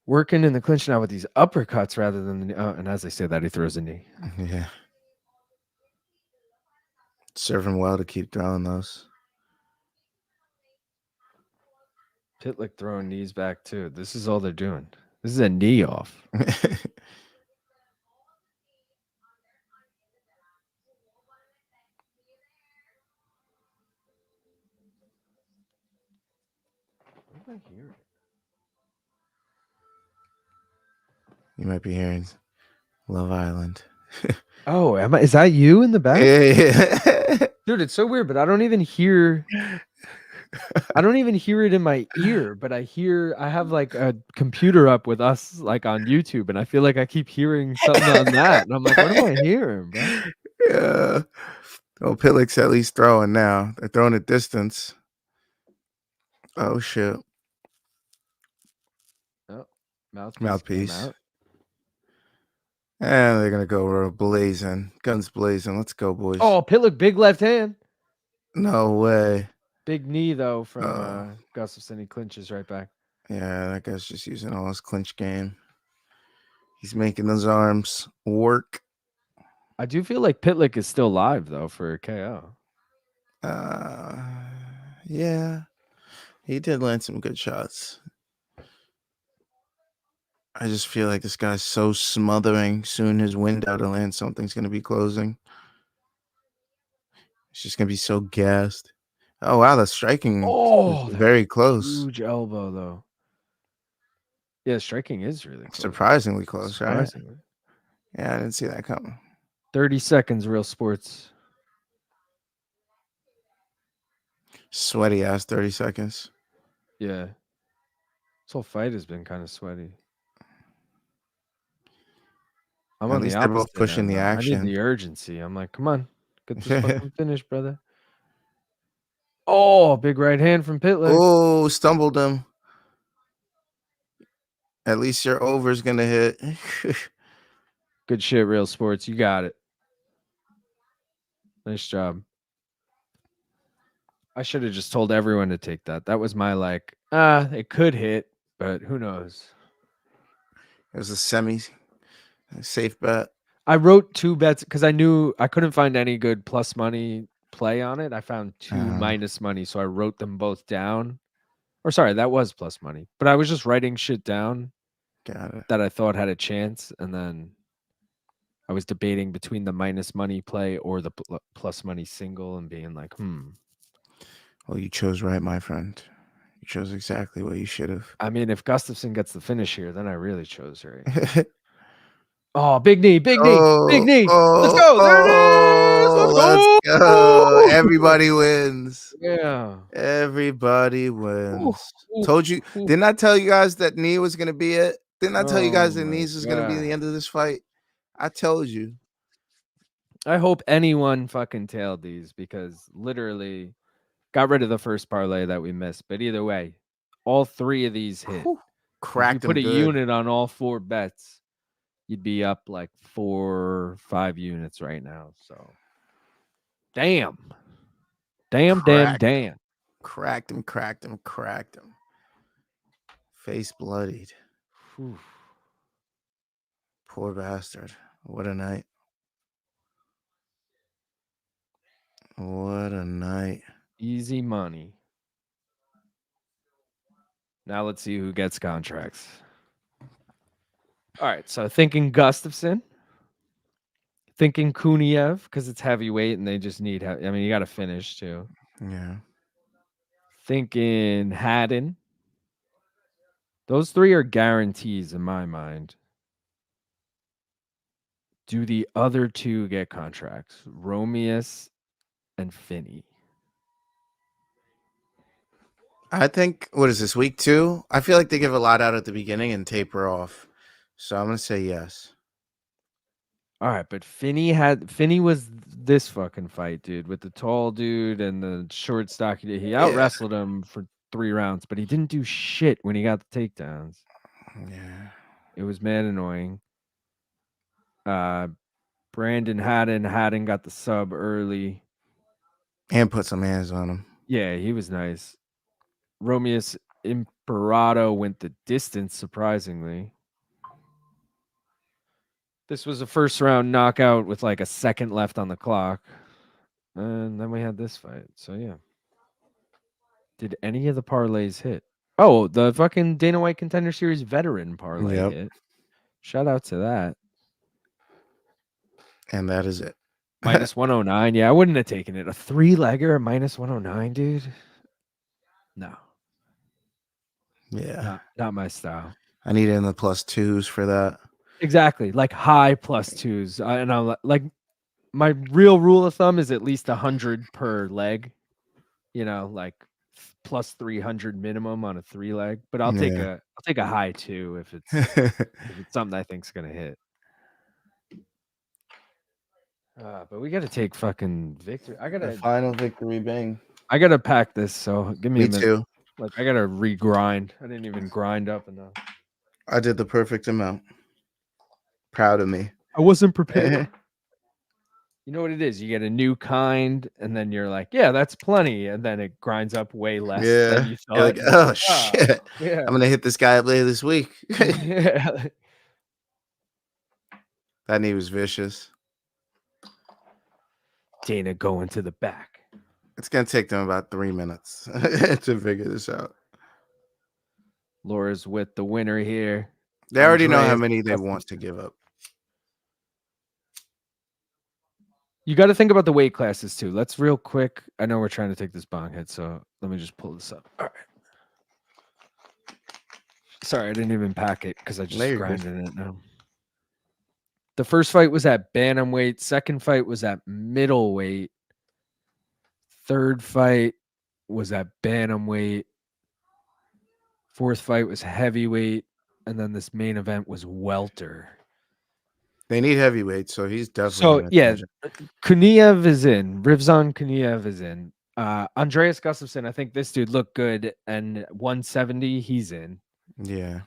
Working in the clinch now with these uppercuts rather than and as I say that, he throws a knee. Yeah. Serve him well to keep throwing those. Pytlik throwing knees back too. This is all they're doing. This is a knee off. You might be hearing Love Island. Oh, is that you in the back? Yeah. Dude, it's so weird, but I don't even hear it in my ear, but I have like a computer up with us like on YouTube, and I feel like I keep hearing something on that. And I'm like, what am I hearing, bro? Yeah. Oh, Pytlik's at least throwing now. They're throwing at distance. Oh shit. Oh, mouthpiece. Out. And they're gonna go blazing. Guns blazing. Let's go, boys. Oh, Pytlik, big left hand. No way. Big knee though from Gustafsson. He clinches right back. Yeah, that guy's just using all his clinch game. He's making those arms work. I do feel like Pytlik is still live though for a KO. Yeah, he did land some good shots. I just feel like this guy's so smothering. Soon his window to land something's gonna be closing. It's just gonna be so gassed. Oh wow, the striking is very close. Huge elbow though. Yeah, striking is really close. Surprisingly close, right? Yeah, I didn't see that coming. 30 seconds, Real Sports. Sweaty ass 30 seconds. Yeah. This whole fight has been kind of sweaty. I'm on the opposite. They're both pushing the action. I need the urgency. I'm like, come on, get this fucking finish, brother. Oh, big right hand from Pytlik. Oh, stumbled him. At least your over's gonna hit. Good shit, Real Sports. You got it. Nice job. I should have just told everyone to take that. That was my it could hit, but who knows? It was a safe bet. I wrote 2 bets because I knew I couldn't find any good plus money play on it. I found 2 minus money, so I wrote them both down. Or sorry, that was plus money. But I was just writing shit down that I thought had a chance, and then I was debating between the minus money play or the plus money single and being like, Well, you chose right, my friend. You chose exactly what you should have. I mean, if Gustafsson gets the finish here, then I really chose right. Oh, big knee, big knee, big knee. Let's go. There it is. Let's go. Everybody wins. Yeah. Everybody wins. Told you. Didn't I tell you guys that knee was going to be it? Didn't I tell you guys that knees was going to be the end of this fight? I told you. I hope anyone fucking tailed these because literally got rid of the first parlay that we missed. But either way, all 3 of these hit. Cracked. If you put a unit on all 4 bets, you'd be up like 4 or 5 units right now. So, damn. Cracked him. Face bloodied. Whew. Poor bastard. What a night. What a night. Easy money. Now let's see who gets contracts. All right, so thinking Gustafsson. Thinking Kuniev because it's heavyweight and they just need. I mean, you got to finish too. Yeah. Thinking Haddon. Those 3 are guarantees in my mind. Do the other 2 get contracts? Romious and Finney. I think, what is this, week 2? I feel like they give a lot out at the beginning and taper off. So I'm going to say yes. All right, but Finney was this fucking fight, dude, with the tall dude and the short stocky. He out wrestled him for 3 rounds, but he didn't do shit when he got the takedowns. Yeah. It was mad annoying. Brandon Haddon got the sub early. And put some hands on him. Yeah, he was nice. Romious Imperato went the distance, surprisingly. This was a first round knockout with like a second left on the clock. And then we had this fight. So, yeah. Did any of the parlays hit? Oh, the fucking Dana White Contender Series veteran parlay hit. Shout out to that. And that is it. Minus 109. Yeah, I wouldn't have taken it. A 3-legger, minus 109, dude. No. Yeah. Not my style. I need in the +2s for that. Exactly. Like high +2s. And I'm like, my real rule of thumb is at least 100 per leg. You know, like plus 300 minimum on a 3-leg. But I'll take a high 2 if it's something I think's gonna hit. But we gotta take fucking victory. The final victory bang. I gotta pack this, so give me a minute. Too. Like I gotta regrind. I didn't even grind up enough. I did the perfect amount. Proud of me. I wasn't prepared. You know what it is? You get a new kind, and then you're like, yeah, that's plenty. And then it grinds up way less than you thought. You're like, oh, shit. Yeah. I'm going to hit this guy up later this week. Yeah. That knee was vicious. Dana going to the back. It's going to take them about 3 minutes to figure this out. Laura's with the winner here. They already know how many they want to give up. You got to think about the weight classes too. Let's real quick. I know we're trying to take this bong hit, so let me just pull this up. All right. Sorry, I didn't even pack it because I just grinded it now. The first fight was at bantamweight. Second fight was at middleweight. Third fight was at bantamweight. Fourth fight was heavyweight. And then this main event was welter. They need heavyweight, so he's definitely. So, yeah, Kuniev is in. Rizvan Kuniev is in. Andreas Gustafsson, I think this dude looked good. And 170, he's in. Yeah.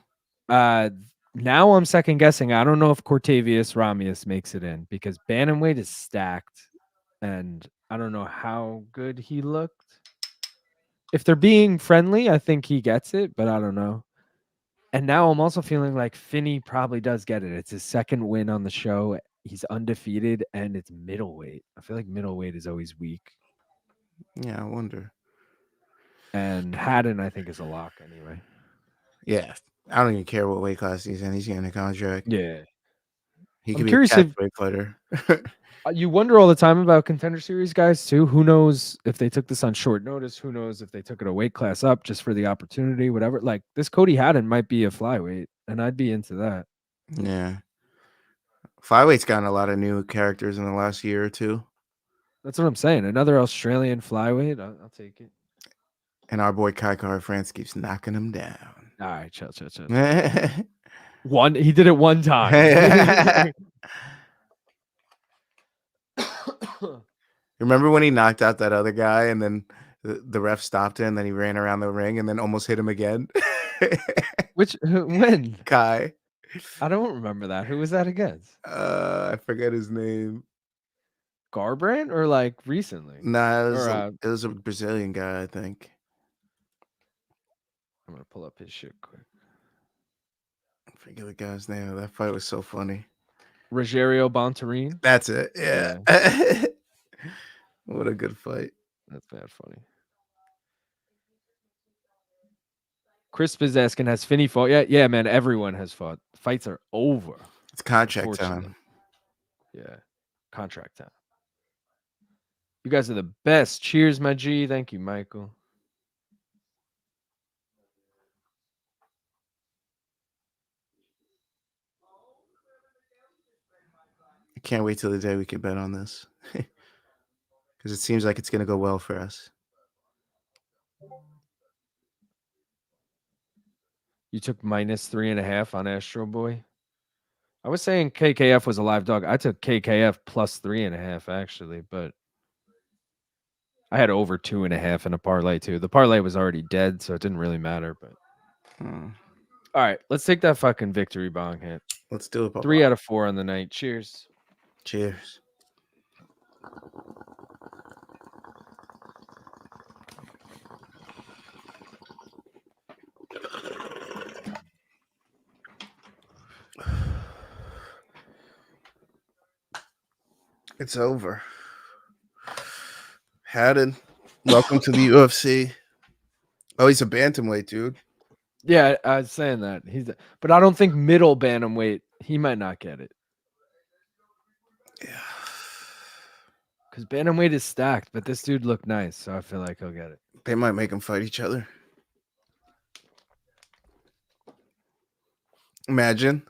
Uh, now I'm second guessing. I don't know if Cortavious Romious makes it in because bantamweight is stacked, and I don't know how good he looked. If they're being friendly, I think he gets it, but I don't know. And now I'm also feeling like Finney probably does get it. It's his second win on the show. He's undefeated, and it's middleweight. I feel like middleweight is always weak. Yeah, I wonder. And Haddon, I think, is a lock anyway. Yeah, I don't even care what weight class he's in. He's getting a contract. Yeah. He I'm could be a curious if catchweight fighter. you wonder all the time about Contender Series guys too. Who knows if they took this on short notice? Who knows if they took it a weight class up just for the opportunity, whatever. Like this Cody Haddon might be a flyweight, and I'd be into that. Yeah. Flyweight's gotten a lot of new characters in the last year or two. That's what I'm saying. Another Australian flyweight. I'll take it. And our boy Kai Kara France keeps knocking him down. All right, chill. He did it one time. Remember when he knocked out that other guy and then the ref stopped him and then he ran around the ring and then almost hit him again? When? Kai. I don't remember that. Who was that against? I forget his name. Garbrandt or like recently? Nah, it was a Brazilian guy, I think. I'm gonna pull up his shit quick. I forget the guy's name. That fight was so funny. Rogerio Bontorin. That's it. Yeah. What a good fight. That's bad funny. Crisp is asking, has Finney fought yet? Yeah, man, everyone has fought. Fights are over. It's contract time. Yeah, contract time. You guys are the best. Cheers, my G. Thank you, Michael. I can't wait till the day we can bet on this. Because it seems like it's going to go well for us. You took -3.5 on Astro Boy. I was saying KKF was a live dog. I took KKF +3.5 actually, but I had over 2.5 in a parlay too. The parlay was already dead, so it didn't really matter. But all right, let's take that fucking victory bong hit. Let's do it. 3 out of 4 on the night. Cheers. Cheers. It's over. Haddon, welcome to the UFC. Oh, he's a bantamweight, dude. Yeah, I was saying that. But I don't think middle bantamweight, he might not get it. Yeah. Because bantamweight is stacked, but this dude looked nice, so I feel like he'll get it. They might make him fight each other. Imagine.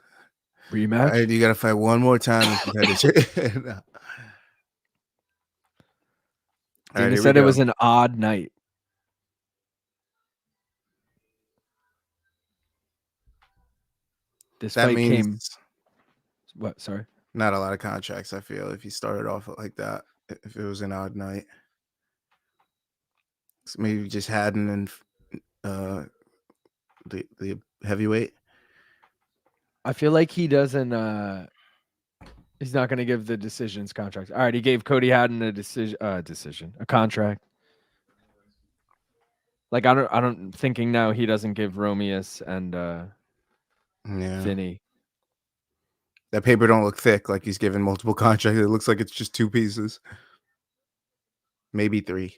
Rematch? Right, you got to fight one more time. No. Dana said it was an odd night. This fight came. What? Sorry. Not a lot of contracts, I feel, if you started off like that. If it was an odd night. So maybe just Haddon and the heavyweight. I feel like he doesn't. He's not going to give the decisions contracts. All right, he gave Cody Haddon a contract. Like I don't thinking now he doesn't give Romious and Finney. That paper don't look thick, like he's given multiple contracts. It looks like it's just 2 pieces. Maybe 3.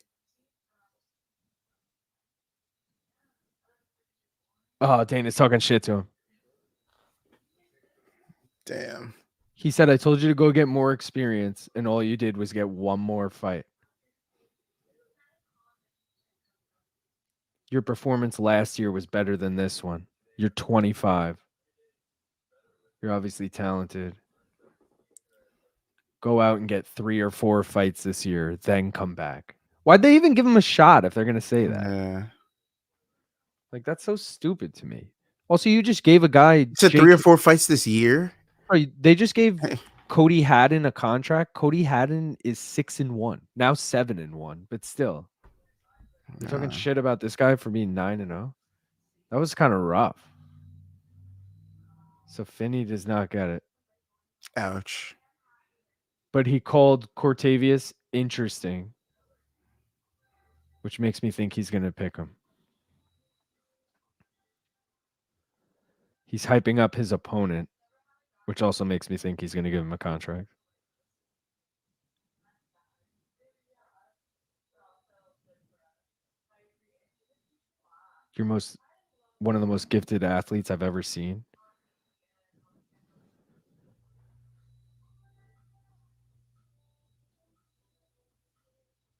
Oh, Dana's talking shit to him. Damn. He said, I told you to go get more experience, and all you did was get one more fight. Your performance last year was better than this one. You're 25. You're obviously talented. Go out and get 3 or 4 fights this year, then come back. Why'd they even give him a shot if they're going to say that? Yeah. Like, that's so stupid to me. Also, you just gave a guy... You said 3 or 4 fights this year? They just gave Cody Haddon a contract. Cody Haddon is 6-1. Now 7-1, but still. You're talking shit about this guy for being 9-0? That was kind of rough. So Finney does not get it. Ouch. But he called Cortavious interesting, which makes me think he's going to pick him. He's hyping up his opponent, which also makes me think he's going to give him a contract. You're one of the most gifted athletes I've ever seen.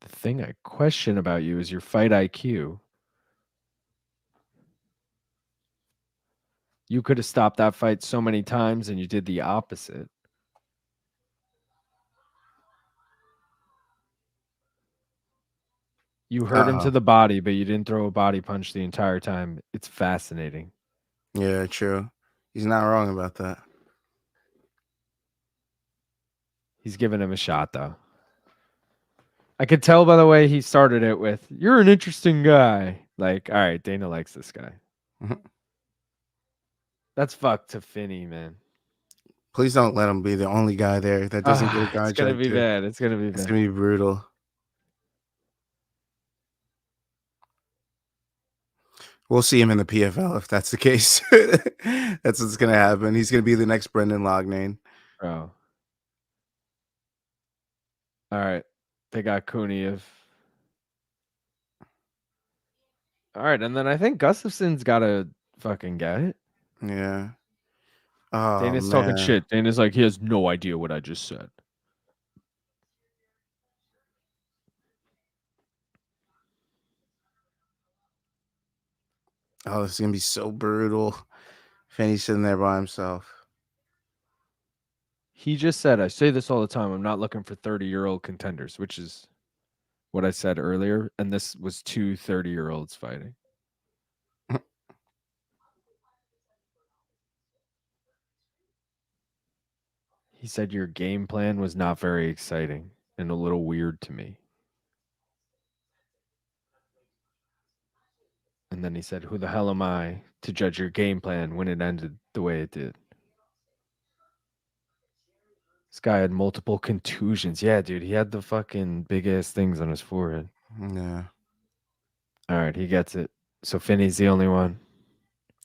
The thing I question about you is your fight IQ. You could have stopped that fight so many times and you did the opposite. You hurt him to the body, but you didn't throw a body punch the entire time. It's fascinating. Yeah, true. He's not wrong about that. He's giving him a shot, though. I could tell by the way he started it with, "You're an interesting guy." Like, all right, Dana likes this guy. That's fucked to Finney, man. Please don't let him be the only guy there that doesn't get a contract. It's gonna be bad. It's gonna be bad. It's gonna be brutal. We'll see him in the PFL if that's the case. That's what's gonna happen. He's gonna be the next Brendan Loughnane. Oh. All right. They got Kuniev. All right, and then I think Gustafsson's got to fucking get it. Yeah. Oh, Dana's talking shit. Dana's like, he has no idea what I just said. Oh, this is going to be so brutal. Finney's sitting there by himself. He just said, I say this all the time, I'm not looking for 30-year-old contenders, which is what I said earlier. And this was two 30-year-olds fighting. He said your game plan was not very exciting and a little weird to me. And then he said, who the hell am I to judge your game plan when it ended the way it did? This guy had multiple contusions. Yeah, dude, he had the fucking big-ass things on his forehead. Yeah. All right, he gets it. So Finney's the only one.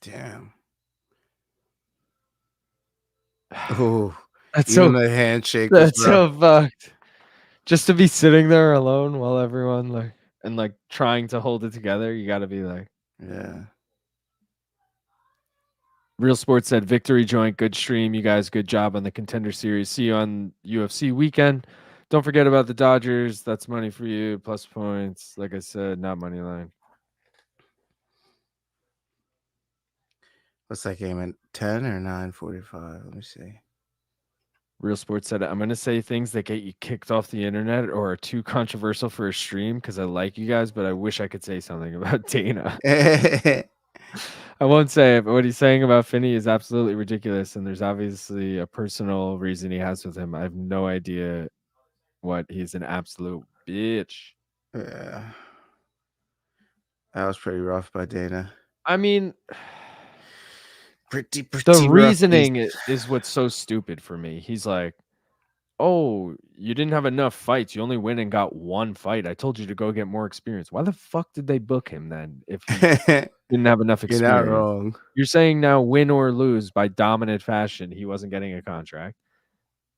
Damn. Oh, that's even so, the handshake. That's so fucked. Just to be sitting there alone while everyone like trying to hold it together, you got to be like, yeah. Real Sports said, victory joint, good stream. You guys, good job on the Contender Series. See you on UFC weekend. Don't forget about the Dodgers. That's money for you. Plus points. Like I said, not money line. What's that game at 10 or 9:45? Let me see. Real Sports said, I'm going to say things that get you kicked off the internet or are too controversial for a stream because I like you guys, but I wish I could say something about Dana. I won't say it, but what he's saying about Finney is absolutely ridiculous, and there's obviously a personal reason he has with him. I have no idea what. He's an absolute bitch. Yeah. That was pretty rough by Dana. I mean, pretty the reasoning is what's so stupid for me. He's like, oh, you didn't have enough fights. You only went and got one fight. I told you to go get more experience. Why the fuck did they book him then if he didn't have enough experience? You're not wrong. You're saying now win or lose by dominant fashion, he wasn't getting a contract.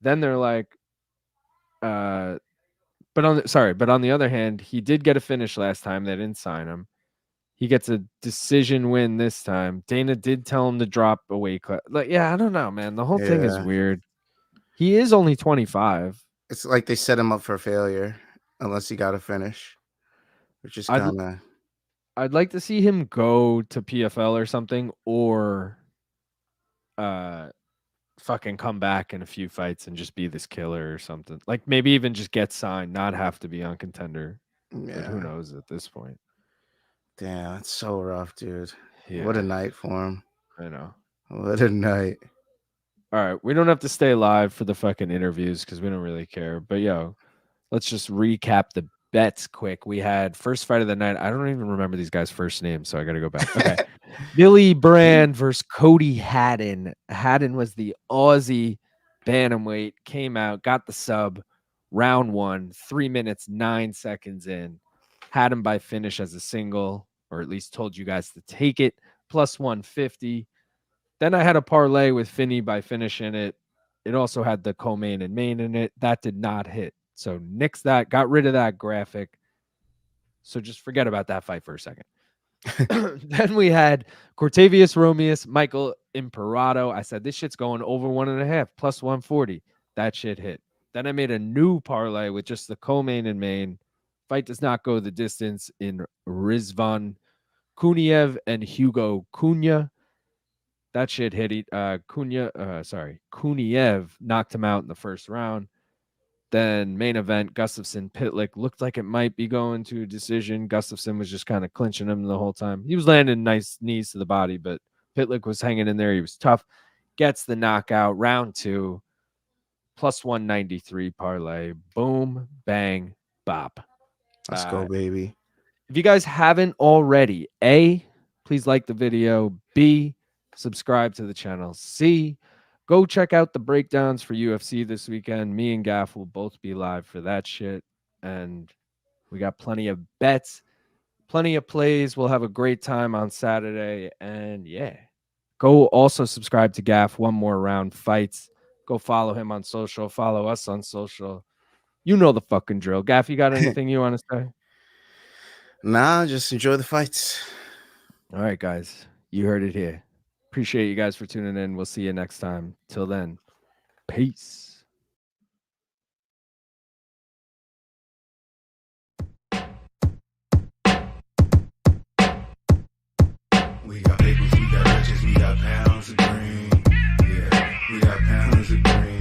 Then they're like, but on the other hand, he did get a finish last time. They didn't sign him. He gets a decision win this time. Dana did tell him to drop a weight class. Like, yeah, I don't know, man. The whole thing is weird. He is only 25. It's like they set him up for failure unless he got a finish, which is kind of. I'd like to see him go to PFL or something, or fucking come back in a few fights and just be this killer or something. Like maybe even just get signed, not have to be on Contender. Yeah. But who knows at this point? Damn, it's so rough, dude. Yeah. What a night for him. I know. What a night. All right, we don't have to stay live for the fucking interviews because we don't really care. But yo, let's just recap the bets quick. We had first fight of the night. I don't even remember these guys' first names, so I got to go back. Okay. Billy Brand versus Cody Haddon. Haddon was the Aussie bantamweight, came out, got the sub, round 1, 3 minutes, 9 seconds in. Had him by finish as a single, or at least told you guys to take it, plus 150. Then I had a parlay with Finney by finish in it. It also had the co-main and main in it. That did not hit. So nixed that, got rid of that graphic. So just forget about that fight for a second. Then we had Cortavious, Romious, Michael Imperato. I said, this shit's going over 1.5, plus 140. That shit hit. Then I made a new parlay with just the co-main and main. Fight does not go the distance in Rizvan, Kuniev, and Hugo Cunha. That shit hit. Kuniev knocked him out in the first round. Then main event, Gustafsson, Pytlik looked like it might be going to a decision. Gustafsson was just kind of clinching him the whole time. He was landing nice knees to the body, but Pytlik was hanging in there. He was tough. Gets the knockout. Round 2, plus 193 parlay. Boom, bang, bop. Let's go, baby. If you guys haven't already, A, please like the video. B, subscribe to the channel. C, go check out the breakdowns for UFC this weekend. Me and Gaff will both be live for that shit. And we got plenty of bets, plenty of plays. We'll have a great time on Saturday. And yeah, go also subscribe to Gaff. One More Round Fights. Go follow him on social. Follow us on social. You know the fucking drill. Gaff, you got anything you want to say? Nah, just enjoy the fights. All right, guys. You heard it here. Appreciate you guys for tuning in. We'll see you next time. Till then, peace. We got papers, we got riches, we got pounds of green. Yeah, we got pounds of green.